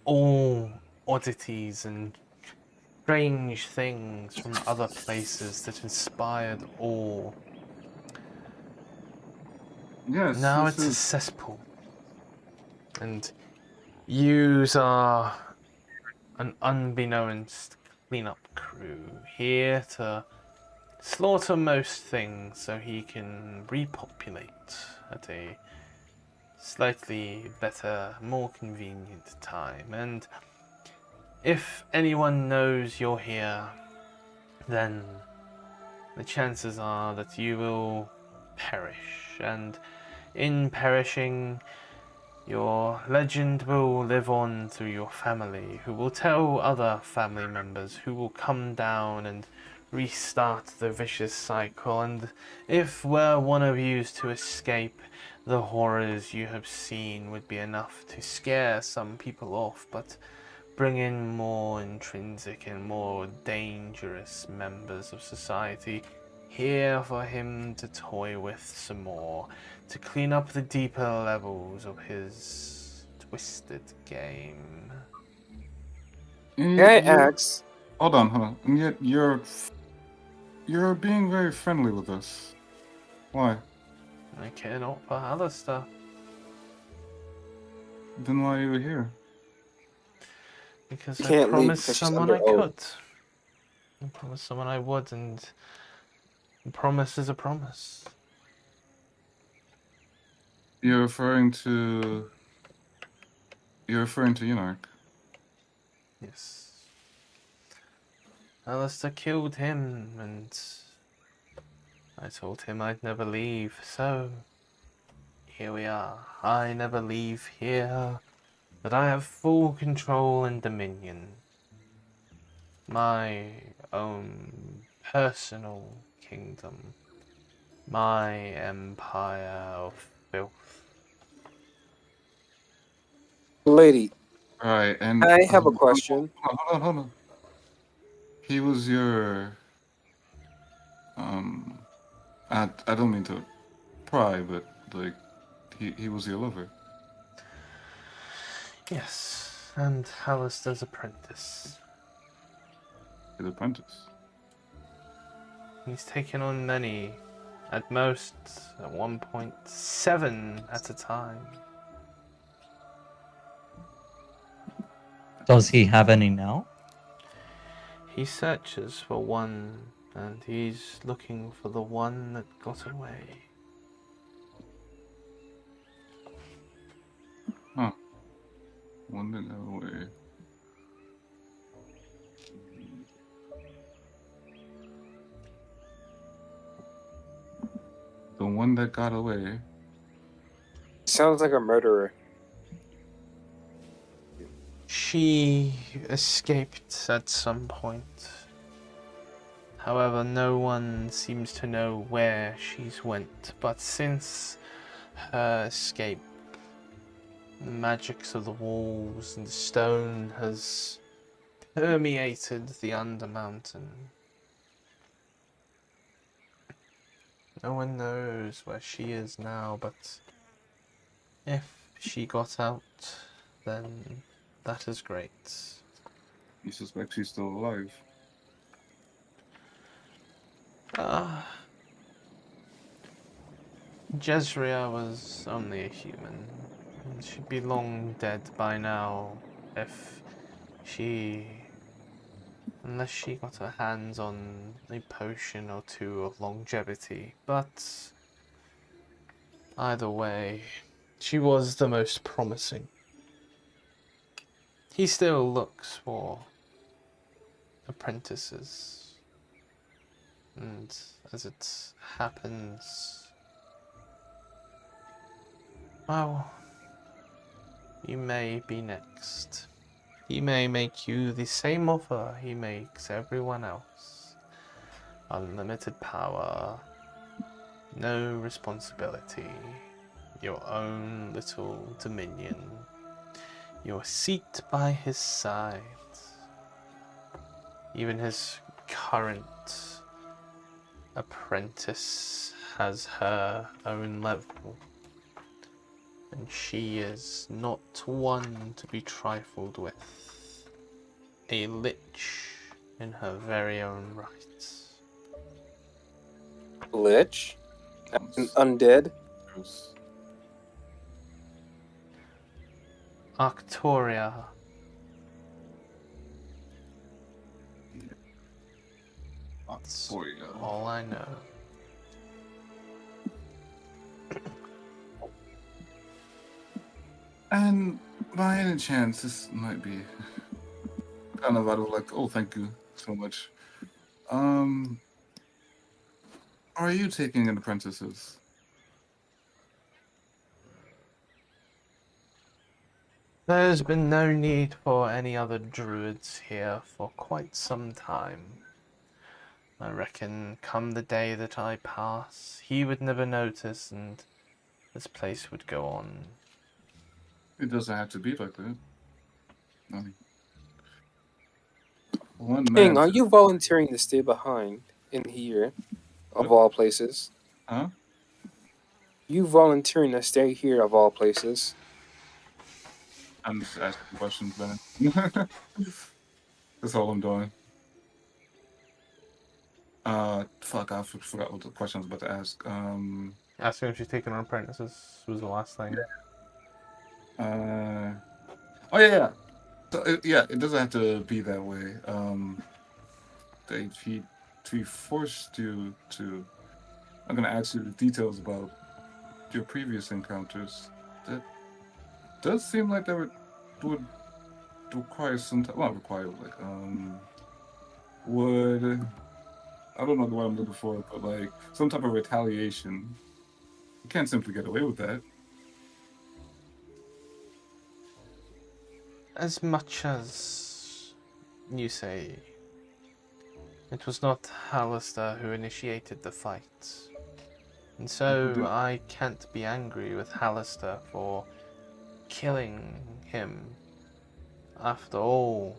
all oddities and strange things from other places that inspired awe. Yes. Now this it's a is- cesspool. And Yous are an unbeknownst cleanup crew here to slaughter most things so he can repopulate at a slightly better, more convenient time. And if anyone knows you're here, then the chances are that you will perish. And in perishing, your legend will live on through your family, who will tell other family members, who will come down and restart the vicious cycle. And if were one of you to escape, the horrors you have seen would be enough to scare some people off, but bring in more intrinsic and more dangerous members of society here for him to toy with some more, to clean up the deeper levels of his twisted game. May I ask? Hold on. And yet you're being very friendly with us. Why? I care not for other stuff, Then why are you here? because You I can't leave promised because she's someone I under oath. could. I promised someone I would, and a promise is a promise. You're referring to Yunark. Yes. Alistair killed him, and I told him I'd never leave, so here we are. I never leave here, but I have full control and dominion. My own personal kingdom. My empire of filth. Lady, Right, and I have a question. Hold on. He was your I don't mean to pry, but like he was your lover. Yes, and Alistair's apprentice. His apprentice. He's taken on many, at most at 1.7 at a time. Does he have any now? He searches for one, and he's looking for the one that got away. Huh. One that got away. The one that got away. Sounds like a murderer. She escaped at some point. However, no one seems to know where she's went, but since her escape, the magics of the walls and the stone has permeated the undermountain. No one knows where she is now, but if she got out, then that is great. You suspect she's still alive. Jezria was only a human, and she'd be long dead by now unless she got her hands on a potion or two of longevity. But either way, she was the most promising. He still looks for apprentices, and as it happens, well, you may be next. He may make you the same offer he makes everyone else. Unlimited power, no responsibility, your own little dominion, your seat by his side. Even his current apprentice has her own level, and she is not one to be trifled with. A lich in her very own right. Lich? An undead? Gross. Arctoria. That's Arctoria. all I know. And by any chance, this might be kind of out of like, oh, thank you so much. Are you taking in apprentices? There's been no need for any other druids here for quite some time. I reckon come the day that I pass, he would never notice and this place would go on. It doesn't have to be like that. I mean, one King, man. are you volunteering to stay behind in here, of all places? Huh? You volunteering to stay here, of all places? I'm just asking questions, Bennett. That's all I'm doing. Fuck, I forgot what the question I was about to ask. Asking if she's taking on apprentices was the last thing. Oh yeah. So it doesn't have to be that way. He forced you to. I'm gonna ask you the details about your previous encounters. That does seem like that would require some type. Well, not require like would. I don't know the word I'm looking for, but like some type of retaliation. You can't simply get away with that. As much as you say, it was not Hallister who initiated the fight. And so I can't be angry with Hallister for killing him. After all,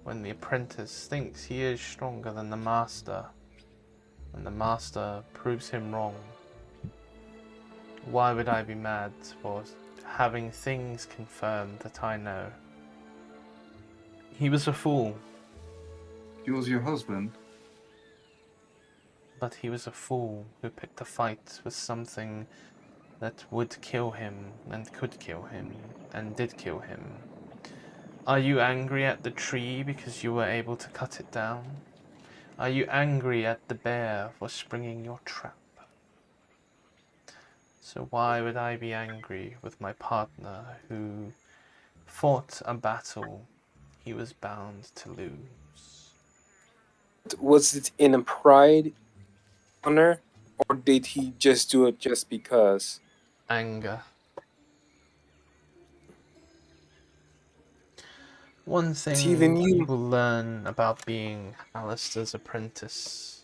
when the apprentice thinks he is stronger than the master, and the master proves him wrong, why would I be mad for having things confirmed that I know? He was a fool. He was your husband. But he was a fool who picked a fight with something that would kill him, and could kill him, and did kill him. Are you angry at the tree because you were able to cut it down? Are you angry at the bear for springing your trap? So why would I be angry with my partner who fought a battle he was bound to lose? Was it in a pride, honor, or did he just do it just because? Anger. One thing Even you- you will learn about being Alistair's apprentice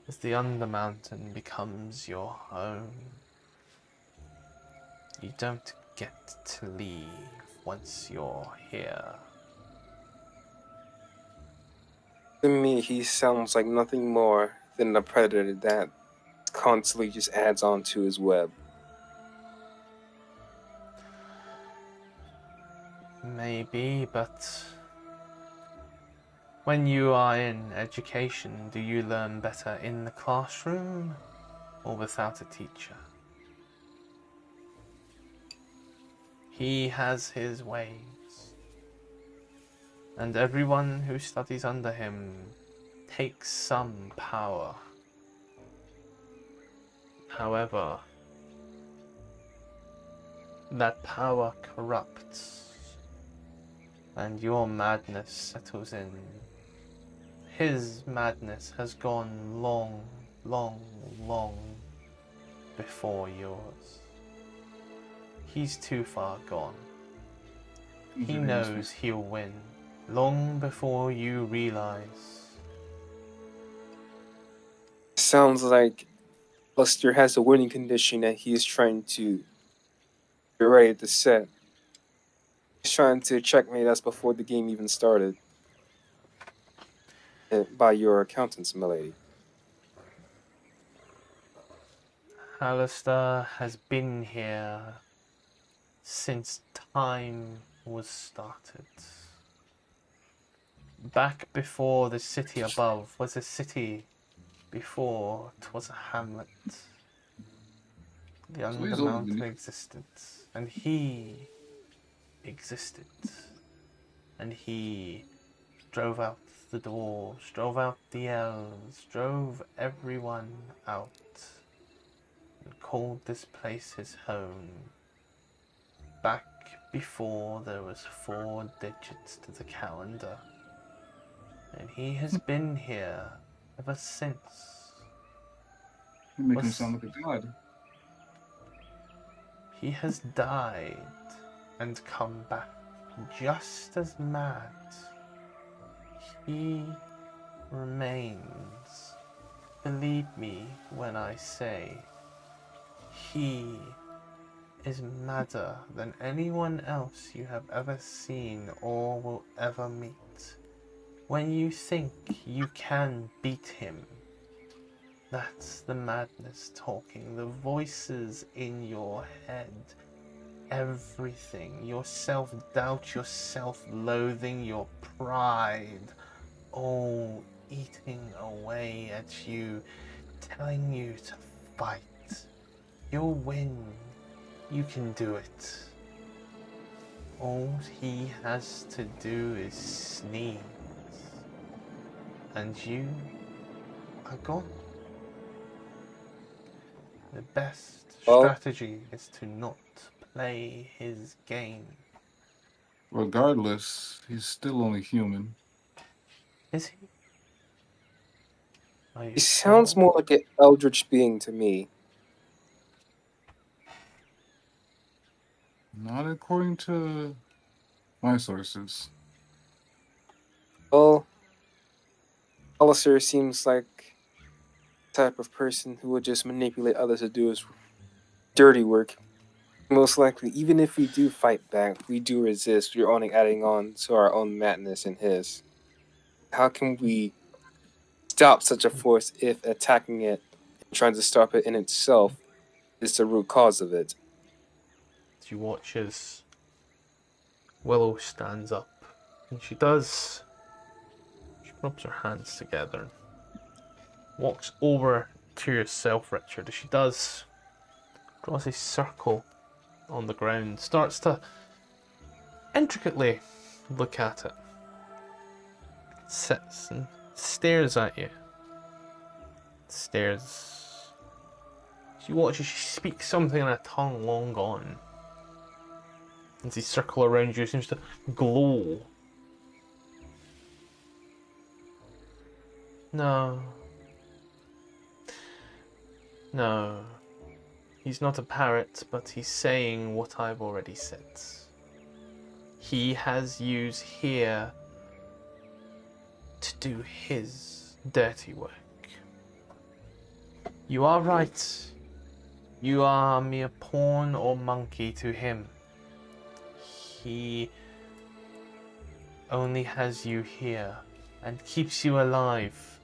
is the undermountain becomes your home. You don't get to leave once you're here. To me, he sounds like nothing more than a predator that constantly just adds on to his web. Maybe, but when you are in education, do you learn better in the classroom or without a teacher? He has his ways, and everyone who studies under him takes some power. However, that power corrupts, and your madness settles in. His madness has gone long, long, long before yours. He's too far gone. He knows he'll win long before you realize. Sounds like Buster has a winning condition that he is trying to get ready to set. He's trying to checkmate us before the game even started. By your accountants, milady. Alistair has been here since time was started. Back before the city above was a city, before 'twas a hamlet. The So he's undermountain over- existed, and he existed. And he drove out the dwarves, drove out the elves, drove everyone out, and called this place his home. Back before there was 4 digits to the calendar. And he has been here ever since. You make him sound like a god. He has died and come back just as mad. He remains. Believe me when I say he is madder than anyone else you have ever seen or will ever meet. When you think you can beat him, that's the madness talking, the voices in your head, everything, your self-doubt, your self-loathing, your pride, all eating away at you, telling you to fight. You'll win. You can do it. All he has to do is sneeze, and you are gone. The best strategy is to not play his game. Regardless, he's still only human. Is he? Are you He sounds sure? more like an eldritch being to me. Not according to my sources. Well, Alistair seems like the type of person who would just manipulate others to do his dirty work. Most likely, even if we do fight back, we do resist, we're only adding on to our own madness and his. How can we stop such a force if attacking it and trying to stop it in itself is the root cause of it? As you watch as Willow stands up, and she does. She rubs her hands together, walks over to yourself, Richard. As she does, draws a circle on the ground, starts to intricately look at it, sits and stares at you. Stares. She watches, she speaks something in a tongue long gone. As the circle around you seems to glow. No. No. He's not a parrot, but he's saying what I've already said. He has used here to do his dirty work. You are right. You are a mere pawn or monkey to him. He only has you here and keeps you alive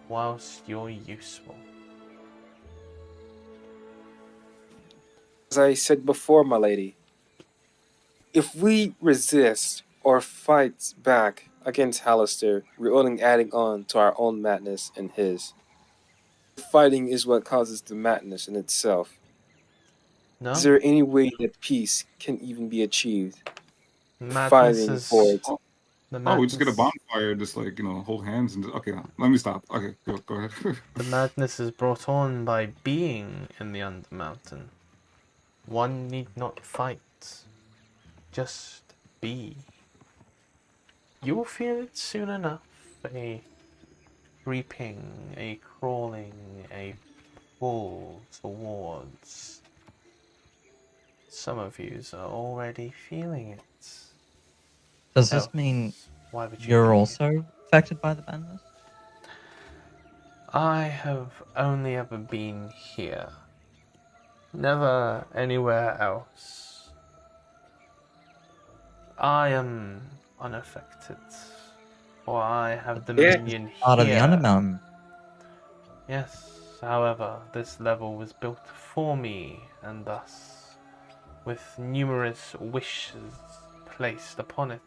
whilst you're useful. As I said before, my lady, if we resist or fight back against Alistair, we're only adding on to our own madness and his. Fighting is what causes the madness in itself. No? Is there any way that peace can even be achieved? Madness Fighting is... for it. The Oh, we just get a madness- bonfire, just like, hold hands and okay, let me stop. Okay, go ahead. The madness is brought on by being in the undermountain. One need not fight. Just be. You will feel it soon enough. A creeping, a crawling, a pull towards. Some of yous are already feeling it. Does this Else, mean why would you you're be here? also affected by the madness? I have only ever been here. Never anywhere else. I am unaffected. For I have dominion here. Part of the Undermountain. Yes, however, this level was built for me, and thus, with numerous wishes placed upon it,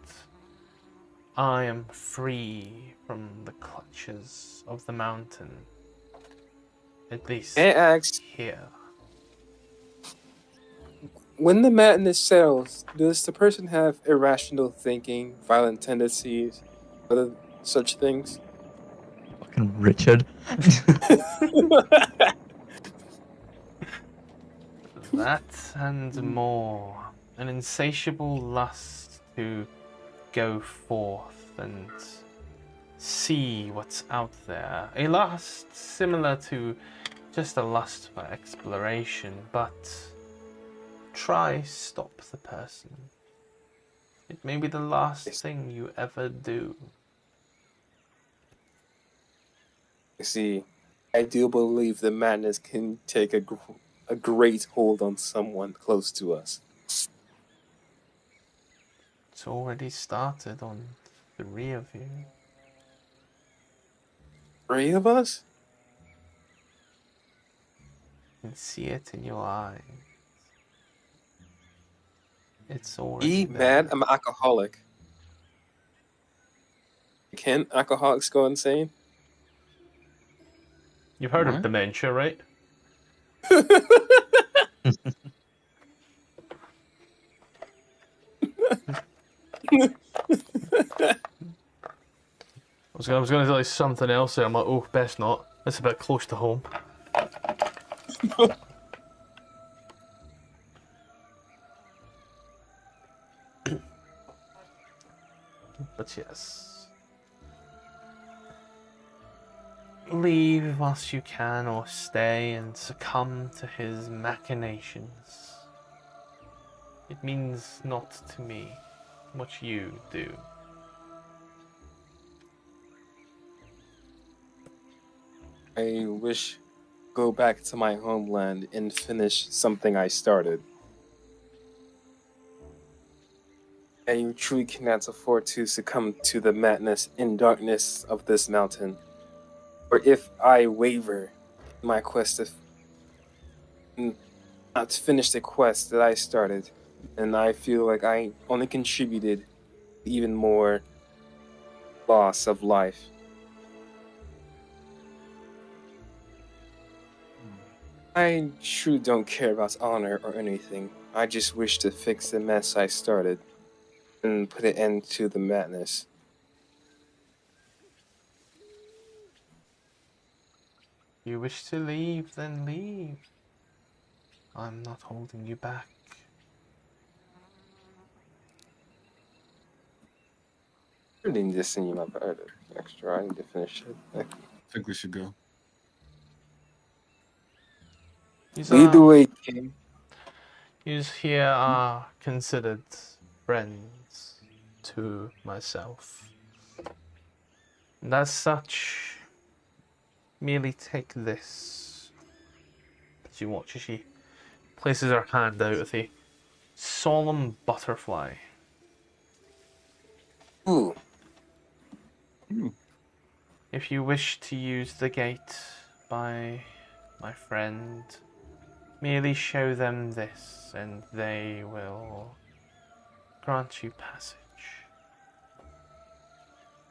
I am free from the clutches of the mountain. At least May I ask, here. when the madness settles, does the person have irrational thinking, violent tendencies, other such things? Fucking Richard. That and more. An insatiable lust to go forth and see what's out there. A lust similar to just a lust for exploration, but try stop the person. It may be the last thing you ever do. You see, I do believe the madness can take a great hold on someone close to us. It's already started on 3 of you. 3 of us? You can see it in your eyes. It's already there. Mad, I'm an alcoholic. Can alcoholics go insane? You've heard of What? dementia, right? I was gonna tell you something else there. I'm like, oh, best not. That's a bit close to home. But yes. Leave whilst you can, or stay and succumb to his machinations. It means not to me what you do. I wish go back to my homeland and finish something I started. And you truly cannot afford to succumb to the madness and darkness of this mountain. Or if I waver in my quest to not finish the quest that I started, and I feel like I only contributed even more loss of life. I truly don't care about honor or anything. I just wish to fix the mess I started and put an end to the madness. You wish to leave, then leave. I'm not holding you back. I really need to send you my extra. I need to finish it. I think we should go. Lead the way, King. Yous here are considered friends to myself. And as such, merely take this. As you watch as she places her hand out with a solemn butterfly. Ooh. If you wish to use the gate by my friend, merely show them this and they will grant you passage.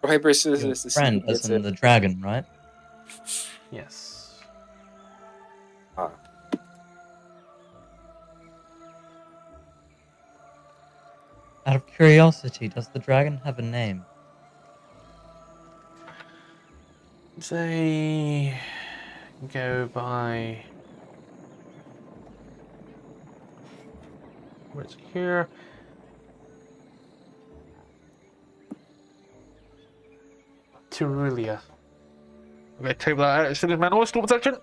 Hyper says Your this to see friend, who gets as in it. the dragon, right? Yes. Ah. Out of curiosity, does the dragon have a name? They go by... Where's it here? Tyrulia. I'm going to type that out as soon as my nose stops action.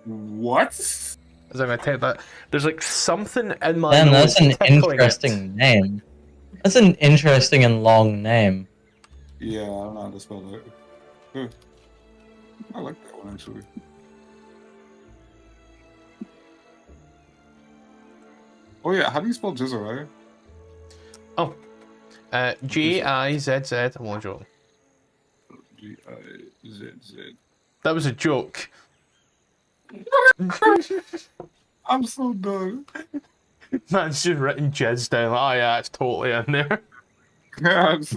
What? As I'm going to type that. There's like something in my Man, nose that's an tickling interesting name. That's an interesting and long name. Yeah, I don't know how to spell that. Huh. I like that one actually. Oh yeah, how do you spell Jizzle, right? Oh. G-I-Z-Z. I'm only joking. G-I-Z-Z. That was a joke. I'm so done. Man's just written jizz down. Like, oh yeah, it's totally in there. God.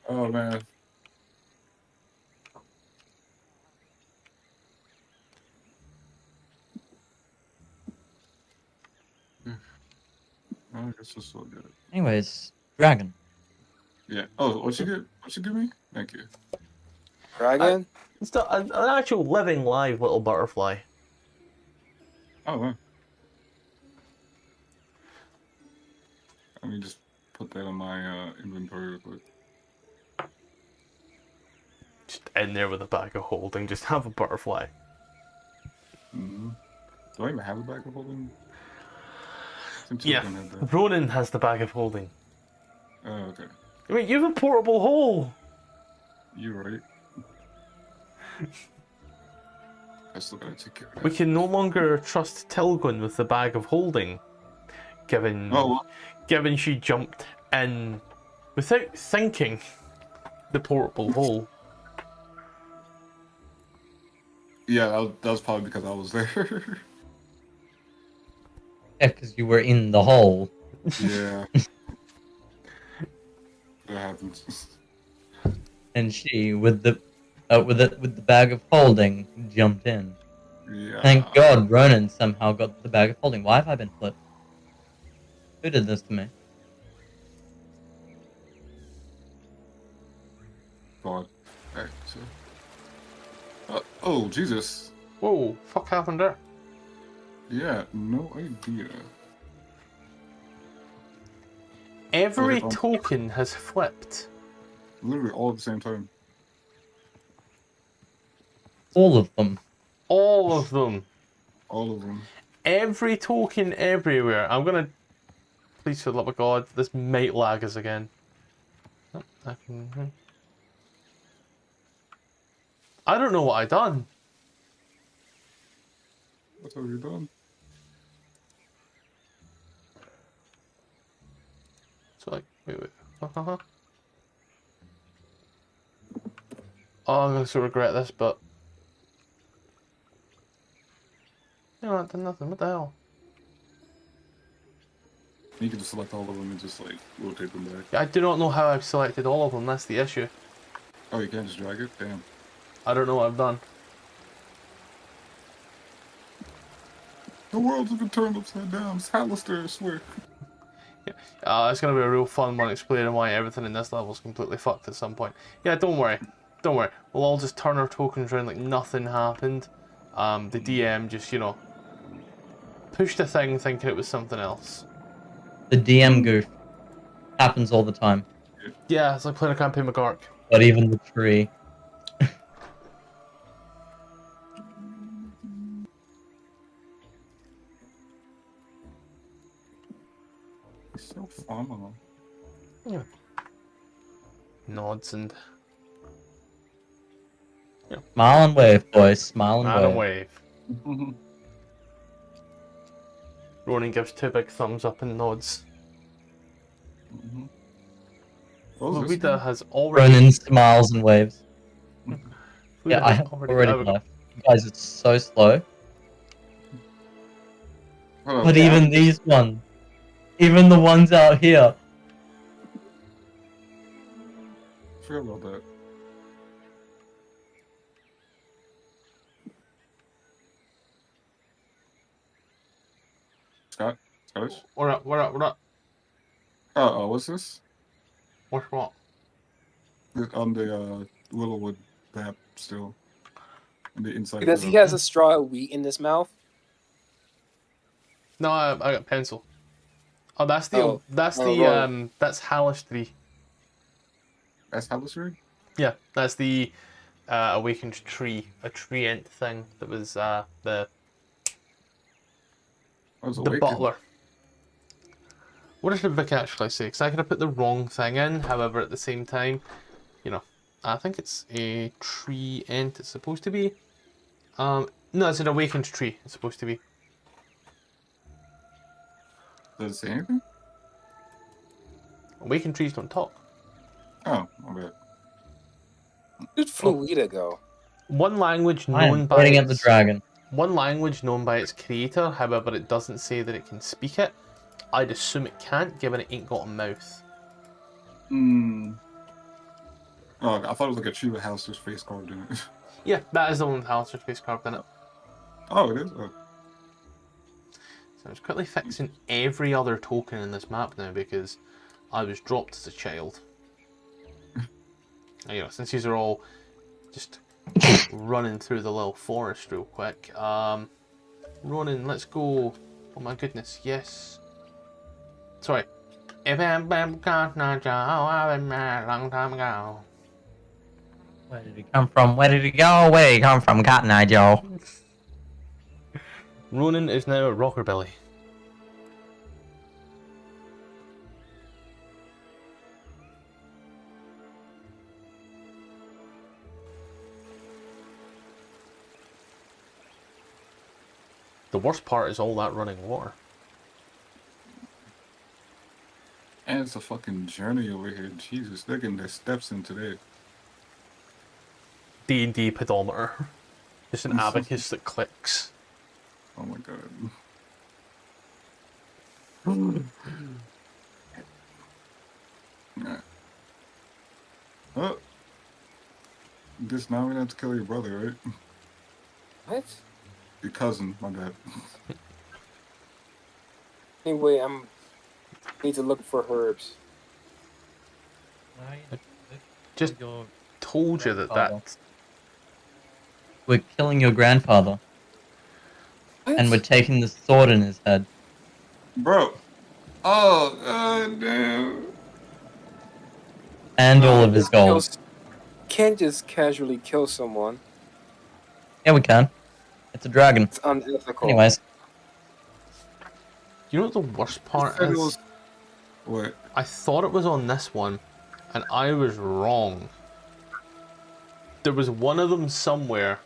Oh man. I guess it's so good. Anyways, dragon. Yeah. Oh, what you get? What you give me? Thank you. Dragon? It's an actual living, live little butterfly. Oh, wow. Let me just put that on my inventory real quick. Just in there with a bag of holding. Just have a butterfly. Mm-hmm. Do I even have a bag of holding? Since Yeah. Twylgywnn had that. Ronan has the bag of holding. Oh, okay. I mean, you have a portable hole. You're right. I still gotta take care of that. We can no longer trust Twylgywnn with the bag of holding, given Oh, given she jumped in without thinking the portable hole. yeah, that was probably because I was there. Yeah, because you were in the hole. Yeah. That happens. And she, with the bag of holding, jumped in. Yeah. Thank God Ronan somehow got the bag of holding. Why have I been flipped? Who did this to me? God. Alright, so. Oh, Jesus. Whoa, fuck happened there? Yeah, no idea. Every Okay, token has flipped. Literally all at the same time. All of them. All of them. All of them. Every token everywhere. I'm gonna... Please, for the love of God, this might lag us again. Oh, I don't know what I done. What have you done? So like, wait. Oh, I'm gonna so regret this, but... You know, I did nothing. What the hell? You can just select all of them and just like rotate them back. I do not know how I've selected all of them. That's the issue. Oh, you can't just drag it? Damn. I don't know what I've done. The world's been turned upside down. It's Hallister, I swear. It's gonna be a real fun one explaining why everything in this level is completely fucked at some point. Yeah, don't worry. Don't worry. We'll all just turn our tokens around like nothing happened. The DM just, you know, pushed a thing thinking it was something else. The DM goof. Happens all the time. Yeah, it's like playing a campaign McGark. But even the tree. It's so fun. Yeah. Nods and... Smile and wave, boys. Smile and Adam wave. wave. Ronan gives 2 big thumbs up and nods. Fluida has already... Ronan smiles and waves. Fluida Yeah, I has have already navigated- left. Guys, it's so slow. Oh, But even these ones. Even the ones out here. I forgot about that. Scottish? We're up. What's this? What's what? On the Willowwood map still. On the inside. Because he has a straw of wheat in his mouth. No, I got pencil. Oh, that's the Ronan. that's Hallistry. That's Hallistry? Yeah, that's the awakened tree, a treant thing that was the butler. What did the Vic actually say? Because I could have put the wrong thing in. However, at the same time, you know, I think it's a tree ent. It's supposed to be. No, it's an awakened tree. It's supposed to be. Does it say anything? Awakened trees don't talk. Oh, my bad. Where did Fluida go? One language I known am by pointing at the its, dragon. one language known by its creator. However, it doesn't say that it can speak it. I'd assume it can't, given it ain't got a mouth. Hmm. Oh, I thought it was like a tree with Hallister's face carved in it. Yeah, that is the one with Hallister's face carved in it. Oh, it is? Oh. So I was quickly fixing every other token in this map now because I was dropped as a child. And, you know, since these are all just running through the little forest real quick. Ronan, let's go. Oh my goodness, yes. Sorry. If I'm long time ago. Where did he come from? Where did he go? Where did he come from, Cotton Eye Joe? Ronan is now a rockabilly. The worst part is all that running water. And it's a fucking journey over here. Jesus, they're getting their steps in today. D&D pedometer. Just an abacus that clicks. Oh my god. Yeah. Oh. Guess now we have to kill your brother, right? What? Your cousin, my bad. Anyway, need to look for herbs. Just told you that. We're killing your grandfather, What? and we're taking the sword in his head. Bro. Oh, god damn. And all of his gold. Can't just casually kill someone. Yeah, we can. It's a dragon. It's unethical. Anyways. You know what the worst part said it is? was- What? I thought it was on this one, and I was wrong. There was one of them somewhere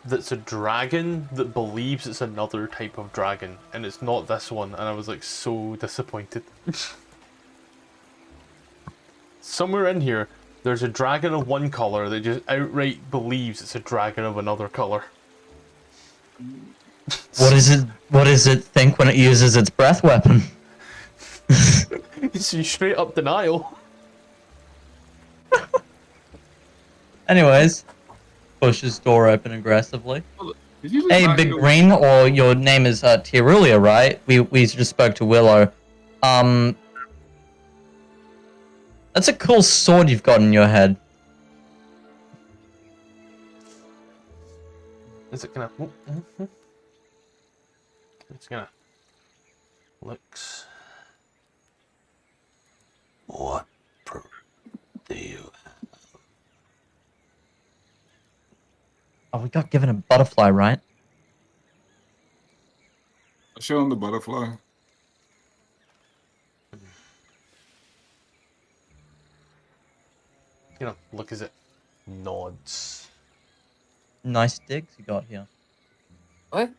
that's a dragon that believes it's another type of dragon, and it's not this one, and I was like so disappointed. Somewhere in here, there's a dragon of one color that just outright believes it's a dragon of another color. What does it think when it uses its breath weapon? It's straight up denial. Anyways, pushes door open aggressively. Did you just Hey, knock Big your- Green, or your name is Tirulia, right? We just spoke to Willow. That's a cool sword you've got in your head. Is it gonna? It's gonna. Looks. What do you? Oh, we got given a butterfly, right? Show him the butterfly. You know, look as it nods. Nice digs you got here. What?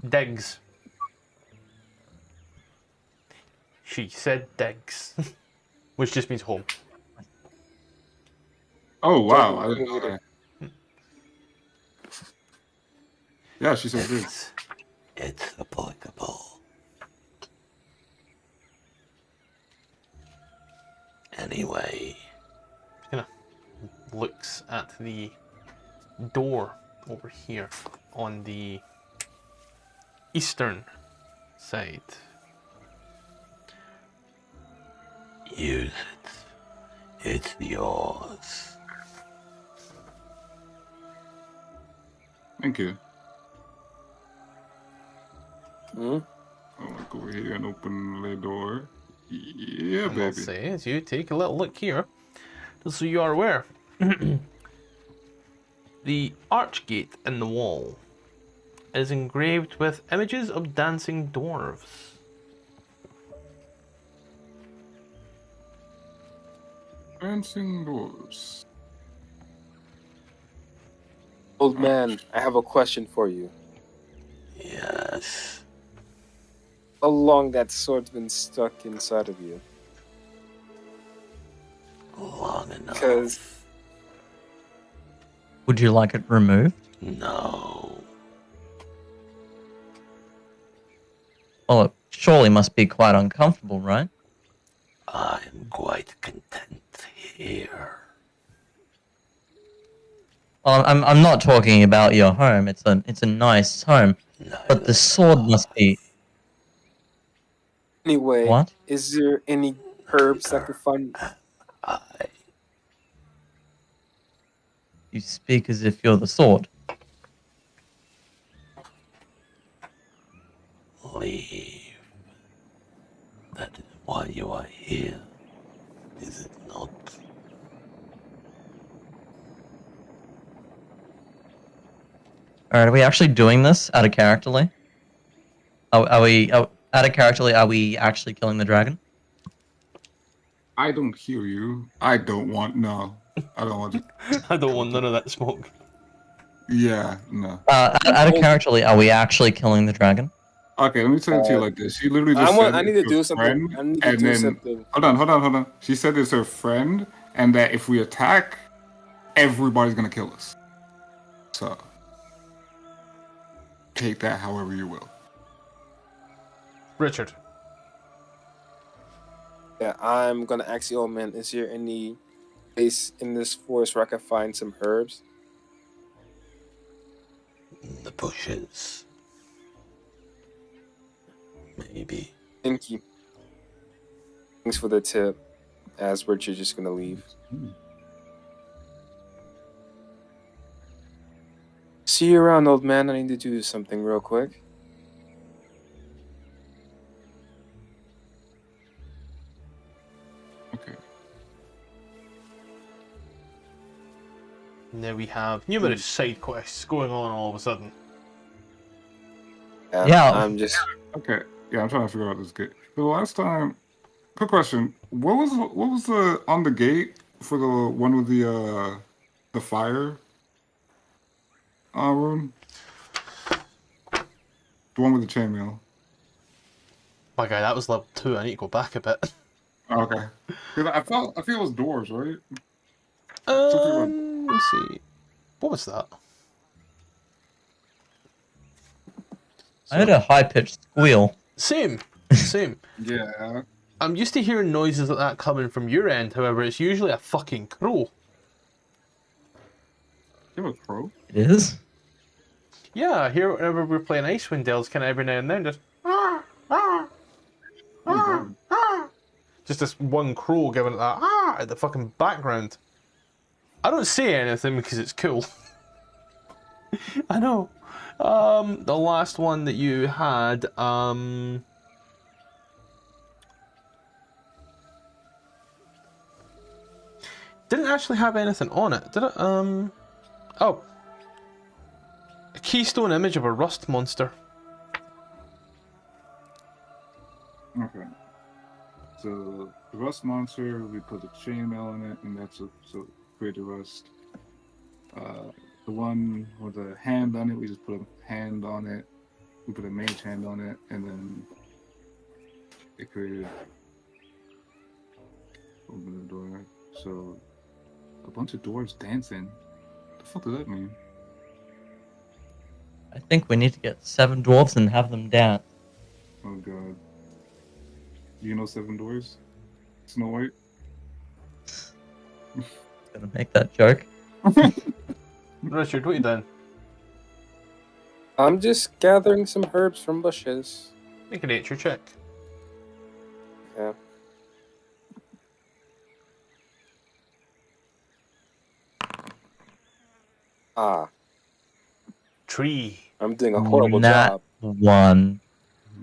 Digs. She said digs, which just means home. Oh wow! I didn't know that. Yeah, she said this. It's applicable. Anyway, gonna looks at the door over here on the eastern side. Use it. It's yours. Thank you. Hmm? I'll look over here and open the door. Yeah, And I'll baby. say, as you take a little look here, just so you are aware, the archgate in the wall is engraved with images of dancing dwarves. Dancing doors. Old man, I have a question for you. Yes. How long that sword's been stuck inside of you? Long enough. 'Cause- Would you like it removed? No. Well, it surely must be quite uncomfortable, right? I'm quite content here. Well, I'm not talking about your home. It's a nice home, but the sword must be Anyway, What? is there any herbs I could find? You speak as if you're the sword. Leave. That is why you are here, is it not? Alright, are we actually doing this out of characterly? Are we out of characterly? Are we actually killing the dragon? I don't hear you. I don't want I don't want to. I don't want none of that smoke. Yeah, no. Out of characterly, are we actually killing the dragon? Okay, let me tell it to you like this. She literally just said I need it's to do her something. friend, I need to and do then something. hold on. She said it's her friend, and that if we attack, everybody's gonna kill us. So take that however you will. Richard. Yeah, I'm gonna ask the old man. Is there any place in this forest where I can find some herbs? The bushes. Maybe. Thank you. Thanks for the tip. As Richard's just gonna leave. See you around, old man. I need to do something real quick. Okay. Now we have numerous side quests going on all of a sudden. Yeah. I'm just. Okay. Yeah, I'm trying to figure out this gate. The last time, quick question: what was the on the gate for the one with the fire? Room. The one with the chainmail. My guy, that was level 2. I need to go back a bit. Okay. 'Cause I feel it was doors, right? Let's see. What was that? I heard a high-pitched squeal. Same. Yeah. I'm used to hearing noises like that coming from your end, however, it's usually a fucking crow. You have a crow? It is? Yeah, I hear it whenever we're playing Icewind Dales, kind of every now and then, just just this one crow giving it that at the fucking background. I don't say anything because it's cool. I know. The last one that you had, didn't actually have anything on it, did it? Oh. A keystone image of a rust monster. Okay. So the rust monster, we put a chainmail in it, and that's so create the rust. The one with a hand on it, we just put a hand on it. We put a mage hand on it, and then it created. Open the door. So a bunch of dwarves dancing. What the fuck does that mean? I think we need to get 7 dwarves and have them dance. Oh god. You know 7 dwarves? Snow White? Gonna make that joke. Richard, what you done? I'm just gathering some herbs from bushes. Make a nature check. Yeah. Ah, Tree. I'm doing a horrible Nat job. 1.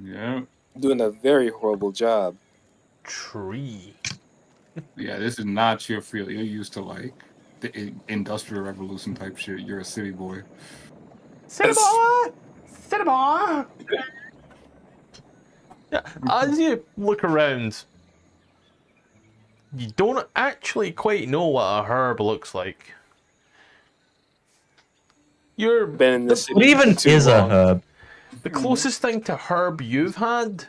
Yeah. I'm doing a very horrible job. Tree. Yeah, this is not your field. You're used to like the industrial revolution type shit. You're a city boy. City boy! City boy! Yeah, as you look around, you don't actually quite know what a herb looks like. You're Been in this city What even for too is long. a herb? the closest thing to herb you've had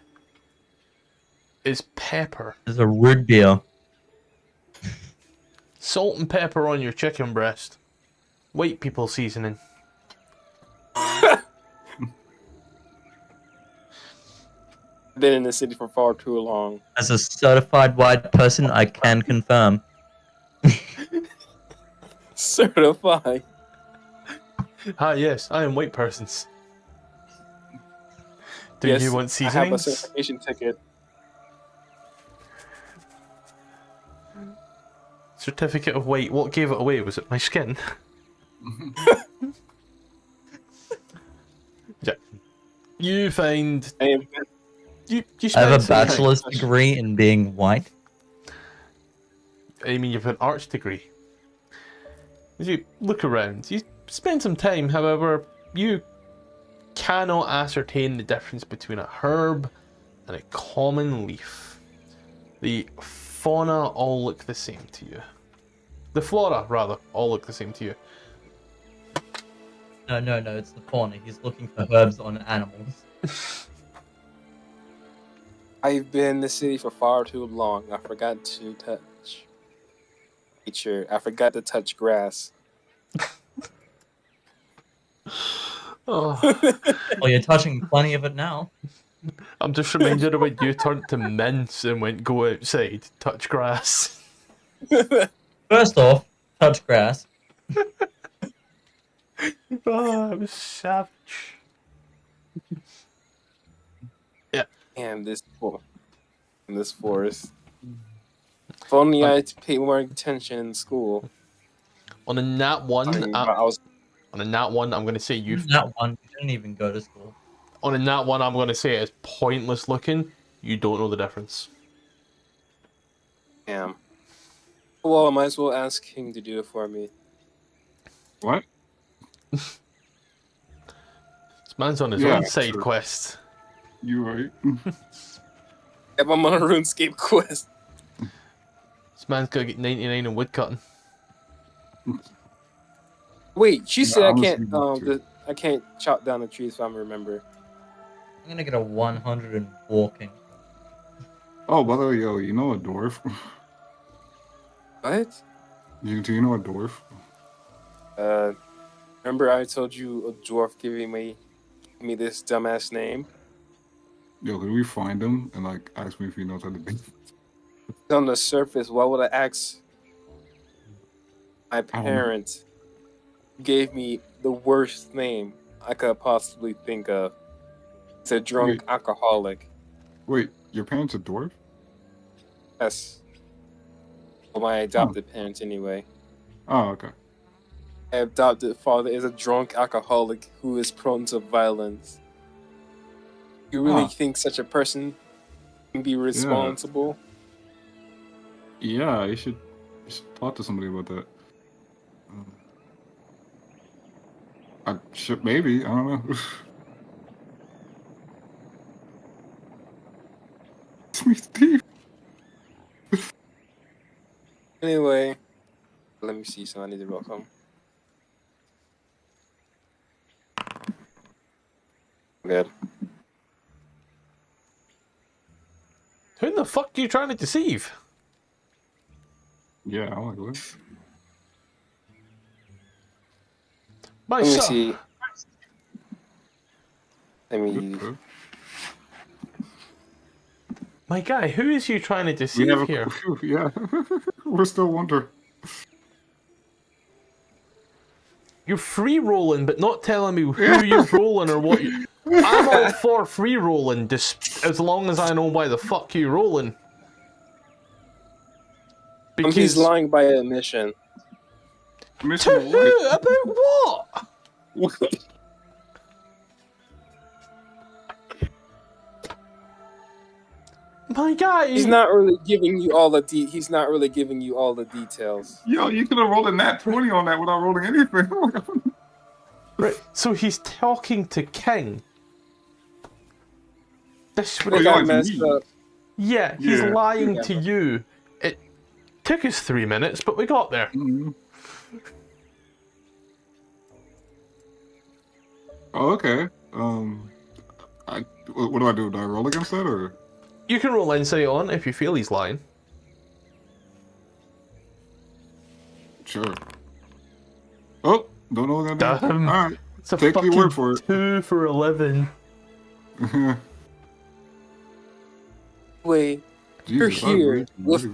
is pepper. Is a root beer. Salt and pepper on your chicken breast. White people seasoning. Been in the city for far too long. As a certified white person, I can confirm. Certified. Ah yes, I am white persons. Do Yes, you want I have a seasonings? certification ticket. certificate of weight. What gave it away? Was it my skin? Yeah. You find I am you I spend have a some time- bachelor's degree in being white. I mean, you've an arts degree. As you look around, you spend some time, however, you cannot ascertain the difference between a herb and a common leaf. The fauna all look the same to you. The flora, rather, all look the same to you. No, it's the fauna. He's looking for herbs on animals. I've been in the city for far too long. I forgot to touch nature. I forgot to touch grass. Oh, Well, you're touching plenty of it now. I'm just reminded of when you turned to mince and went go outside, touch grass. First off, touch grass. Oh, it was savage. And this forest. If only I had paid more attention in school. On a nat one, I was on a nat one, I'm going to say you. That one, you didn't even go to school. On a nat one, I'm going to say it's pointless looking. You don't know the difference. damn. Well, I might as well ask King to do it for me. What? This man's on his Yeah, own side sure. quest. You right? Yep, I'm on a RuneScape quest. This man's going to get 99 in woodcutting. Wait, she said I I'm can't. listening to it. I can't chop down the trees if I remember. I'm gonna get a 100 in walking. Oh, by the way, yo, you know a dwarf? What? Do you know a dwarf? Remember I told you a dwarf giving me this dumbass name? Yo, could we find him and like ask me if he knows how to do? On the surface, why would I ask my parents? Gave me the worst name I could possibly think of. It's a drunk alcoholic. Wait, your parents a dwarf? Yes. Well, my adopted parents, anyway. Oh, okay. My adopted father is a drunk alcoholic who is prone to violence. You really Huh. think such a person can be responsible? Yeah, you should talk to somebody about that. I should maybe. I don't know. It's me, Steve. Anyway, let me see. So I need to welcome. Good. Who in the fuck are you trying to deceive? Yeah, I like it. My Let me son. see. Let me. Okay. My guy, who is you trying to We deceive have a here? yeah. We're still wondering. You're free rolling, but not telling me who you're rolling or what you. I'm all for free rolling, just as long as I know why the fuck you're rolling. Because He's lying by admission. Mission to who? About what? what? My guy. He's not really giving you all the he's not really giving you all the details. Yo, you could have rolled a nat 20 on that without rolling anything. Right. So he's talking to King. This I would. think you're I like messed me. up. Yeah, he's Yeah. lying Yeah. to you. It took us 3 minutes, but we got there. Mhm. Oh, okay. What do I do? Do I roll against that or? You can roll insight on if you feel he's lying. Sure. Oh, don't know what that. Damn. All right. It's a Take your fucking word for it. 2 for 11. Wait, you're Jesus, I here really- with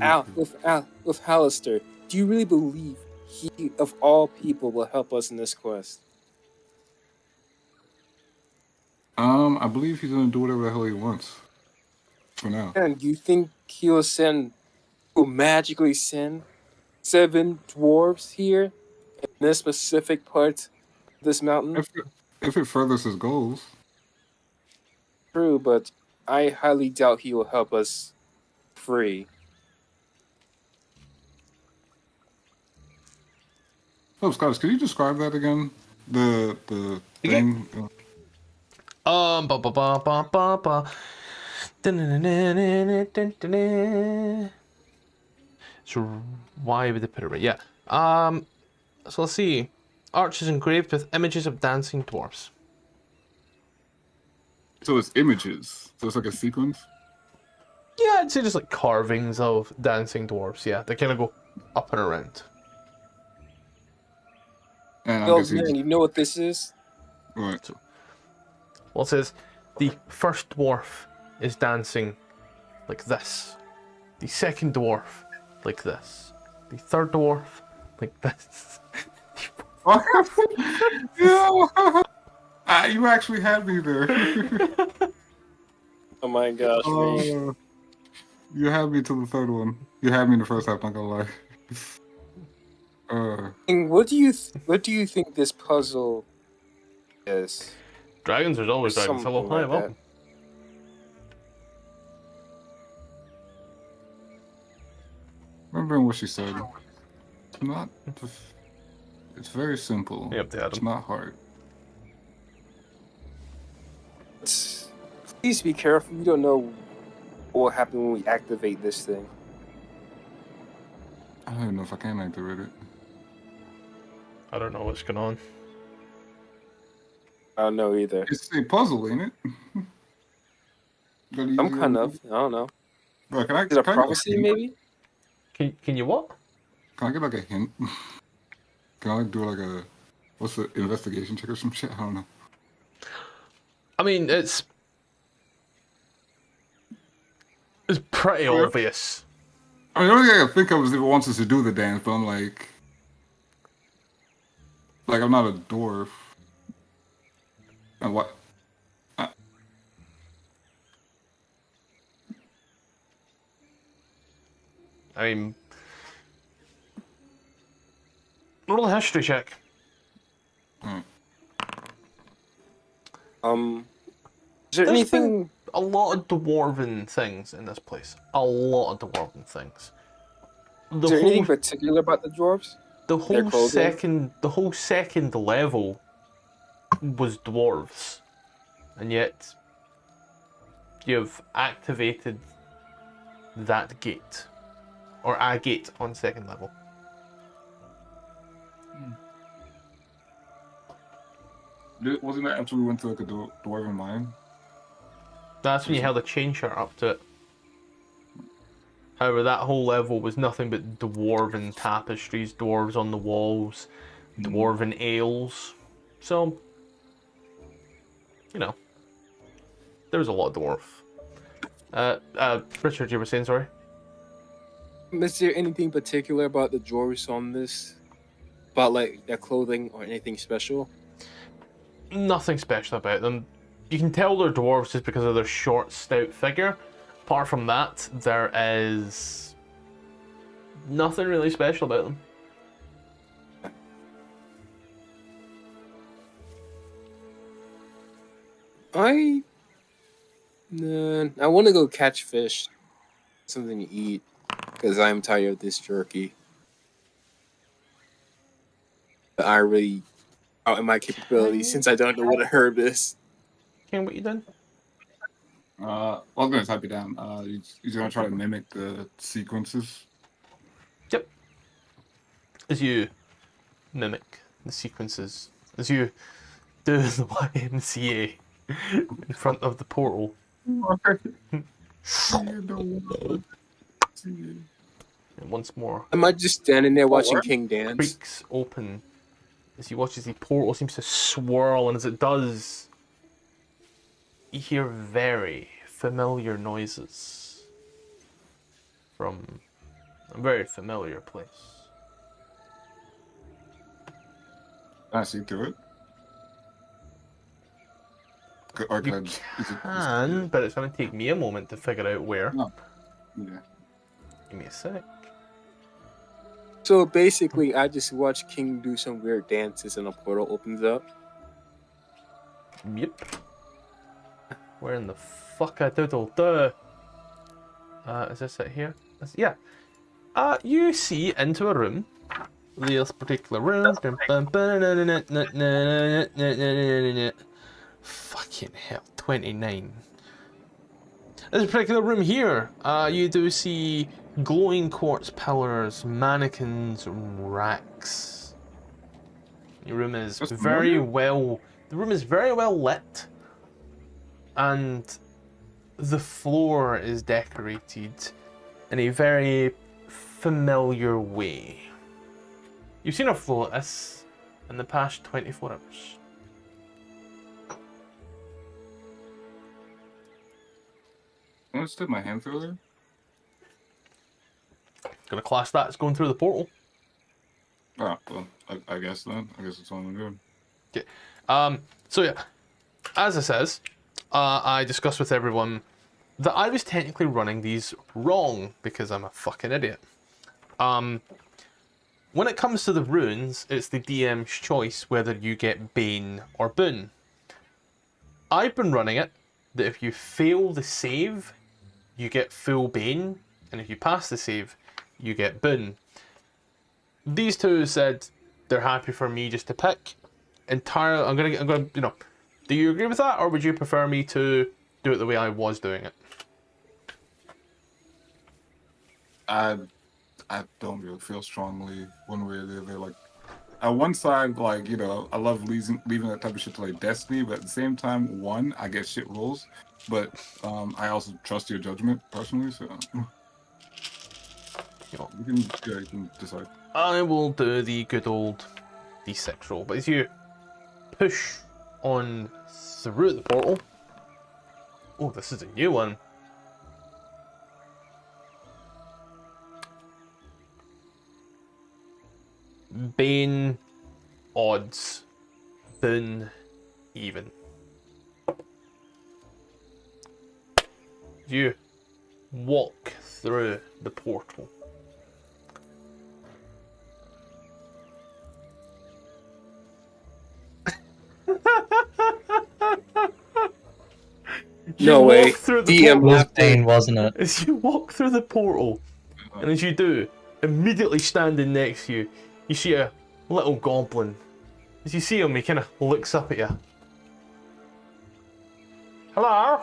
Hallister. Do you really believe he, of all people, will help us in this quest? I believe he's gonna do whatever the hell he wants. For now. And do you think he'll magically send 7 dwarves here in this specific part of this mountain. If it furthers his goals. True, but I highly doubt he will help us free. Oh, Scottish, could you describe that again? The thing. Ba ba ba ba ba ba. So why would they put it right? Yeah. So let's see. Arch is engraved with images of dancing dwarfs. So it's images. So it's like a sequence. Yeah, I'd say just like carvings of dancing dwarfs. Yeah, they kind of go up and around. And I'm Oh guessing. man, you know what this is? Right. Well, it says the first dwarf is dancing like this. The second dwarf like this. The third dwarf like this. Yeah. You actually had me there. Oh my gosh, me. You had me to the third one. You had me in the first half, not gonna lie. And what do you think this puzzle is? Dragons, there's always dragons. Hello, Something hi, like welcome. Remembering what she said. It's not. It's very simple. Yep, they had It's them. not hard. Please be careful. You don't know what will happen when we activate this thing. I don't even know if I can activate it. I don't know what's going on. I don't know either. It's a puzzle, ain't it? Some kind of. I don't know. Bro, can I, Is it a can I get prophecy, hint? maybe? Can you what? Can I get like a hint? Can I like do like a what's the investigation check or some shit? I don't know. I mean, it's pretty Yeah. obvious. I mean, the only thing I can think of is if it wants us to do the dance, but I'm like I'm not a dwarf. And what? I mean, roll a history check. Is there There's anything? A lot of dwarven things in this place. A lot of dwarven things. Is there anything particular about the dwarves? The Their whole clothing? second level was dwarves, and yet you've activated that gate, or a gate on second level. Wasn't that after we went to like a dwarven mine? That's when you held a chain shard up to it. However, that whole level was nothing but dwarven tapestries, dwarves on the walls, dwarven ales. So, you know, there was a lot of dwarf. Richard, you were saying, sorry? Is there anything particular about the dwarves on this? About like their clothing or anything special? Nothing special about them. You can tell they're dwarves just because of their short, stout figure. Apart from that, there is nothing really special about them. I want to go catch fish, something to eat, because I'm tired of this jerky. But I really out in my capabilities since I don't know what a herb is. Ken, what you done? I was gonna type it down. He's gonna try to mimic the sequences. Yep. As you mimic the sequences, as you do the YMCA in front of the portal. And once more, Am I just standing there watching King dance? creaks open as you watch as the portal seems to swirl, and as it does, you hear very familiar noises from a very familiar place. Can I see through it? Or You can I just, is it, can, but it's going to take me a moment to figure out where. No. Yeah. Give me a sec. So basically, I just watch King do some weird dances and a portal opens up. Yep. Where in the fuck I doodle do? Is this it here? Yeah. You see into a room. This particular room. Fucking hell, 29. This particular room here, you do see glowing quartz pillars, mannequins, racks. Your room is That's very familiar? well. The room is very well lit, and the floor is decorated in a very familiar way. You've seen a floor like this in the past 24 hours. I want to stick my hand through there. Gonna class that as going through the portal. Oh, well, I guess then. I guess it's all I'm doing. Okay. So yeah, as it says, I discussed with everyone that I was technically running these wrong because I'm a fucking idiot. When it comes to the runes, it's the DM's choice whether you get Bane or Boon. I've been running it that if you fail the save, you get full Bane, and if you pass the save, you get Boon. These two said they're happy for me just to pick. Entirely, I'm gonna, you know. Do you agree with that, or would you prefer me to do it the way I was doing it? I don't really feel strongly one way or the other. Like, on one side, like, you know, I love leaving that type of shit to like Destiny, but at the same time, one, I get shit rolls, but I also trust your judgment personally, so you can decide. I will do the good old D6 roll, but as you push on through the portal, oh, this is a new one. Bane, odds, Boon, even. You walk through the portal. No walk way. through the DM portal. It was Bane, wasn't it? As you walk through the portal, and as you do, immediately standing next to you, you see a little goblin. As you see him, he kind of looks up at you. Hello?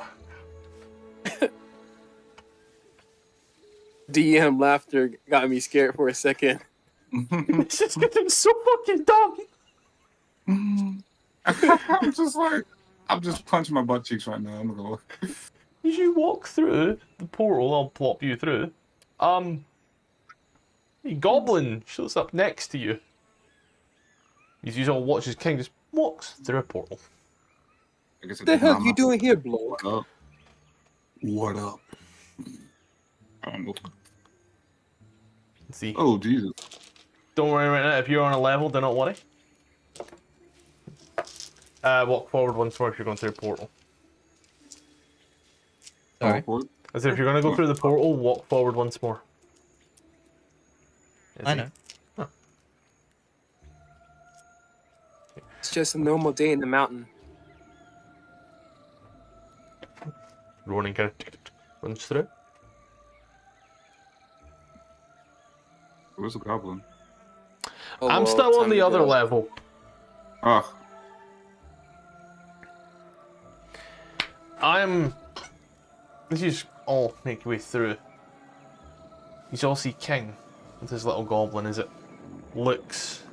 DM laughter got me scared for a second. It's just getting so fucking dumb. I'm just punching my butt cheeks right now. I'm gonna go. As you walk through the portal, I'll plop you through. A goblin shows up next to you. He's all watches King just walks through a portal. I guess What the hell you doing here, bloke? What up? What up? I don't know. Let's see. Oh Jesus! Don't worry right now. If you're on a level, do not worry. Walk forward once more if you're going through a portal. Sorry. I said if you're going to go through the portal, walk forward once more. I know. Huh. It's just a normal day in the mountain. Ronan kind of runs through. Where's the goblin? Oh, I'm well, still on time the to other go. level. Ah, This is all make your way through. You all see King with his little goblin as it looks.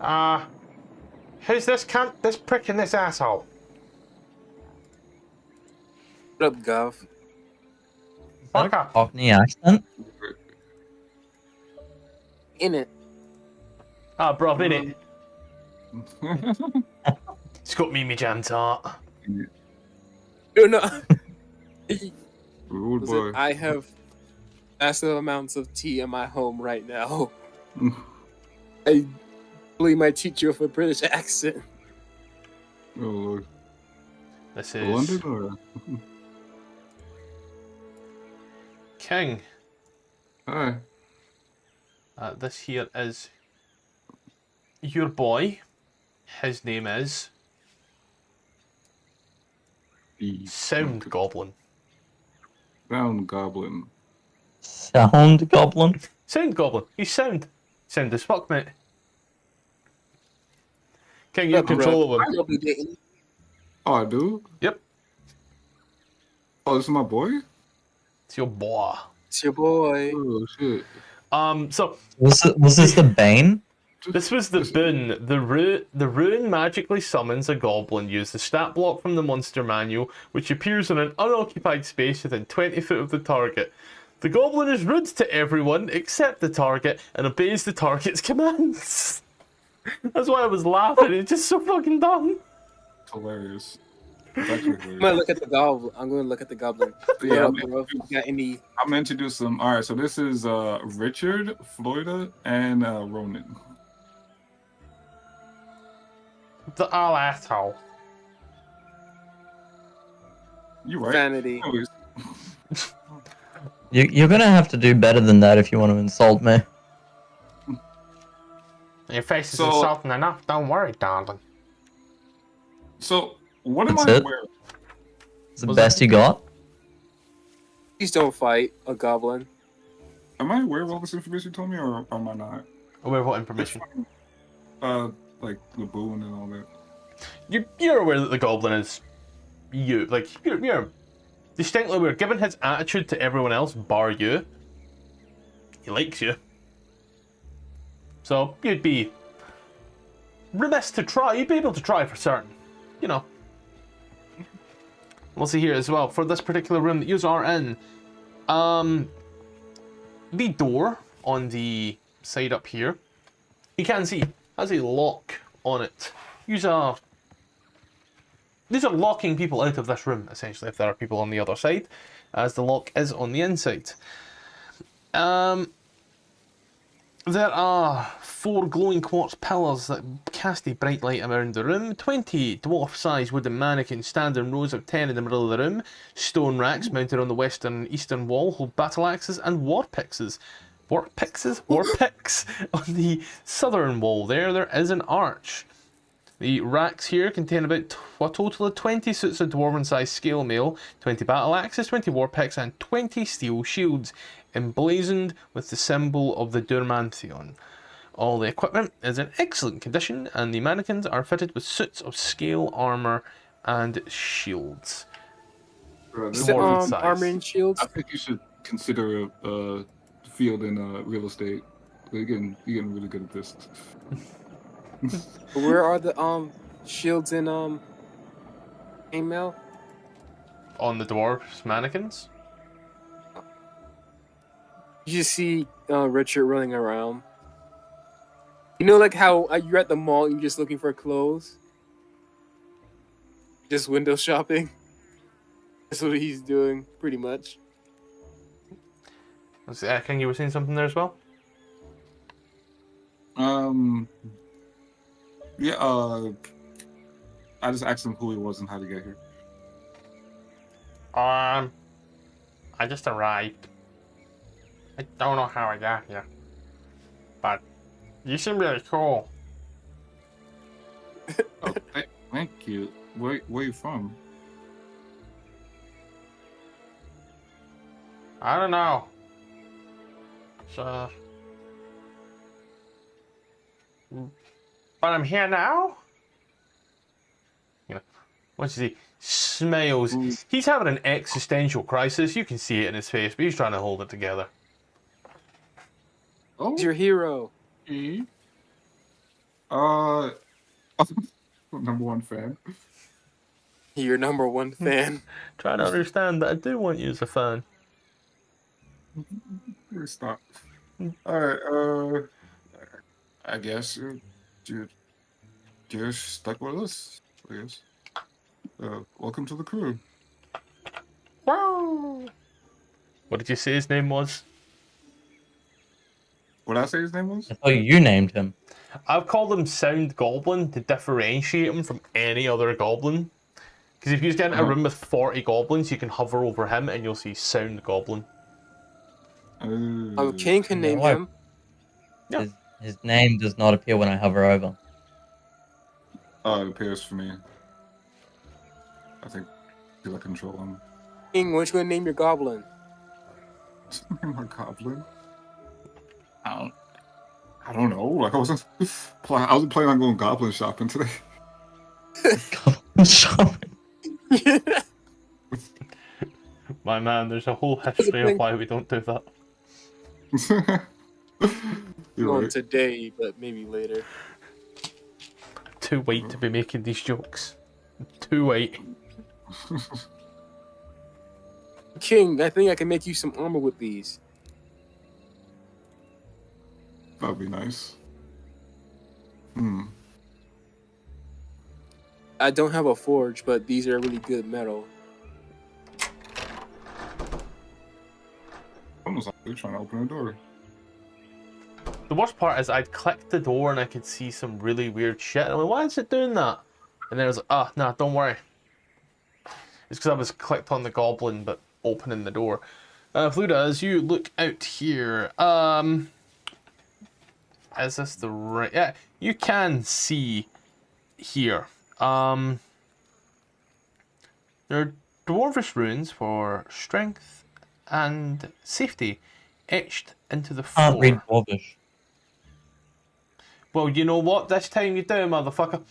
Who's this cunt? This prick and this asshole? What up, Gov? Is that Fuck a up. Cockney accent? In it. Bruv, innit? It's got me jam tart. No, no. rude Listen, boy. I have massive amounts of tea in my home right now. I believe my teacher with a British accent. Oh Lord. This is London or? King. Hi. This here is your boy. His name is Sound Goblin. Sound Goblin. Sound goblin. Sound Goblin. He's sound. Sound as fuck, mate. Can't get control of him. I'll be dating. Oh, I do? Yep. Oh, this is my boy? It's your boy. It's your boy. Oh, shit. So Was this the Bane? this was the boon. The rune magically summons a goblin. Use the stat block from the monster manual, which appears in an unoccupied space within 20 foot of the target. The goblin is rude to everyone except the target and obeys the target's commands. That's why I was laughing. It's just so fucking dumb. It's hilarious. It's actually hilarious. I'm gonna look at the goblin. I'm gonna look at the goblin. Yeah, bro. If you got any? I'm gonna introduce them. All right, so this is Richard, Fluida, and Ronan. The asshole. You right? Vanity. Anyways, You're gonna have to do better than that if you want to insult me. Your face is So- insulting enough. Don't worry, darling. so what am That's I it? wearing? It's the Was best you got. Please don't fight a goblin. Am I aware of all this information you told me, or am I not? Aware of what information? Like the boon and all that. You're aware that the goblin is you. Like, you're distinctly aware. Given his attitude to everyone else, bar you, he likes you. So, you'd be remiss to try. You'd be able to try for certain. You know. We'll see here as well. For this particular room that you are in, the door on the side up here, you can see, has a lock on it. These are locking people out of this room, essentially, if there are people on the other side, as the lock is on the inside. There are 4 glowing quartz pillars that cast a bright light around the room. 20 dwarf-sized wooden mannequins stand in rows of 10 in the middle of the room. Stone racks mounted on the western and eastern wall hold battle axes and war picks on the southern wall. There is an arch. The racks here contain about a total of 20 suits of dwarven-sized scale mail, 20 battle axes, 20 war picks, and 20 steel shields, emblazoned with the symbol of the Durmantheon. All the equipment is in excellent condition, and the mannequins are fitted with suits of scale armor and shields. Bro, Is this- it, Dwarven size. armor and shields? I think you should consider a field in real estate. You're getting really good at this. Where are the shields in chainmail? On the dwarves' mannequins. You just see Richard running around. You know, like how you're at the mall and you're just looking for clothes? Just window shopping? That's what he's doing, pretty much. I think you were saying something there as well? Yeah, I just asked him who he was and how to get here. I just arrived. I don't know how I got here. But you seem really cool. Oh, thank you. Where you from? I don't know. So, but I'm here now. You know, once he smiles, he's having an existential crisis. You can see it in his face, but he's trying to hold it together. Oh, He's your hero. he? Number one fan. Your number one fan. Trying to understand that I do want you as a fan. Stop. Alright, I guess you're stuck with us, I guess. Welcome to the crew. Wow. What did you say his name was? What did I say his name was? I thought you named him. I've called him Sound Goblin to differentiate him from any other goblin. Because if you get in a room with 40 goblins, you can hover over him and you'll see Sound Goblin. King can name why- him. Yeah. His name does not appear when I hover over. It appears for me. I think because I control him. King, what you gonna name your goblin? My goblin. I don't know. Like I wasn't planning on going goblin shopping today. Goblin shopping. My man, there's a whole history of why we don't do that. You're Not right. today, but maybe later. Too white to be making these jokes. Too white. King, I think I can make you some armor with these. That'd be nice. I don't have a forge, but these are really good metal. Someone's actually trying to open a door. The worst part is I'd clicked the door and I could see some really weird shit. I'm like, why is it doing that? And then I was like, nah, don't worry. It's because I was clicked on the goblin but opening the door. Fluida, as you look out here, is this the right? Yeah, you can see here. There are dwarvish runes for strength and safety etched into the floor. Can't read Dwarvish. Well, you know what? This time you do, motherfucker.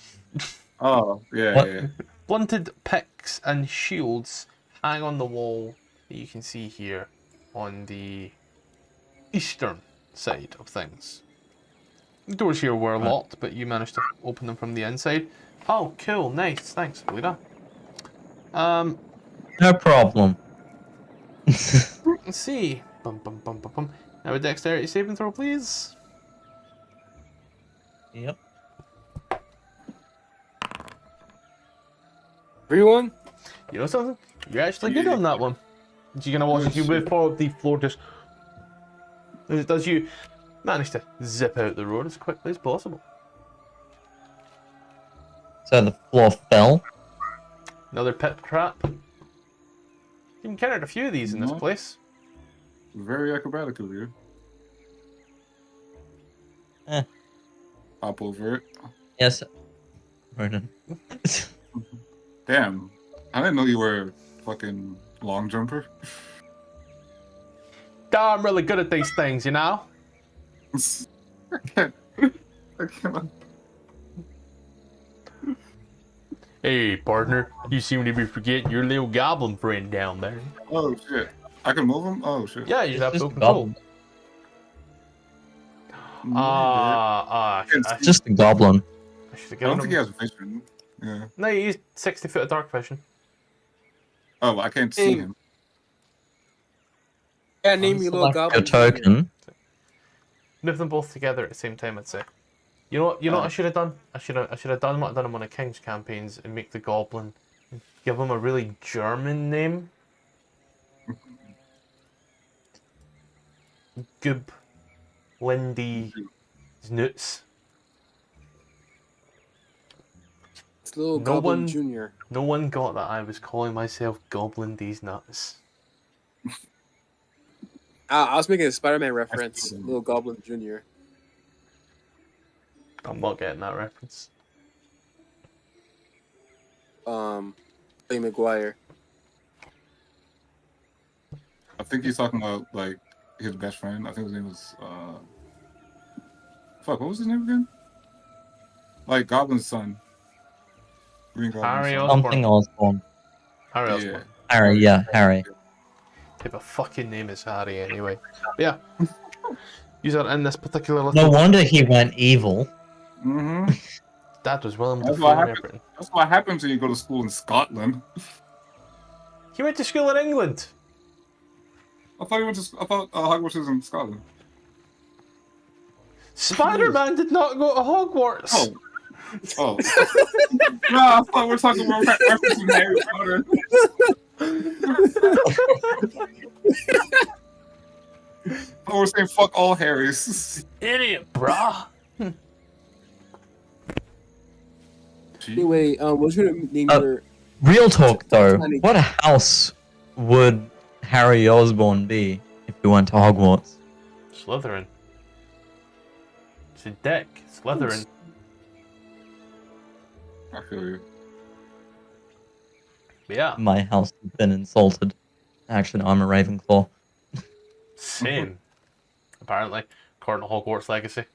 Oh, yeah, What? yeah. Blunted picks and shields hang on the wall that you can see here on the eastern side of things. The doors here were locked, but you managed to open them from the inside. Oh, cool, nice, thanks, Fluida. No problem. Let's see. Bum, bum, bum, bum, bum. Now a dexterity saving throw, please. Yep. Everyone? You know something? You're actually good on that one. You're gonna watch as you move forward, the floor just as you manage to zip out the road as quickly as possible. So the floor fell. Another pit trap. You've encountered a few of these in this No. place. Very acrobatic of you. Eh. Hop over it. Yes. Ronan. Damn. I didn't know you were a fucking long jumper. I'm really good at these things, you know? I can't. Hey, partner. You seem to be forgetting your little goblin friend down there. Oh, shit. I can move him? Oh, shit. Yeah, you just have It's full just a control. goblin. I It's just a goblin. I should have I don't given think he him... has vision. Yeah. No, he used 60 foot of dark vision. Oh, I can't see him. Yeah, name your little Select goblin. your token. Move them both together at the same time, I'd say. You know what? You know what I should have done? I should have done what I've done on one of King's campaigns and make the goblin, give him a really German name. Gub, Lindy, Znutz. It's little No Goblin one- Junior. No one got that I was calling myself Goblin These Nuts. I was making a Spider-Man reference. Little Goblin Junior. I'm not getting that reference. Lee McGuire. I think he's talking about, like, his best friend. I think his name was, Fuck, what was his name again? Like, Goblin's son. Green Goblin's Harry son. Osborn. Something Osborn. Harry Yeah. Osborn. Harry, yeah, Harry. Type of fucking name is Harry anyway. But yeah. These are in this particular little... No wonder he went evil. Mm-hmm. Dad was William That's Dafoe what and happened. everything. That's what happens when you go to school in Scotland. He went to school in England. I thought Hogwarts was in Scotland. Spider-Man did not go to Hogwarts. Oh. Oh. No, I thought we were talking about referencing Harry Potter. I was saying fuck all Harrys. Idiot, brah. Anyway, what's your name? Your Real talk though, what house would Harry Osborn be if he went to Hogwarts? Slytherin. It's a dick. Slytherin. I feel you. But yeah, My house has been insulted. Actually, no, I'm a Ravenclaw. same. Apparently, according to Hogwarts Legacy.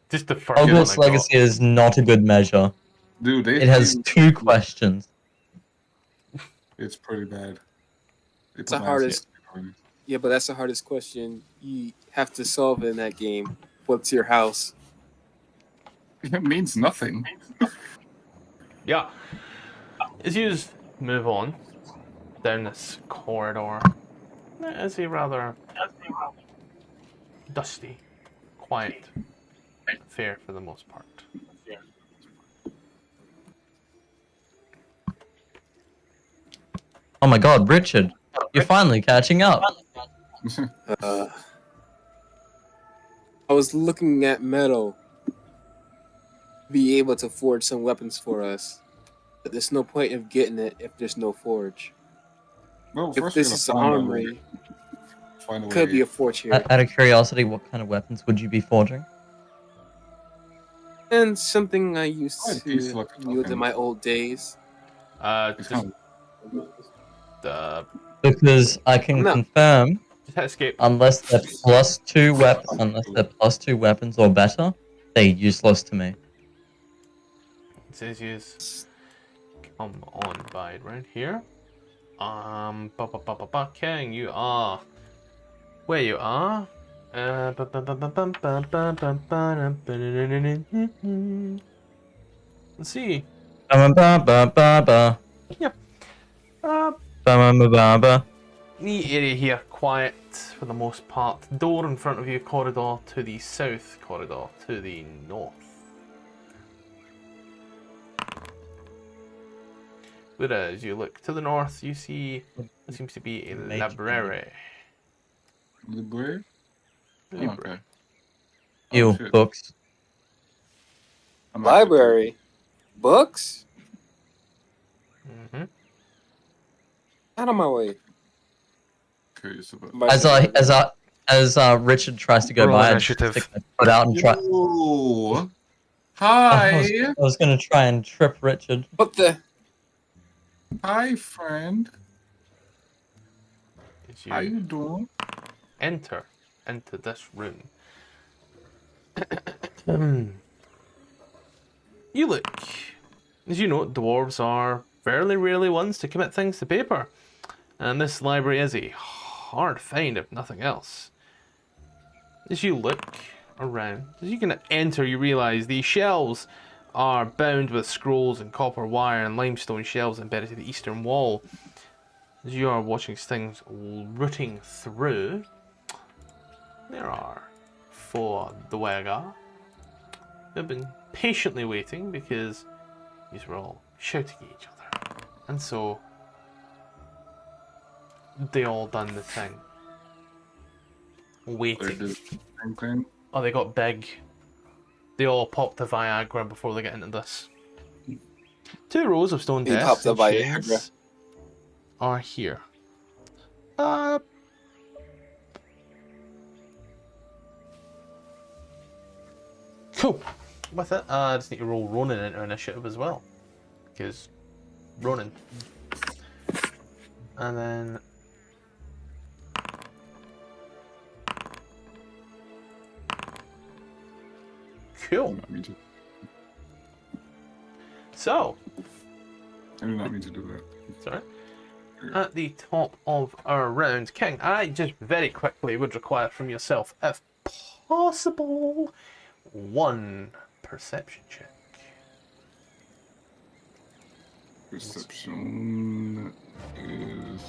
Just the first one I Hogwarts got. Legacy is not a good measure. Dude, they It has 2 questions. It's pretty bad. It's the hardest. Yeah, but that's the hardest question you have to solve in that game. What's your house? It means nothing. Yeah. As you move on down this corridor, it is a rather dusty, quiet affair for the most part. Oh my god, Richard, you're finally catching up. I was looking at metal. Be able to forge some weapons for us. But there's no point of getting it if there's no forge. Well, If first this we're is gonna find a way- armory, find a could way- be a forge here. Out of curiosity, what kind of weapons would you be forging? And something I used Oh, to piece like a wield in token. my old days. It's Just kind Because I can No. confirm, hit escape. unless they're +2 weapons or better, they're useless to me. It says you come on by right here. King, you are where you are. Let's see. Ba-ba-ba-ba-ba. Yep. Ba-ba-ba-ba. Neat area here, quiet for the most part. Door in front of you, corridor to the south, corridor to the north. Whereas you look to the north, you see there seems to be a Mage. library. Library? Oh, Library. okay. Ew, shit. books. I'm actually Library. Books? hmm Out of my way. curious about. As Richard tries to go Roll by, I initiative. just stick my foot out and try. Yo! I Hi! was gonna try and trip Richard. What the? Hi, friend. As How you you doing? enter into this room, you look. As you know, dwarves are fairly rarely ones to commit things to paper, and this library is a hard find if nothing else. As you look around, as you can enter, you realise the shelves are bound with scrolls and copper wire and limestone shelves embedded to the eastern wall. As you are watching things rooting through, there are 4 Dwega who have been patiently waiting because these were all shouting at each other. And so they all done the thing. They Waiting. did the same thing. Oh, they got big. They all popped the Viagra before they get into this. 2 rows of stone They desks popped the and Viagra. chains are here. Cool. With it, I just need to roll Ronan into initiative as well. Because Ronan. And then... I Cool. do not mean to. So, I do not mean to do that. sorry. At the top of our round, King, I just very quickly would require from yourself, if possible, 1 perception check. Perception is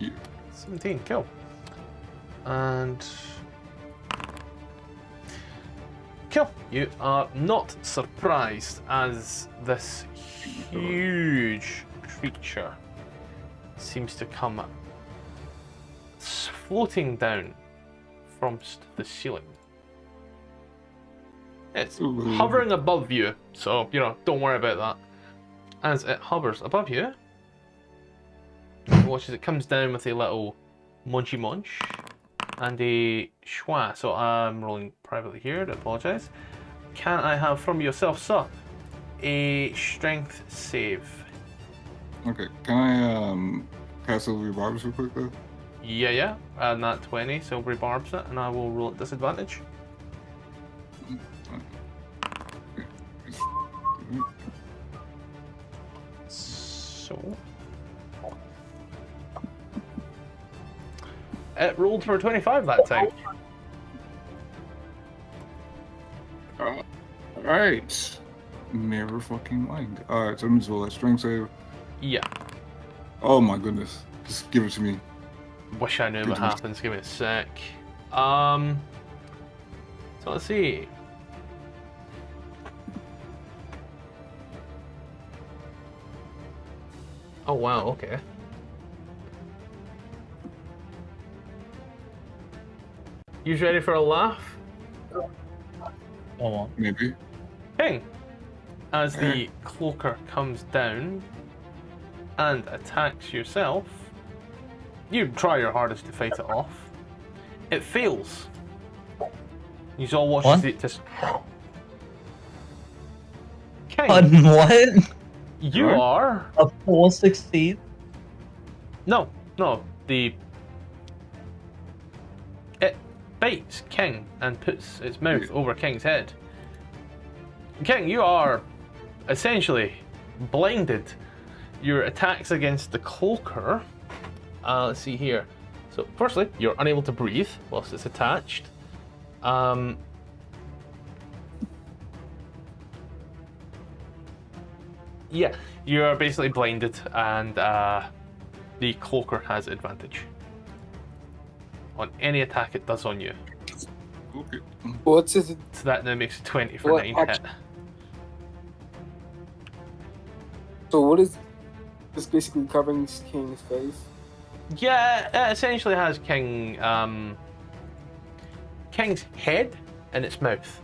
here. 17, cool. And... Cool. You are not surprised as this huge creature seems to come floating down from the ceiling. It's Ooh. hovering above you, so, don't worry about that. As it hovers above you, watch as it comes down with a little munchy munch. and a schwa. So I'm rolling privately here, I apologise. Can I have from yourself, sir, a strength save? Okay, can I cast Silvery Barbs real quick though? Yeah. And that 20, silvery barbs it, and I will roll at disadvantage. So. It rolled for 25 that time. Alright. Never fucking mind. Alright, so I'm just roll that strength save. Yeah. Oh my goodness. Just give it to me. Wish I knew what happens. Give me a sec. So let's see. Oh wow, okay. You ready for a laugh? Go on. Maybe. King! As the cloaker comes down and attacks yourself, you try your hardest to fight it off. It fails. You all watch as it just... King, What? you What? are... A 4 succeed? No, it bites King and puts its mouth over King's head. King, you are essentially blinded. Your attacks against the cloaker... let's see here. So, firstly, you're unable to breathe whilst it's attached. Yeah, you're basically blinded, and the cloaker has advantage on any attack it does on you. Okay. What's it? So that now makes it 20 for What 9 hit. So what is this basically covering King's face? Yeah, it essentially has King's head and its mouth.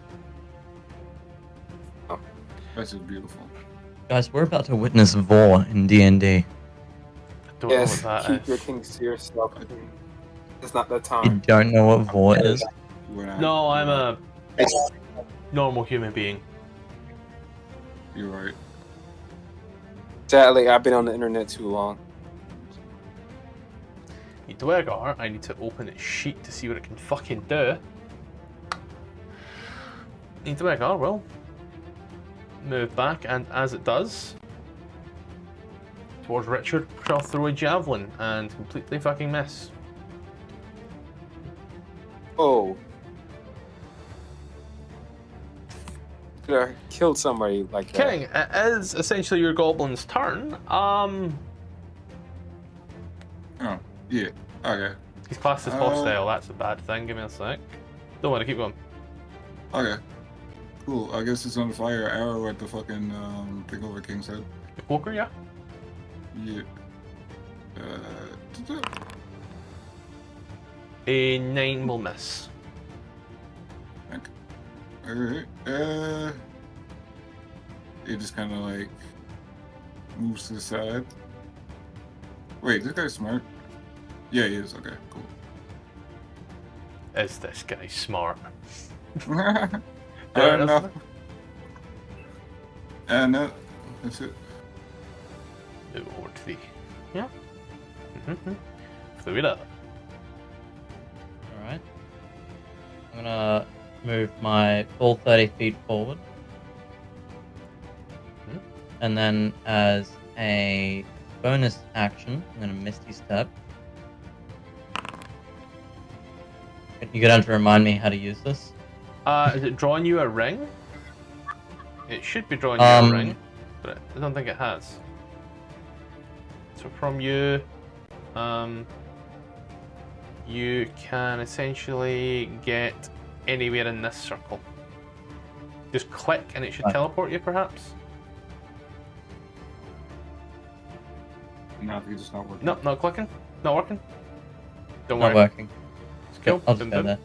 This is beautiful. Guys, we're about to witness Vor in D&D. I don't Yes, know what keep that your is. Kings to yourself. It's not that You time. don't know what Vor is? We're not- No, I'm a normal human being. You're right. Sadly, I've been on the internet too long. Dwegar, I need to open its sheet to see what it can fucking do. Dwegar will move back, and as it does, towards Richard, shall throw a javelin and completely fucking miss. Oh. Could have killed somebody like that. King, it is essentially your goblin's turn. Oh, yeah. Okay. He's classed as hostile, that's a bad thing, give me a sec. Don't want to keep going. Okay. Cool. I guess it's on the fire arrow at the fucking thing over King's head. The cloaker, yeah? Yeah. A 9 will miss. Alright. It just kind of like moves to the side. Wait, this guy's smart. Yeah, he is. Okay, cool. Is this guy smart? I Fair don't enough. know. And that's it. Move over to the... Yeah. Fluida. Alright. I'm gonna move my full 30 feet forward. And then as a bonus action, I'm gonna Misty Step. You go down to remind me how to use this. Is it drawing you a ring? It should be drawing you a ring, but I don't think it has. So from you, you can essentially get anywhere in this circle. Just click and it should Right. teleport you, perhaps? No, it's just not working. No, not clicking. Not working. Don't Not worry. working. It's cool. I'll just Boom, go boom. there.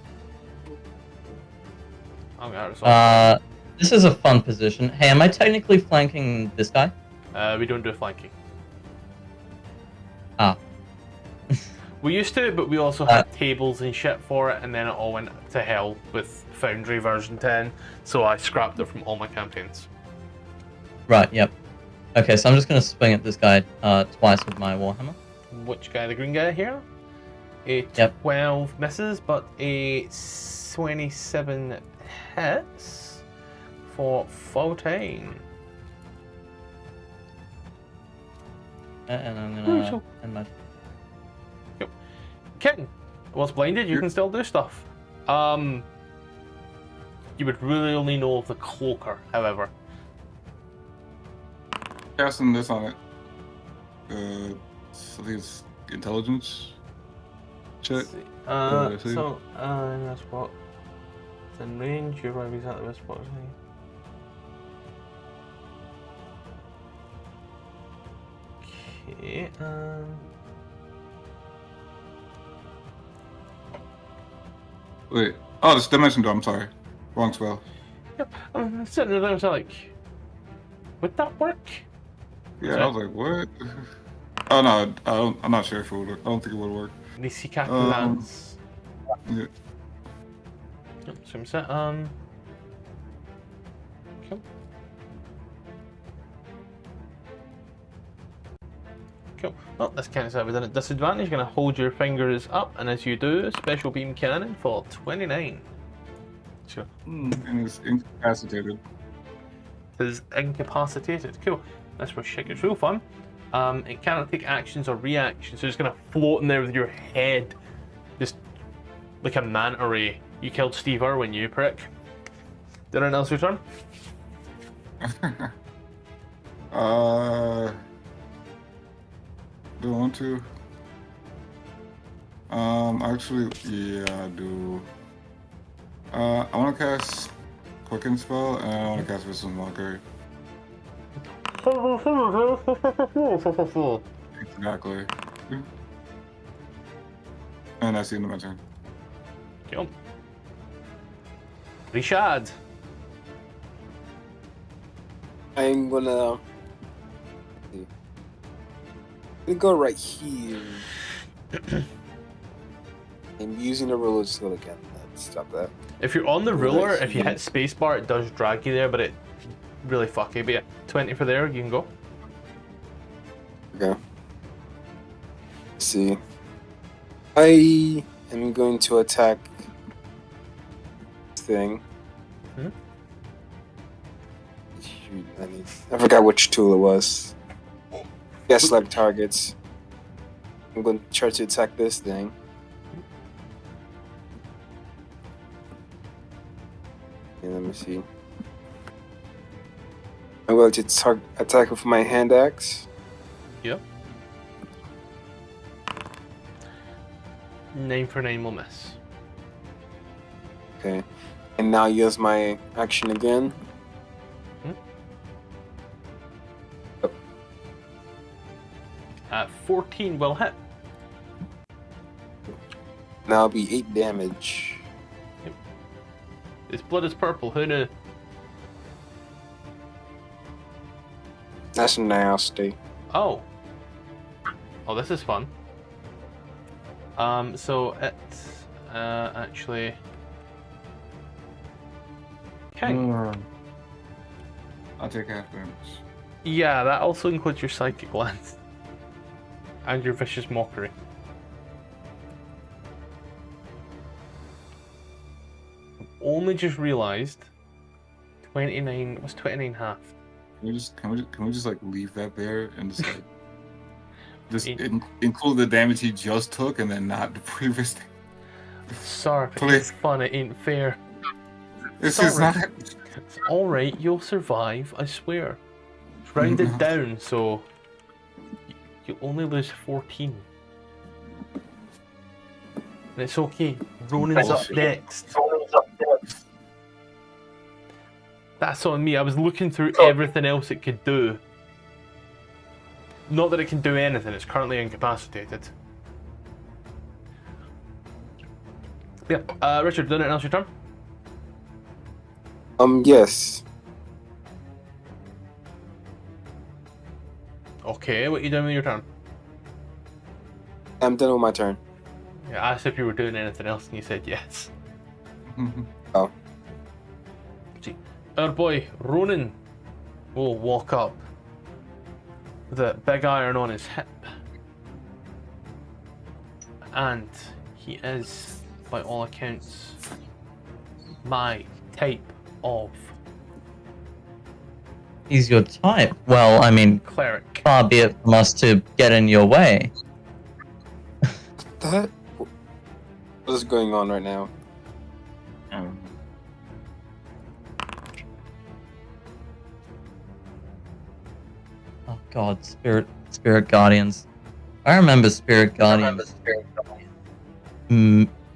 Oh, God, it's all- This is a fun position. Hey, am I technically flanking this guy? We don't do flanking. Ah. We used to, but we also had tables and shit for it, and then it all went to hell with Foundry version 10, so I scrapped it from all my campaigns. Right, yep. Okay, so I'm just going to swing at this guy twice with my Warhammer. Which guy? The green guy here? A Yep. 12 misses, but a 27 hits for 14. And I'm going to end my... King, whilst blinded, you can still do stuff. You would really only know of the cloaker, however. Casting this on it. I think it's intelligence check. So, that's what. It's in range, you arrive exactly where spot is. Okay, Wait. Oh, this dimension door. I'm sorry. Wrong spell. Yep, I'm sitting there, I was like, would that work? Yeah, I was like, what? Oh no, I'm not sure if it would work. I don't think it would work. The Sikaku Lance. Yeah. Yep, so I'm set. Cool. Cool. Well, this counts as within a disadvantage. You're going to hold your fingers up, and as you do, special beam cannon for 29. Sure. And it's incapacitated. Is incapacitated. Cool. That's where shit gets real fun. It cannot take actions or reactions, so it's going to float in there with your head, just like a manta ray. You killed Steve Irwin, you prick. Did anyone else return? Do I want to? Actually, yeah, I do. I want to cast Quicken Spell, and I want to cast Wisdom Mockery. Exactly. And that's the end of my turn. Cool. Rishad. I'm gonna go right here. I'm using the ruler skill again. Let's stop that. If you're on the ruler, if you hit spacebar, it does drag you there, but it really fucky. But yeah, 20 for there, you can go. Okay. Let's see. I am going to attack this thing. Hmm? Shoot, I forgot which tool it was. Yeah, select targets. I'm going to try to attack this thing. Okay, let me see. I'm going to attack with my hand axe. Yep. 9 for 9 will miss. Okay. And now use my action again. At 14 will hit. Now it'll be 8 damage. His blood is purple, who knew? That's nasty. Oh. Oh, this is fun. So it actually... King. I'll take half damage. Yeah, that also includes your psychic lance. And your vicious mockery. I've only just realised 29 was 29 half. Can we just like leave that there and just like include the damage he just took and then not the previous thing? Sorry, but Please. it's fun, it ain't fair. This is Sorry. not. It's alright, you'll survive, I swear. It's rounded down, so you only lose 14. And it's okay, Ronan's up next. That's on me, I was looking through everything else it could do. Not that it can do anything, it's currently incapacitated. Yeah, Richard, done anything else your turn? Yes. Okay, what are you doing with your turn? I'm done with my turn. Yeah, I asked if you were doing anything else, and you said yes. Oh. See, our boy Ronan will walk up with a big iron on his hip, and he is, by all accounts, my type of He's your type. Well, I mean, cleric. far be it from us to get in your way. What is going on right now? Oh God, spirit guardians. I remember spirit guardians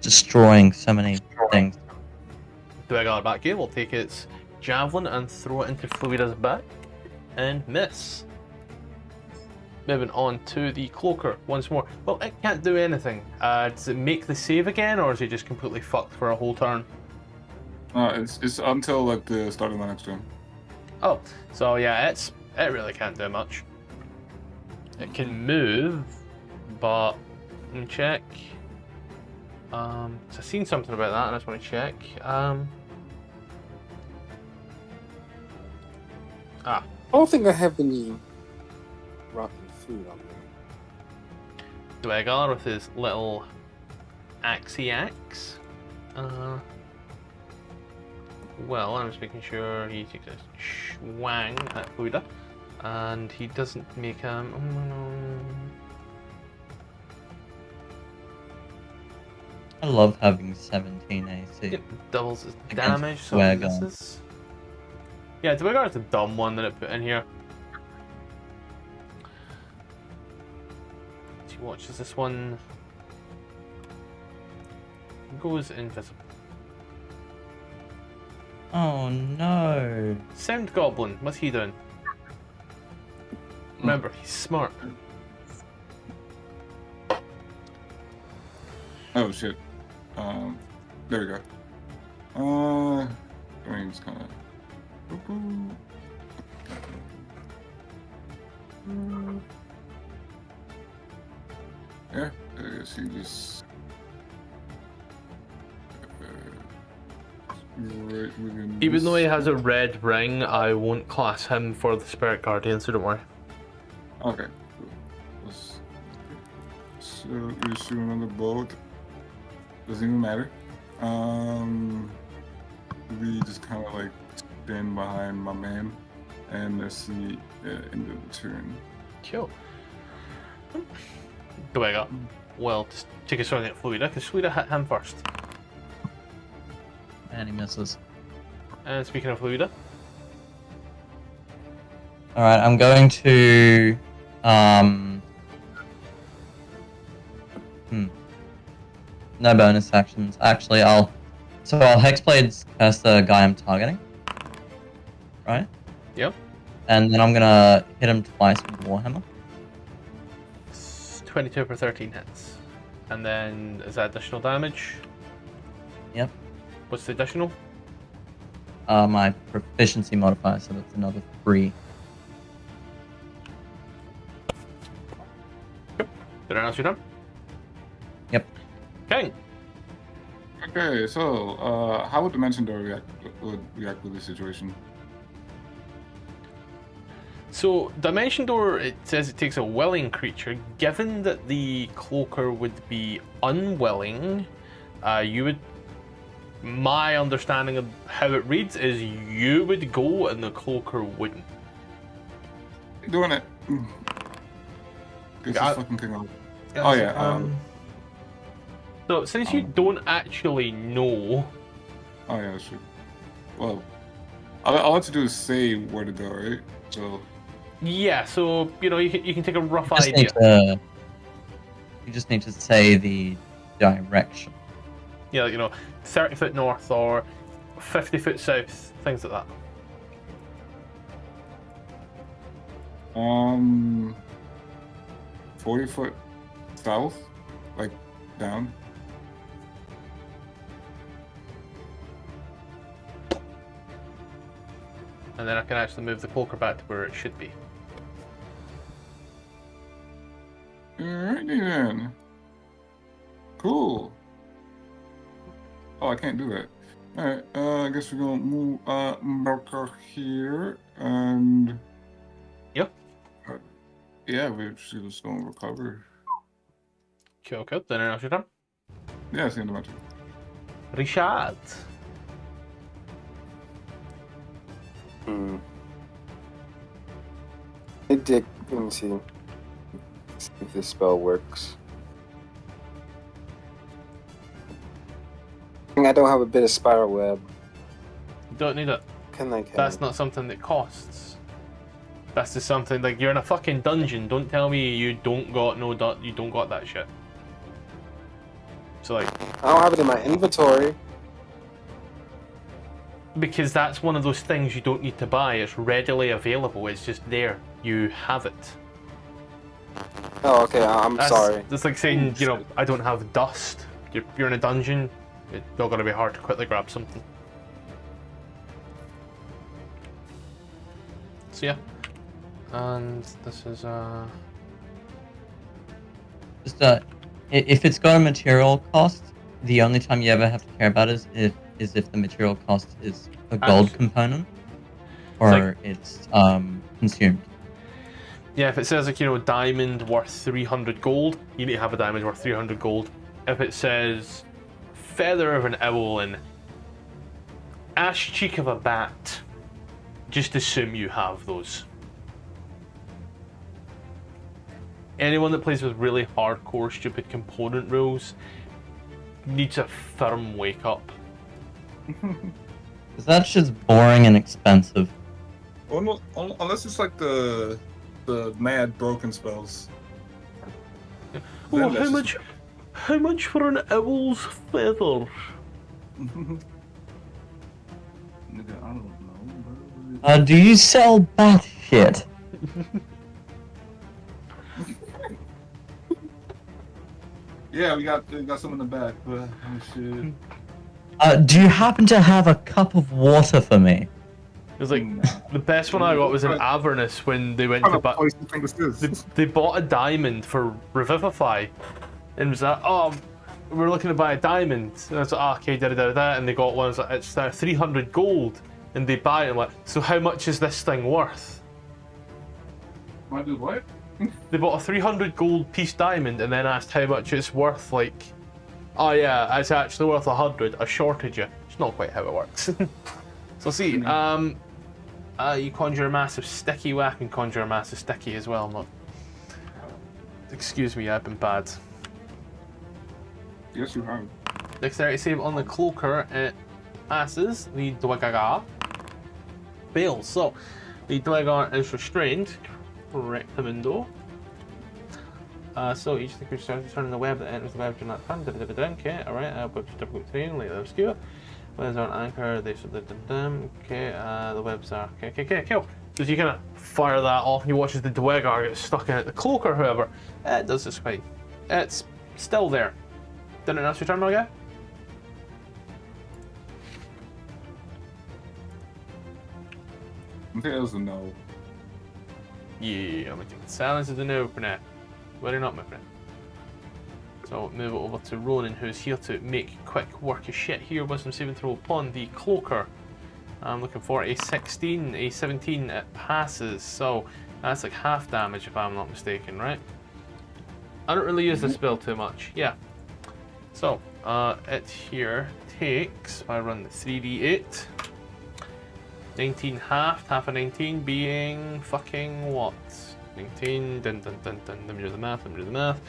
destroying so many things. Twylgywnn back here will take its javelin and throw it into Fluida's back and miss. Moving on to the cloaker once more. Well, it can't do anything. Does it make the save again, or is it just completely fucked for a whole turn? It's until like the start of the next turn. Oh, so yeah, it really can't do much. It can move, but let me check. So I've seen something about that, and I just want to check. I don't think I have any rotten food on me. Twylgywnn with his little axey axe. Well, I'm just making sure he takes a swang at Fluida, and he doesn't make I love having 17 AC. Yep, doubles his Against damage. So Twylgywnn. this is. Yeah, Twylgywnn is the dumb one that I put in here. She watches this one. Goes invisible. Oh no. Sound Goblin, what's he doing? Remember, he's smart. Oh shit. There we go. I mean, it's kind of. Yeah, I guess he just. Right within Even though he this- has a red ring, I won't class him for the Spirit Guardian, so don't worry. Okay. Cool. So you're shooting on the boat. Doesn't even matter. We just kind of like stand behind my man, and let's see end of the turn. Cool. Twylgywnn. Well, just take a swing at Fluida, because Fluida hit him first. And he misses. And speaking of Fluida, Alright, I'm going to no bonus actions. Actually I'll Hexblade's curse the guy I'm targeting. Right? Yep. And then I'm gonna hit him twice with Warhammer. it's 22 for 13 hits. And then, is that additional damage? Yep. What's the additional? My proficiency modifier, so that's another 3. Did I announce your turn? Yep. King. Okay, so how would Dimension Door react with this situation? So, Dimension Door, it says it takes a willing creature. Given that the cloaker would be unwilling, you would. My understanding of how it reads is you would go and the cloaker wouldn't. Doing it. This Yeah, is fucking king on. Oh yeah. So, since you don't actually know, Oh yeah, that's true. Well, all I have to do is say where to go, right? So yeah, so, you know, you can take a rough You just idea. need to say the direction. Yeah, you know, 30 foot north or 50 foot south, things like that. 40 foot south, like down. And then I can actually move the cloaker back to where it should be. Alrighty then. Cool. Oh, I can't do that. Alright, I guess we're gonna move marker here and Yep. yeah, we're just gonna recover. Cool, cool. Then it's your turn. Yeah, it's the end of my turn. Richard. Let me see. See if this spell works. I don't have a bit of spiral web. You don't need it. That's not something that costs. That's just something like you're in a fucking dungeon. Don't tell me you don't got you don't got that shit. So like, I don't have it in my inventory. Because that's one of those things you don't need to buy. It's readily available. It's just there. You have it. Oh, okay. I'm sorry. It's like saying, you know, I don't have dust. You're in a dungeon. It's not going to be hard to quickly grab something. So yeah. And this is Just if it's got a material cost, the only time you ever have to care about it is if the material cost is a gold component or it's consumed. Yeah, if it says like, you know, diamond worth 300 gold, you need to have a diamond worth 300 gold. If it says feather of an owl and ash cheek of a bat, just assume you have those. Anyone that plays with really hardcore stupid component rules needs a firm wake up. Because that shit's boring and expensive. Unless it's like the mad broken spells. Oh, how much for an owl's feather? Nigga, I don't know. Do you sell bat shit? Yeah, we got some in the back, but shit. Do you happen to have a cup of water for me? It was like the best one I got was in Avernus when they went to they bought a diamond for Revivify, and was like, oh, we're looking to buy a diamond. And I was like, oh, okay, da, and they got one. It was like, it's 300 gold, and they buy it. I'm like, so how much is this thing worth? I do what? They bought a 300 gold piece diamond and then asked how much it's worth. Like, oh yeah, it's actually worth 100. I shorted you. It's not quite how it works. So see, you conjure a massive sticky whack and conjure a massive sticky as well. Not. Excuse me, I've been bad. Yes, you have. Dexterity save on the cloaker. It passes. The Dwegagar fails. So the Dwegagar is restrained. Rectamundo. So each of the creatures starts returning the web that enters the web during that turn. Okay, alright, web to difficult terrain, later obscure. Webs aren't anchored, they should okay, the webs are okay, cool. So you kind of fire that off and you watch as the Dwegar gets stuck in it. The cloaker, however, it does this fine. It's still there. Didn't announce your turn, my guy? I think that was a no. Yeah, I'm taking silence as a no for now. Worry not, my friend. So move it over to Ronan, who's here to make quick work of shit here. Wisdom saving throw upon the cloaker. I'm looking for a 16, a 17, it passes. So that's like half damage if I'm not mistaken, right? I don't really use this spell too much, yeah. So, it here takes, if I run the 3d8, 19 half of 19 being fucking what? 19, let me do the math.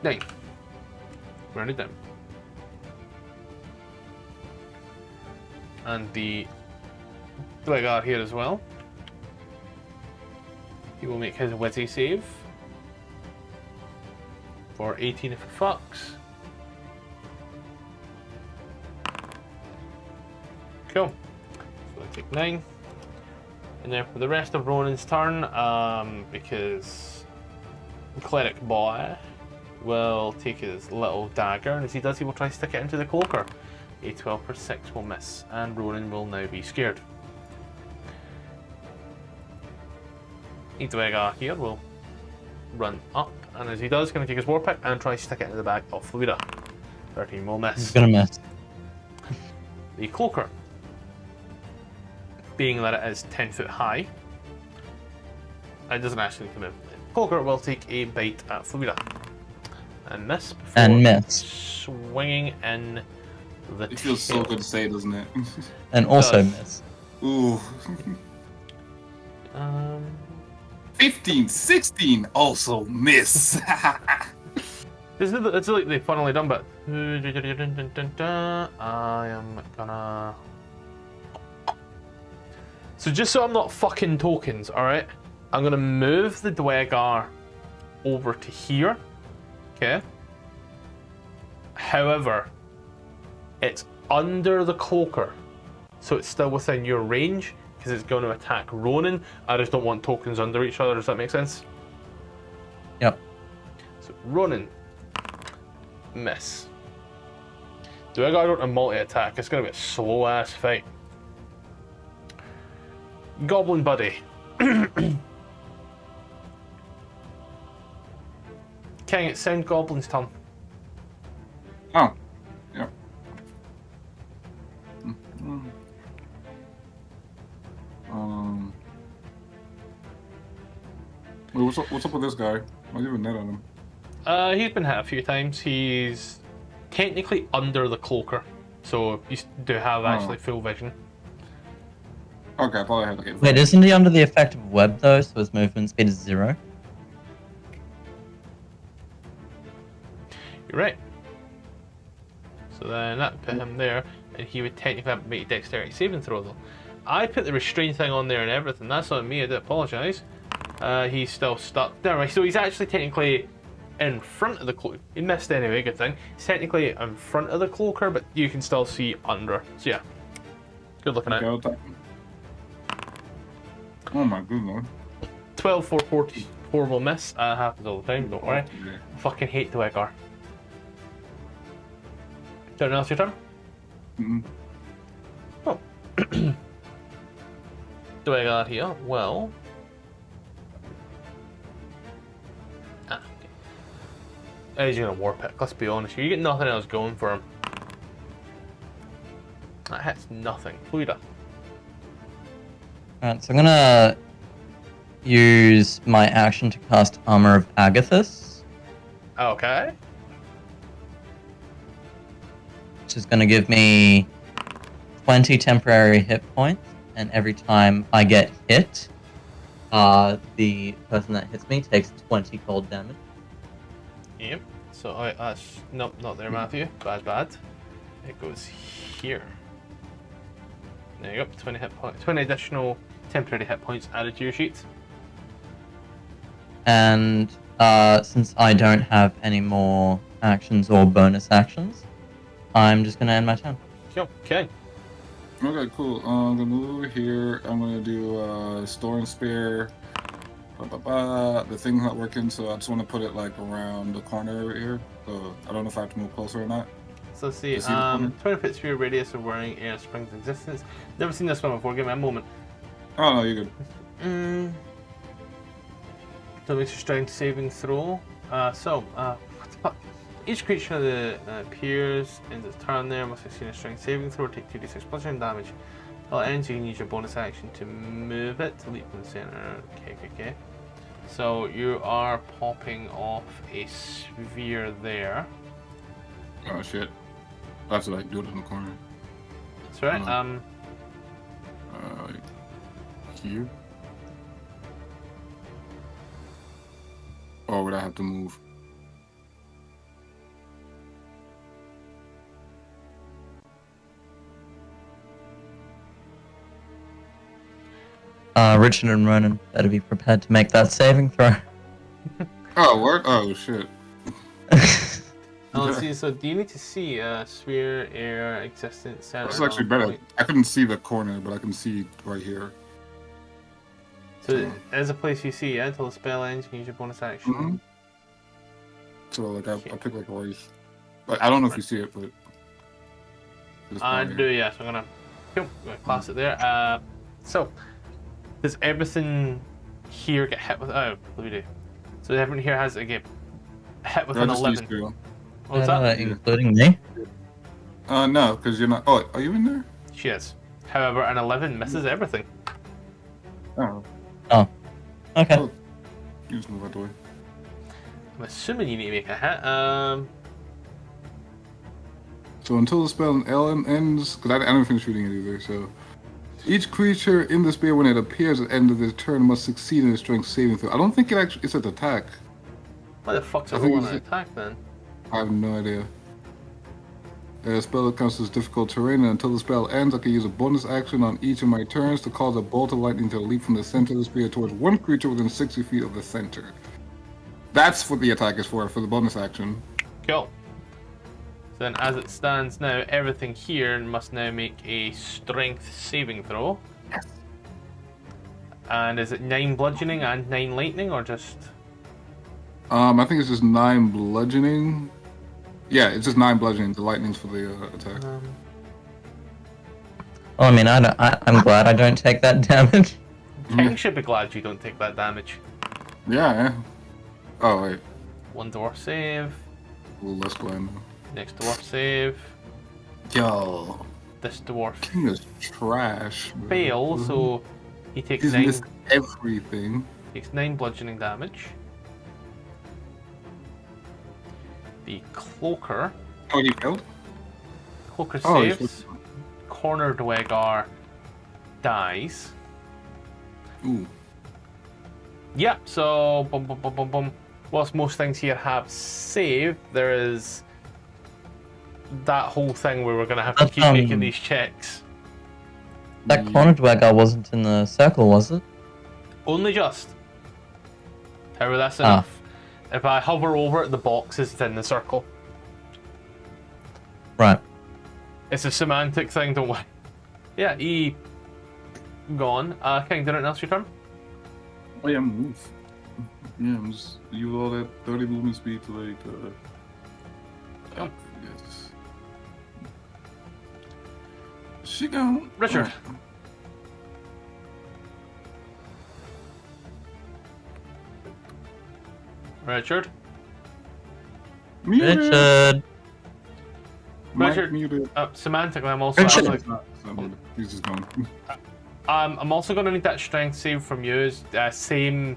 9. Round it down. And the Dwegar here as well. He will make his witty save for 18 if it fucks. Cool. So I take 9. And then for the rest of Ronan's turn, because Cleric Boy will take his little dagger, and as he does, he will try to stick it into the cloaker. A 12 for 6 will miss, and Ronan will now be scared. Dwegar here will run up, and as he does, going to take his war pick and try to stick it into the back of Fluida. 13 will miss. He's gonna miss. The cloaker, being that it is 10 foot high, it doesn't actually come in. Cloaker will take a bite at Fluida and miss before And miss. swinging in the It feels so tail. good to say, doesn't it? And also Does. miss. Ooh. 15, 16, also miss. It's like the funnily done bit. I am gonna. So just so I'm not fucking tokens, alright? I'm gonna move the Dwegar over to here. Okay? However, it's under the cloaker. So it's still within your range, because it's going to attack Ronan. I just don't want tokens under each other, does that make sense? Yep. So Ronan. Miss. Dwegar don't have multi-attack, it's going to be a slow-ass fight. Goblin Buddy. King, it's Sound Goblin's turn. Oh, yep. Mhm. Wait, what's up with this guy? I even net on him. He's been hit a few times. He's technically under the cloaker, so you do have actually full vision. Okay, I thought I had like. Wait, isn't he under the effect of web though? So his movement speed is 0. You're right. So then that would put him there, and he would technically have to make a dexterity saving throw though. I put the restraint thing on there and everything. That's on me. I do apologise. He's still stuck. Never mind. So he's actually technically in front of the cloaker. He missed anyway. Good thing. He's technically in front of the cloaker, but you can still see under. So yeah, good looking at it. Oh my goodness. 12 for 44 will miss. Happens all the time. Don't worry. Yeah. I fucking hate Dwegar. Turn else your turn. Mm-mm. Oh. Dwegar here. Well. Okay. He's gonna war pick. Let's be honest. You get nothing else going for him. That hits nothing. Fluida. Alright, so I'm gonna use my action to cast Armor of Agathis, Okay. which is gonna give me 20 temporary hit points, and every time I get hit, the person that hits me takes 20 cold damage. Yep. So that's nope, not there, Matthew. Bad. It goes here. There you go. 20 hit points. 20 additional temporary hit points added to your sheet. And since I don't have any more actions or bonus actions, I'm just gonna end my turn. Cool. Okay. Okay, cool. I'm gonna move over here. I'm gonna do Storm Spear. The thing's not working, so I just want to put it like around the corner over here. So I don't know if I have to move closer or not. So let's see. To see the corner? 20 foot sphere radius of whirring air springs existence. Never seen this one before. Give me a moment. Oh no, you're good. So it makes a strength saving throw. What the fuck? Each creature that appears in the turn there must succeed a strength saving throw. Take 2d6 bludgeoning damage. Till it ends, you can use your bonus action to move it to leap from the center. Okay. So you are popping off a sphere there. Oh shit. I have to like do it in the corner. That's right. Like here. Or would I have to move? Richard and Ronan better be prepared to make that saving throw. Oh, what? Oh shit. Let's see. So do you need to see sphere, air, existence, center? That's actually better. I couldn't see the corner, but I can see right here. So as a place you see, yeah, until the spell ends, you can use your bonus action. Mm-hmm. So like I pick like right. Like, I don't know if you see it, but I do, yeah. So I'm gonna class it there. So does everything here get hit with? Oh, what do we do? So everyone here has to get hit with Or an just these 11. two. What was that? Including me? No, because you're not. Oh, are you in there? She is. However, an 11 misses everything. Oh. Oh. Okay. Oh. You just move out the way. I'm assuming you need to make a hit. So until the spell ends, because I don't finish shooting it either, so... Each creature in the sphere, when it appears at the end of its turn, must succeed in a strength saving throw. I don't think it's an attack. Why the fuck's a I think roll on it's an a- attack then? I have no idea. A spell that counts as difficult terrain, and until the spell ends, I can use a bonus action on each of my turns to cause a bolt of lightning to leap from the center of the sphere towards one creature within 60 feet of the center. That's what the attack is for the bonus action. Cool. So then, as it stands now, everything here must now make a strength saving throw. Yes. And is it 9 bludgeoning and 9 lightning, or just... I think it's just 9 bludgeoning. Yeah, it's just 9 bludgeoning. The lightning's for the attack. Well, I mean, I'm glad I don't take that damage. King should be glad you don't take that damage. Yeah. Oh, wait. One dwarf save. A little less glad. Next dwarf save. Yo. This dwarf King is trash. fails, so he takes He's 9. missed everything. Takes 9 bludgeoning damage. The cloaker. Oh, he failed? Cloaker Oh, he's saves. Corner Dwegar dies. Ooh. Yeah, so boom, boom, boom, boom, boom. Whilst most things here have saved, there is that whole thing where we're gonna have to keep making these checks. That corner dwegar wasn't in the circle, was it? Only just. However, that's enough. If I hover over it, the box is in the circle. Right. It's a semantic thing, don't worry. Yeah, E gone. King, did anything else your turn? Oh, yeah, move. Yeah, I'm just use all that 30 movement speed to like. Yes. She gone. Richard. Richard. Muted. Richard. Mike Richard. muted. Semantically, I'm also. Richard. No, it's not muted. He's just gone. I'm also going to need that strength save from you. Same.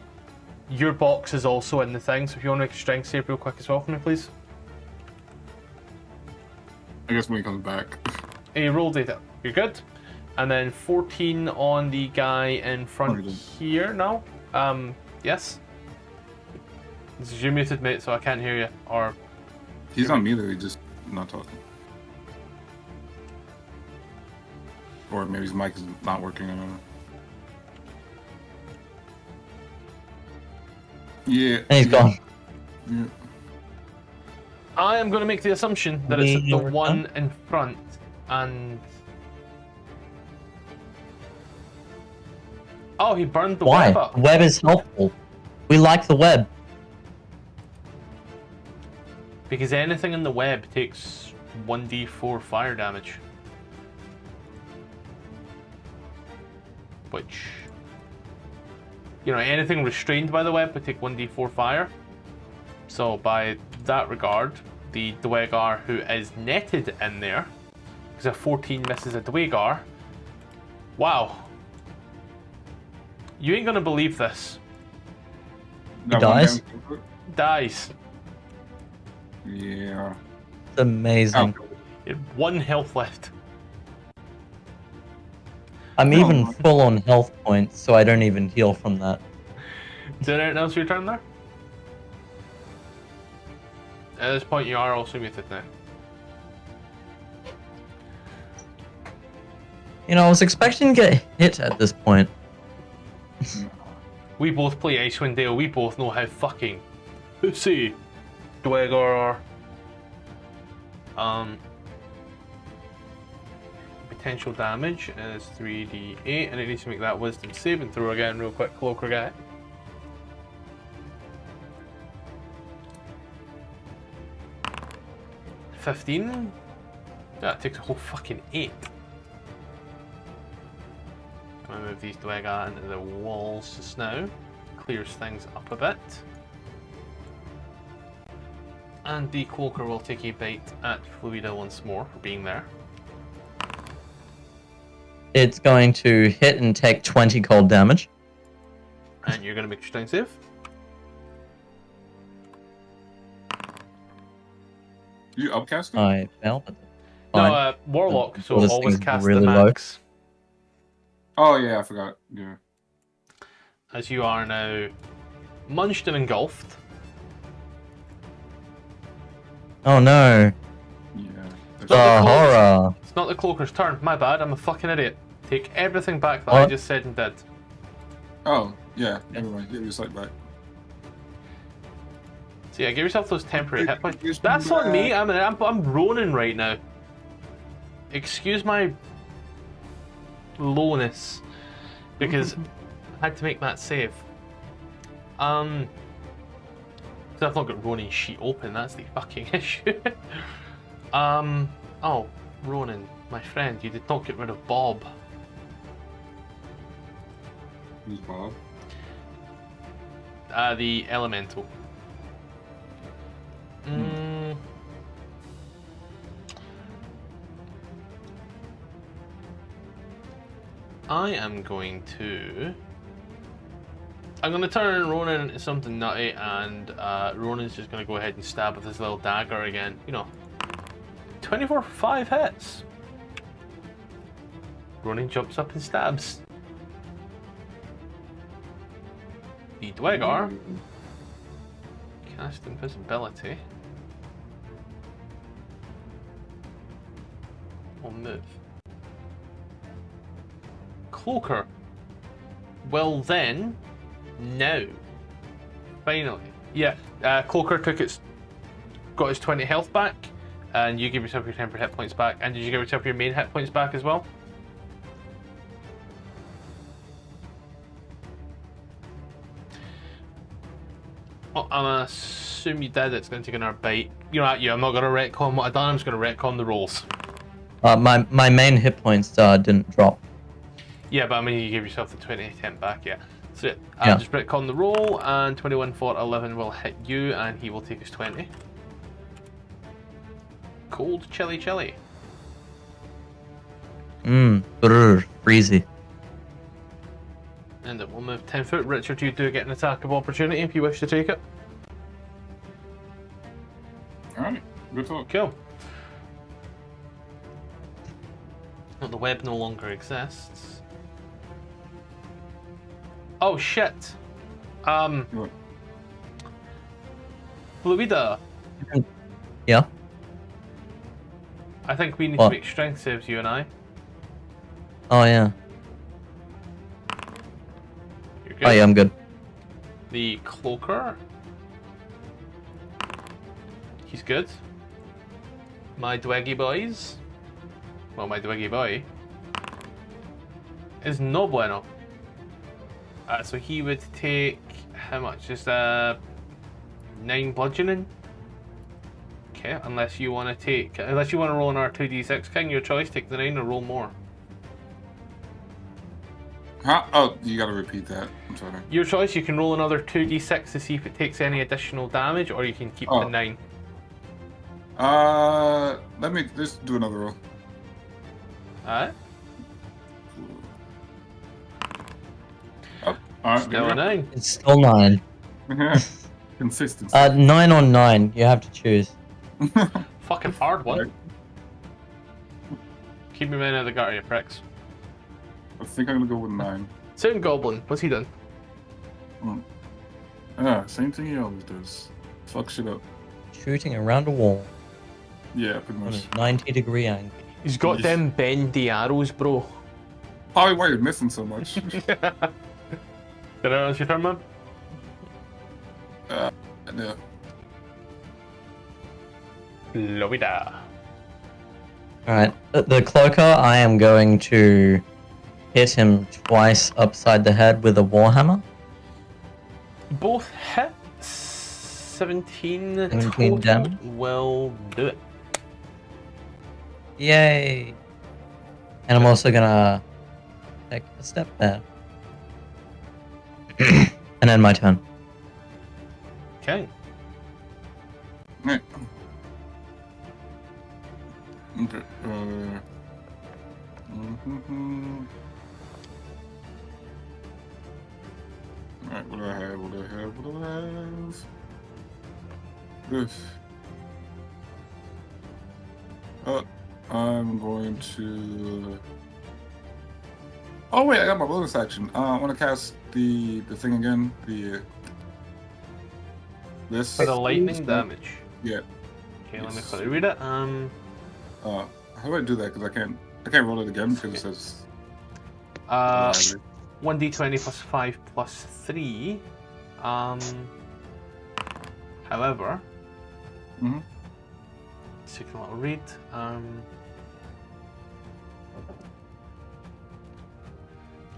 Your box is also in the thing, so if you want to make a strength save real quick as well for me, please. I guess when he comes back. A roll data. You're good. And then 14 on the guy in front here now. Yes. This is you muted, mate, so I can't hear you. Or He's not muted, he's just not talking. Or maybe his mic is not working, I don't know. Yeah. And he's gone. Yeah. I am going to make the assumption that it's the one in front, and oh, he burned the Why? web up. The web is helpful. We like the web. Because anything in the web takes 1d4 fire damage. Which, you know, anything restrained by the web would take 1d4 fire. So by that regard, the Dwegar who is netted in there, because a 14 misses a Dwegar. Wow. You ain't gonna believe this. He dies? Dies. Yeah. It's amazing. He had 1 health left. I'm even full on health points, so I don't even heal from that. Is there anything else your turn there? At this point, you are also muted now. You know, I was expecting to get hit at this point. We both play Icewind Dale. We both know how fucking pussy Dwegar are. Potential damage is 3d8, and it needs to make that wisdom saving throw again, real quick, Cloaker guy. $15? That takes a whole fucking 8. I'm gonna move these Dwegar into the walls just now. Clears things up a bit. And the cloaker will take a bite at Fluida once more for being there. It's going to hit and take 20 cold damage. And you're going to make a strength save. You upcast it? I failed, but No, fine. Warlock, so Well, this always thing's cast really the low. max. Oh yeah, I forgot. Yeah. As you are now munched and engulfed. Oh no. Yeah. The The horror. It's not the cloaker's turn. My bad, I'm a fucking idiot. Take everything back that I What? just said and did. Oh, yeah. Never mind. Get your sight back. So yeah, give yourself those temporary hit points. It's That's on me. back. I'm Ronan right now. Excuse my lowness, because I had to make that save. So I've not got Ronan's sheet open. That's the fucking issue. Oh, Ronan, my friend, you did not get rid of Bob. Who's Bob? The elemental. I am going to... I'm going to turn Ronan into something nutty, and Ronan's just going to go ahead and stab with his little dagger again. You know, 24 for 5 hits. Ronan jumps up and stabs. The Dwegar, cast invisibility, will move. Cloaker will then, now, finally, yeah, Cloaker got his 20 health back, and you give yourself your temporary hit points back, and did you give yourself your main hit points back as well? Well, I'm gonna assume you did. It's going to take another bite. You know, I'm not going to retcon what I've done. I'm just going to retcon the rolls. My main hit points didn't drop. Yeah, but I mean, you give yourself the 20 temp back, yeah. So Yeah. just retcon the roll, and 21 for 11 will hit you, and he will take his 20. Cold chili chili. Brr, breezy. And it will move 10 foot. Richard, you do get an attack of opportunity if you wish to take it. Alright, good talk. Cool. Well, the web no longer exists. Oh shit. What? Fluida, Yeah. I think we need What? to make strength saves, you and I. Oh yeah. You're good. Oh yeah, I'm good. The cloaker. He's good. My Dweggy boys. Well, my Dweggy boy is no bueno. So he would take how much? Just 9 bludgeoning. Okay, unless you want to roll an R2d6, King, your choice. Take the 9 or roll more. Huh? Oh, you gotta repeat that. I'm sorry. Your choice. You can roll another 2d6 to see if it takes any additional damage, or you can keep the 9. Let's do another roll. Alright. Oh, alright. Still a 9. It's still 9. Consistency. 9 on 9. You have to choose. Fucking hard one. Keep your men out of the gutter, you pricks. I think I'm gonna go with 9. Sound Goblin, what's he done? Same thing he always does. Fuck shit up. Shooting around a wall Yeah, pretty on much. a 90-degree angle. He's got Yes. them bendy arrows, bro. Probably why you're missing so much. Did I answer your turn, man? Yeah. Fluida. Alright, the cloaker, I am going to hit him twice upside the head with a warhammer. Both hit. 17 17 total damage. will do it. Yay! And I'm also gonna take a step there. And then my turn. Okay. Right. Okay. Alright, what do I have? What do I have? What do I have? This. I'm going to. Oh wait, I got my bonus action. I want to cast the thing again. This. For the lightning damage. Yeah. Okay, let me Yes. quickly read it. How do I do that? Because I can't roll it again because it says. 1d20 plus 5 plus 3. However, Mhm. let's take a little read.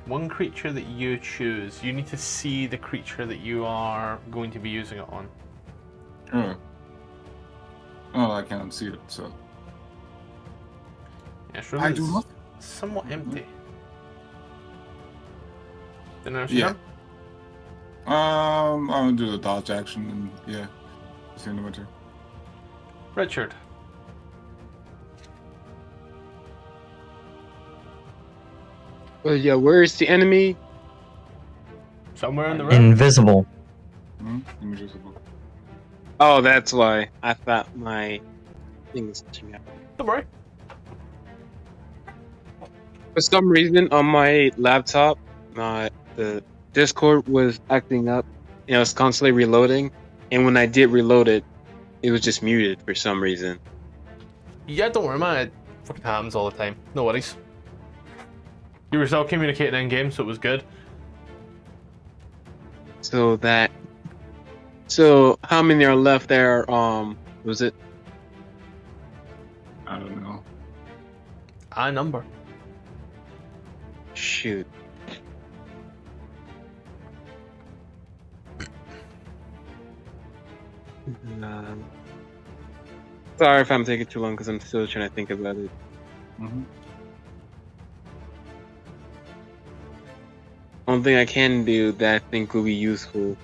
One creature that you choose, you need to see the creature that you are going to be using it on. Oh, I can't see it, so. Yes, I do Roman's not. somewhat empty. Then there's Yeah. your I'm gonna do the dodge action and yeah, see in the winter. Richard. Yeah, where's the enemy? Somewhere in the room. Invisible. Invisible. Oh, that's why. I thought my thing was glitching out. Don't worry. For some reason, on my laptop, the Discord was acting up. You know, it's constantly reloading, and when I did reload it, it was just muted for some reason. Yeah, don't worry, man. It fucking happens all the time. No worries. You were still communicating in game, so it was good. So how many are left there? Was it? I don't know. A number. Shoot. Sorry if I'm taking too long because I'm still trying to think about it. Mm-hmm. One thing I can do that I think will be useful.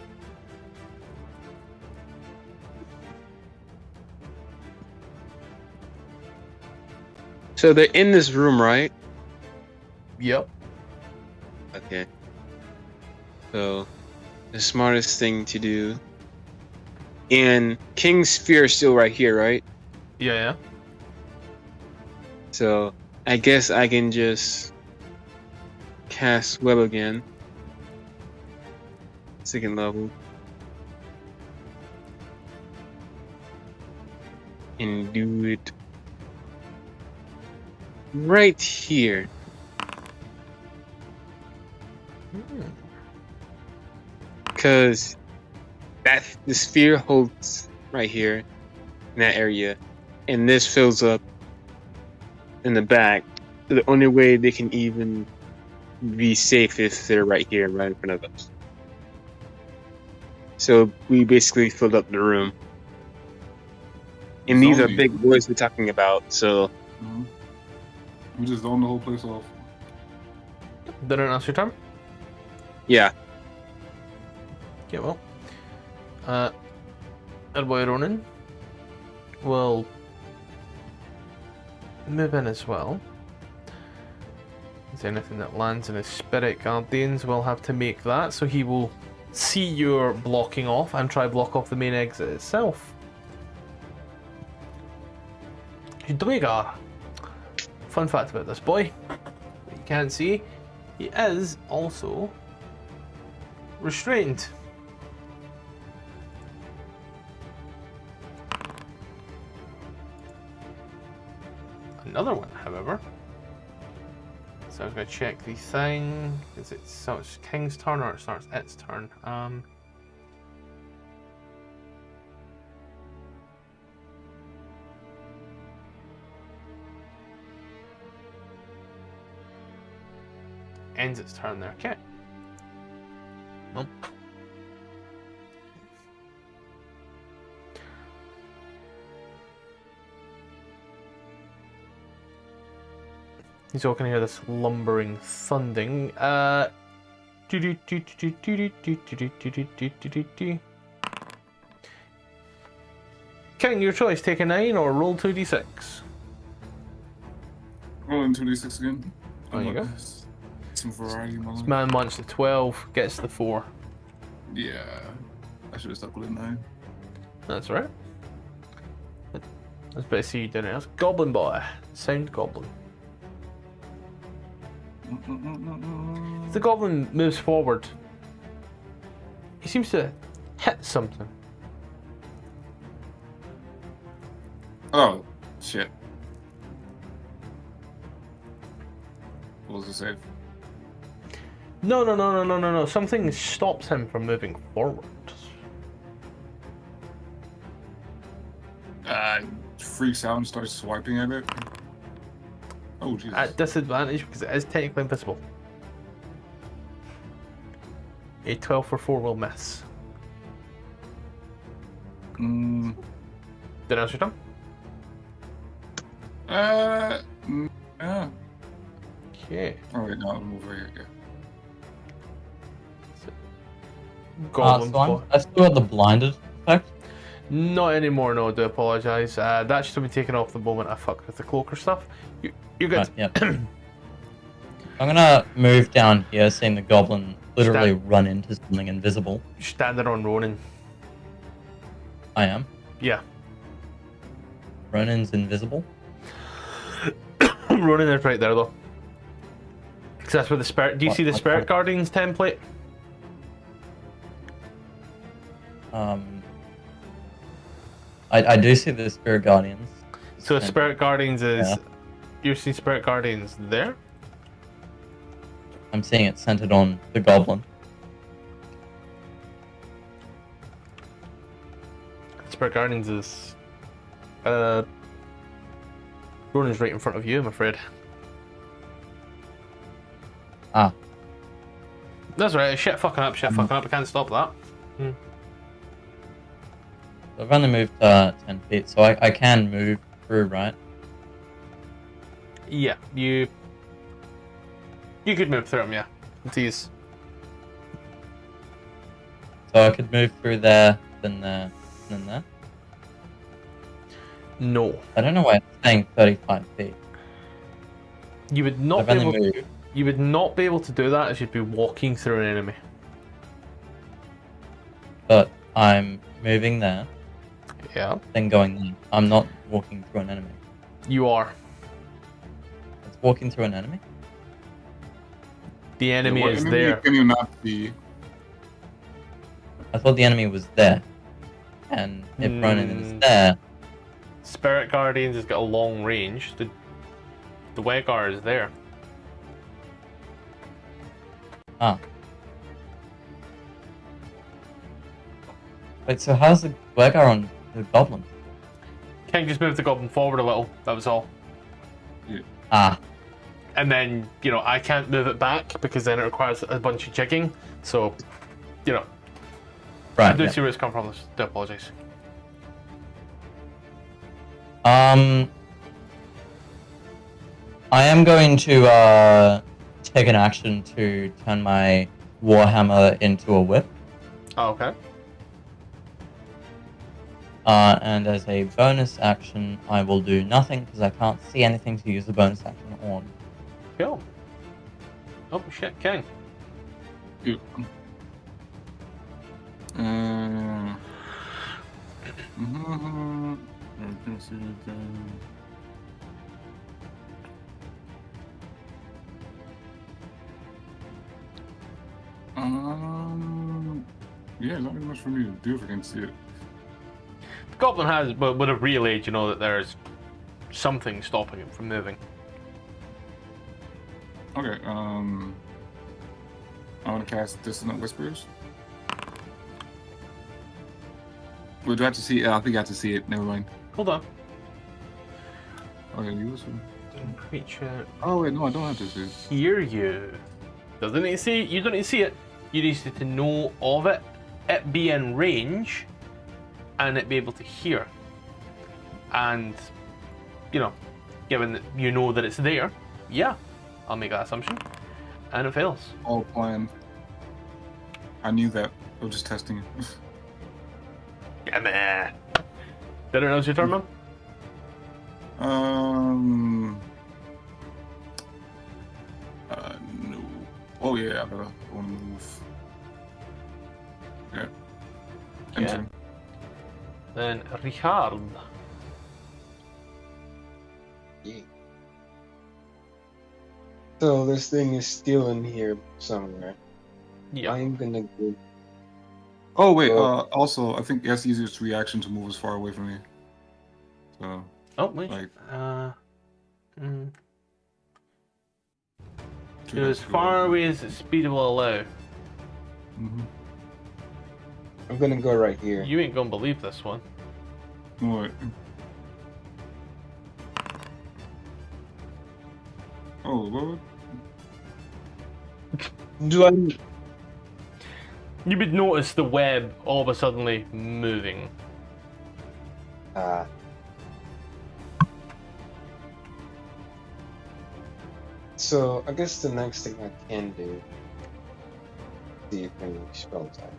So they're in this room, right? Yep. Okay. So, the smartest thing to do. And King's Spear is still right here, right? Yeah. So, I guess I can just cast Web again. Second level. And do it right here. Because the sphere holds right here in that area, and this fills up in the back. So the only way they can even be safe is they're right here, right in front of us. So we basically filled up the room. And these are Zombies. big boys we're talking about, so Mm-hmm. We just zone the whole place off. Did it answer your turn? yeah. Yeah, well. Our boy Ronan will move in as well. Is there anything that lands in his spirit guardians will have to make that, so he will see you're blocking off and try block off the main exit itself. Dwegar. Fun fact about this boy, you can't see, he is also restrained. Another one, however. So I'm going to check the thing. Is it so it's King's turn or it starts its turn? Ends its turn there. Okay. Well. He's all going to hear this lumbering thunding. King, your choice. Take a 9 or roll 2d6. Rolling 2d6 again. There you go. Some variety in my life. Man wants the 12, gets the 4. Yeah. I should have stuck with a 9. That's right. Let's better see you down there. That's Goblin Boy. Sound Goblin. As the Goblin moves forward, he seems to hit something. Oh, shit. What was the save? No. Something stops him from moving forward. Freaks out and starts swiping at it. Oh, Jesus. At disadvantage because it is technically invisible. A 12 for 4 will miss. Mm, Then else your turn. yeah. Okay. Oh, wait, no, I'll move over here. Yeah. Goblin so Boy. I still got the blinded effect. Not anymore, no, I do apologise. That should have been taken off the moment I fucked with the cloaker stuff. You're good. Right, yep. I'm gonna move down here, seeing the goblin literally run into something invisible. Standing on Ronan. I am. Yeah. Ronan's invisible. Ronan is right there though. Because that's where the spirit. Do you see the What- Spirit Guardians template? I do see the Spirit Guardians. So Spirit Guardians is. Yeah. You see Spirit Guardians there? I'm seeing it centered on the goblin. Spirit Guardians is. Ronan's right in front of you, I'm afraid. Ah. That's right, shit fucking up, I can't stop that. So I've only moved 10 feet, so I can move through, right? Yeah, you could move through them, yeah. These. So I could move through there, then there, then there. No. I don't know why it's saying 35 feet. You would not I've be only able moved. You would not be able to do that as you'd be walking through an enemy. But I'm moving there, Yeah. then going there. I'm not walking through an enemy. You are. It's walking through an enemy? The enemy What is enemy there. Can you not see? I thought the enemy was there. And if Ronan is there, Spirit Guardians has got a long range. The Wegar is there. ah. Wait, so how's the Wegar on the goblin? Can you just move the goblin forward a little? That was all. Ah, And then, I can't move it back because then it requires a bunch of jigging. So, I right. do Yeah. see where it's come from. I do apologise. I am going to take an action to turn my Warhammer into a whip. Oh, okay. And as a bonus action, I will do nothing because I can't see anything to use the bonus action on. Cool. Oh, shit, King. Yep. Yeah, not much for me to do if I can see it. The goblin has, but with a real age, you know that there's something stopping him from moving. Okay, I want to cast Dissonant Whispers. Would you have to see it? I think I have to see it. Never mind. Hold on. Okay, you whisper. Creature Oh wait, no, I don't have to see it. hear you. Doesn't need to see it. You don't need to see it. You need to know of it be in range, and it be able to hear. And, given that you know that it's there, yeah, I'll make that assumption. And it fails. All planned. I knew that. I was just testing it. Yeah, man. Did it know it's your turn, man? Oh yeah, I want to move. Yeah. Yeah. Enter. Then Richard. Yeah. So this thing is still in here somewhere. Yeah. I'm gonna go. Oh wait. Well- Also, I think it has the easiest reaction to move as far away from me. So Oh, wait. like. Go as far away as the speed will allow. Mm-hmm. I'm gonna go right here. You ain't gonna believe this one. What? Oh Lord. Do I? You would notice the web all of a suddenly moving. So I guess the next thing I can do. See if any spell type.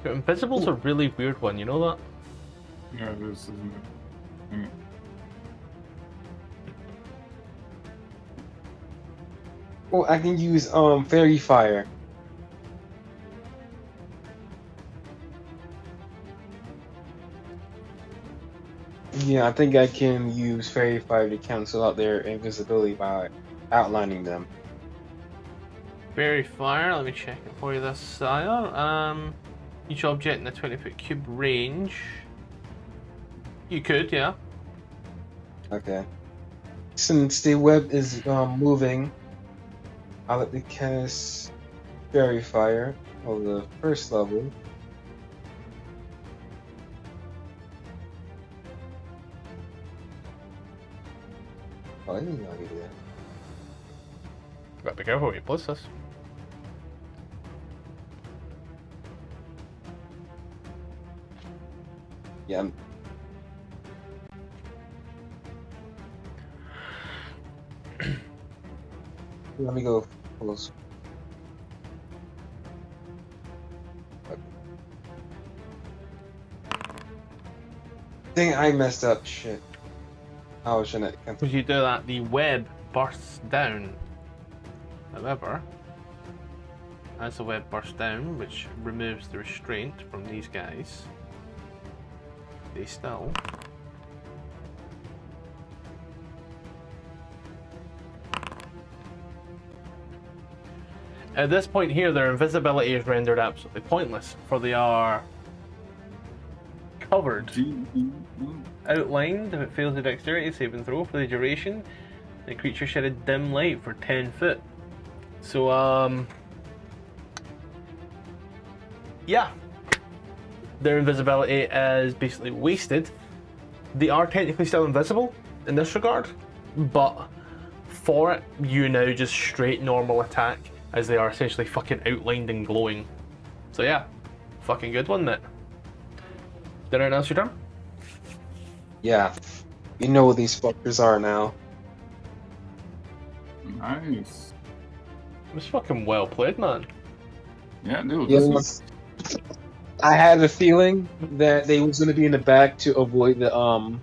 Invisible's a really weird one, you know that? Yeah, it is, isn't it? Mm. Oh, I can use fairy fire. Yeah, I think I can use fairy fire to cancel out their invisibility by outlining them. Fairy fire, let me check it for you this sire. Each object in a 20-foot cube range. You could, yeah. Okay. Since the web is moving, I'll let the cast fairy fire on the first level. Oh, I didn't know I could do that. Gotta be careful what you plus this. Yeah. Let me go close. Dang, I messed up. Shit. I was trying to. When you do that, the web bursts down. However, as the web bursts down, which removes the restraint from these guys, they still at this point here, their invisibility is rendered absolutely pointless, for they are covered, outlined. If it fails a dexterity saving throw for the duration, the creature shed a dim light for 10 foot. So, yeah, their invisibility is basically wasted. They are technically still invisible in this regard, but for it, you now just straight normal attack, as they are essentially fucking outlined and glowing. So yeah, fucking good one, mate. Did I announce your turn? Yeah. You know what these fuckers are now. Nice. It was fucking well played, man. Yeah, dude. Yeah, This is, I had a feeling that they was gonna be in the back to avoid the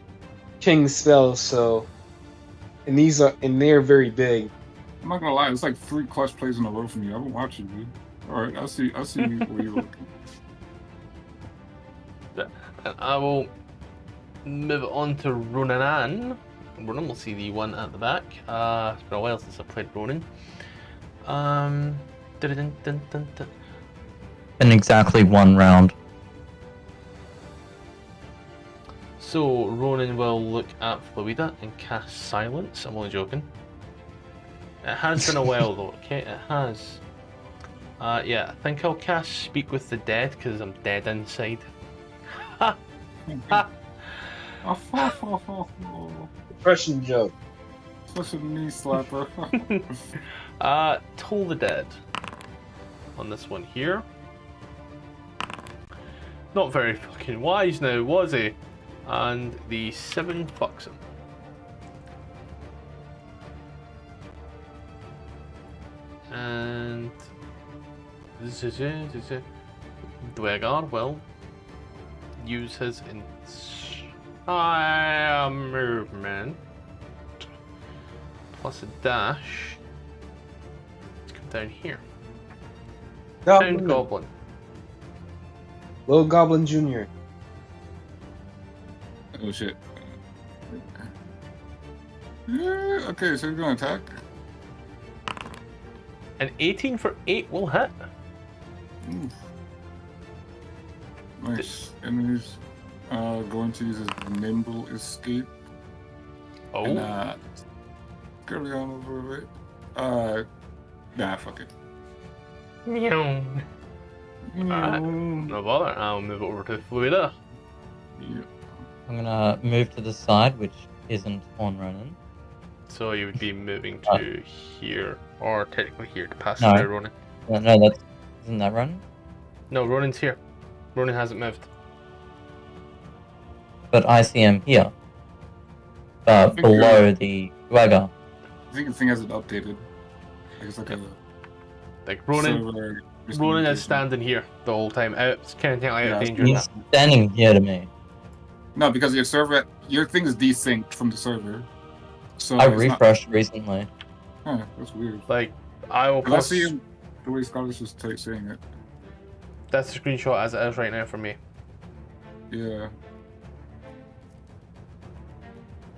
king's spell, so and they're very big. I'm not gonna lie, it's like 3 clutch plays in a row from you. I've been watching, dude. Alright, I see where you're looking. And I will move it on to Ronan. Ronan, we'll see the one at the back. It's been a while since I played Ronan. Dun-dun-dun-dun-dun. In exactly 1 round. So Ronan will look at Fluida and cast silence. I'm only joking. It has been a while though, okay? It has. Yeah, I think I'll cast Speak with the Dead because I'm dead inside. Ha! Ha! Depression joke. Such a knee slapper. Toll the Dead on this one here. Not very fucking wise now, was he? And the 7 fucks him. And Dwegar will use his entire movement plus a dash to come down here. Sound Goblin. Little Goblin Jr. Oh shit. Yeah, okay, so he's gonna attack. An 18 for 8 will hit. Oof. Nice. And he's going to use his nimble escape. Oh. And scurry on over it. Nah, fuck it. Meow. Alright, no bother. I'll move over to Fluida. Yeah. I'm gonna move to the side, which isn't on Ronan. So you would be moving to here, or technically here to pass No. through Ronan. No, isn't that Ronan? No, Ronan's here. Ronan hasn't moved. But I see him here. But think below the Dwegar. I think the thing hasn't updated. Like it's like a Like Ronan, server Ronan is miscommunication. standing here the whole time. It's kind of out Yeah, of danger now. He's standing here to me. No, because your server, your thing is desynced from the server. So I it's not- refreshed recently. Huh, that's weird. Like, I will 'Cause I post. see him the way Scottish was saying it. That's the screenshot as it is right now for me. Yeah.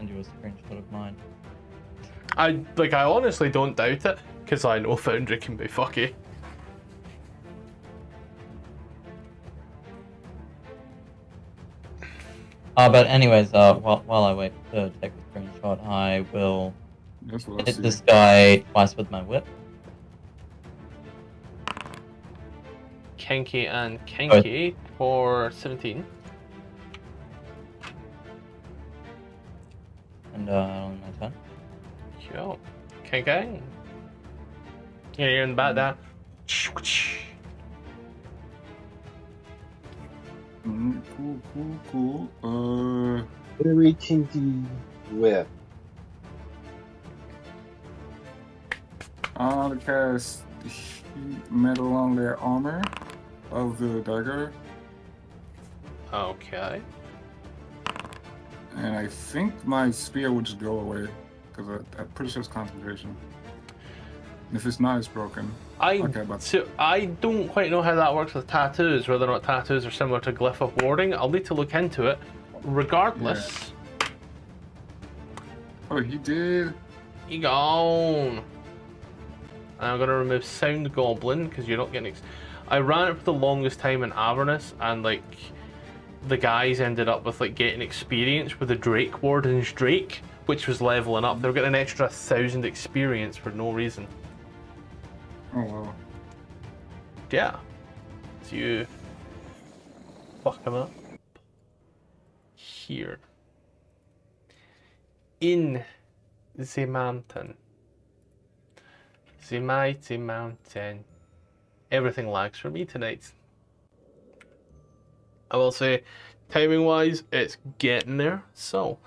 And you a screenshot of mine. I honestly don't doubt it, because I know Foundry can be fucky. But anyways, while I wait to take the screenshot, I will That's what I hit see. this guy twice with my whip. Kinky and Kinky for 17. And on my turn. Cool. Kinky. Yeah, you're in the back there. Cool. Very kinky whip. I'll cast metal on their armor of the dagger, Okay. and I think my spear would just go away because I'm pretty sure it's concentration. And if it's not, it's broken. Okay, but So I don't quite know how that works with tattoos, whether or not tattoos are similar to glyph of warding. I'll need to look into it. Regardless, oh, he did. you gone. I'm gonna remove Sound Goblin because you're not getting. I ran it for the longest time in Avernus, and like the guys ended up with like getting experience with the Drake Warden's Drake, which was leveling up. They were getting an extra 1,000 experience for no reason. Oh wow. Yeah. So you fuck him up here in the mountain. The mighty mountain. Everything lags for me tonight. I will say, timing wise, it's getting there. So,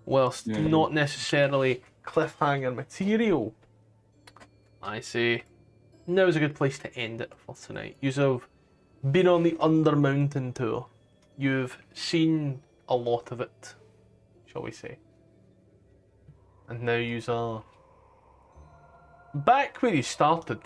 whilst Yeah. not necessarily cliffhanger material, I say now's a good place to end it for tonight. You've been on the Undermountain tour. You've seen a lot of it, shall we say. And now you are back where you started.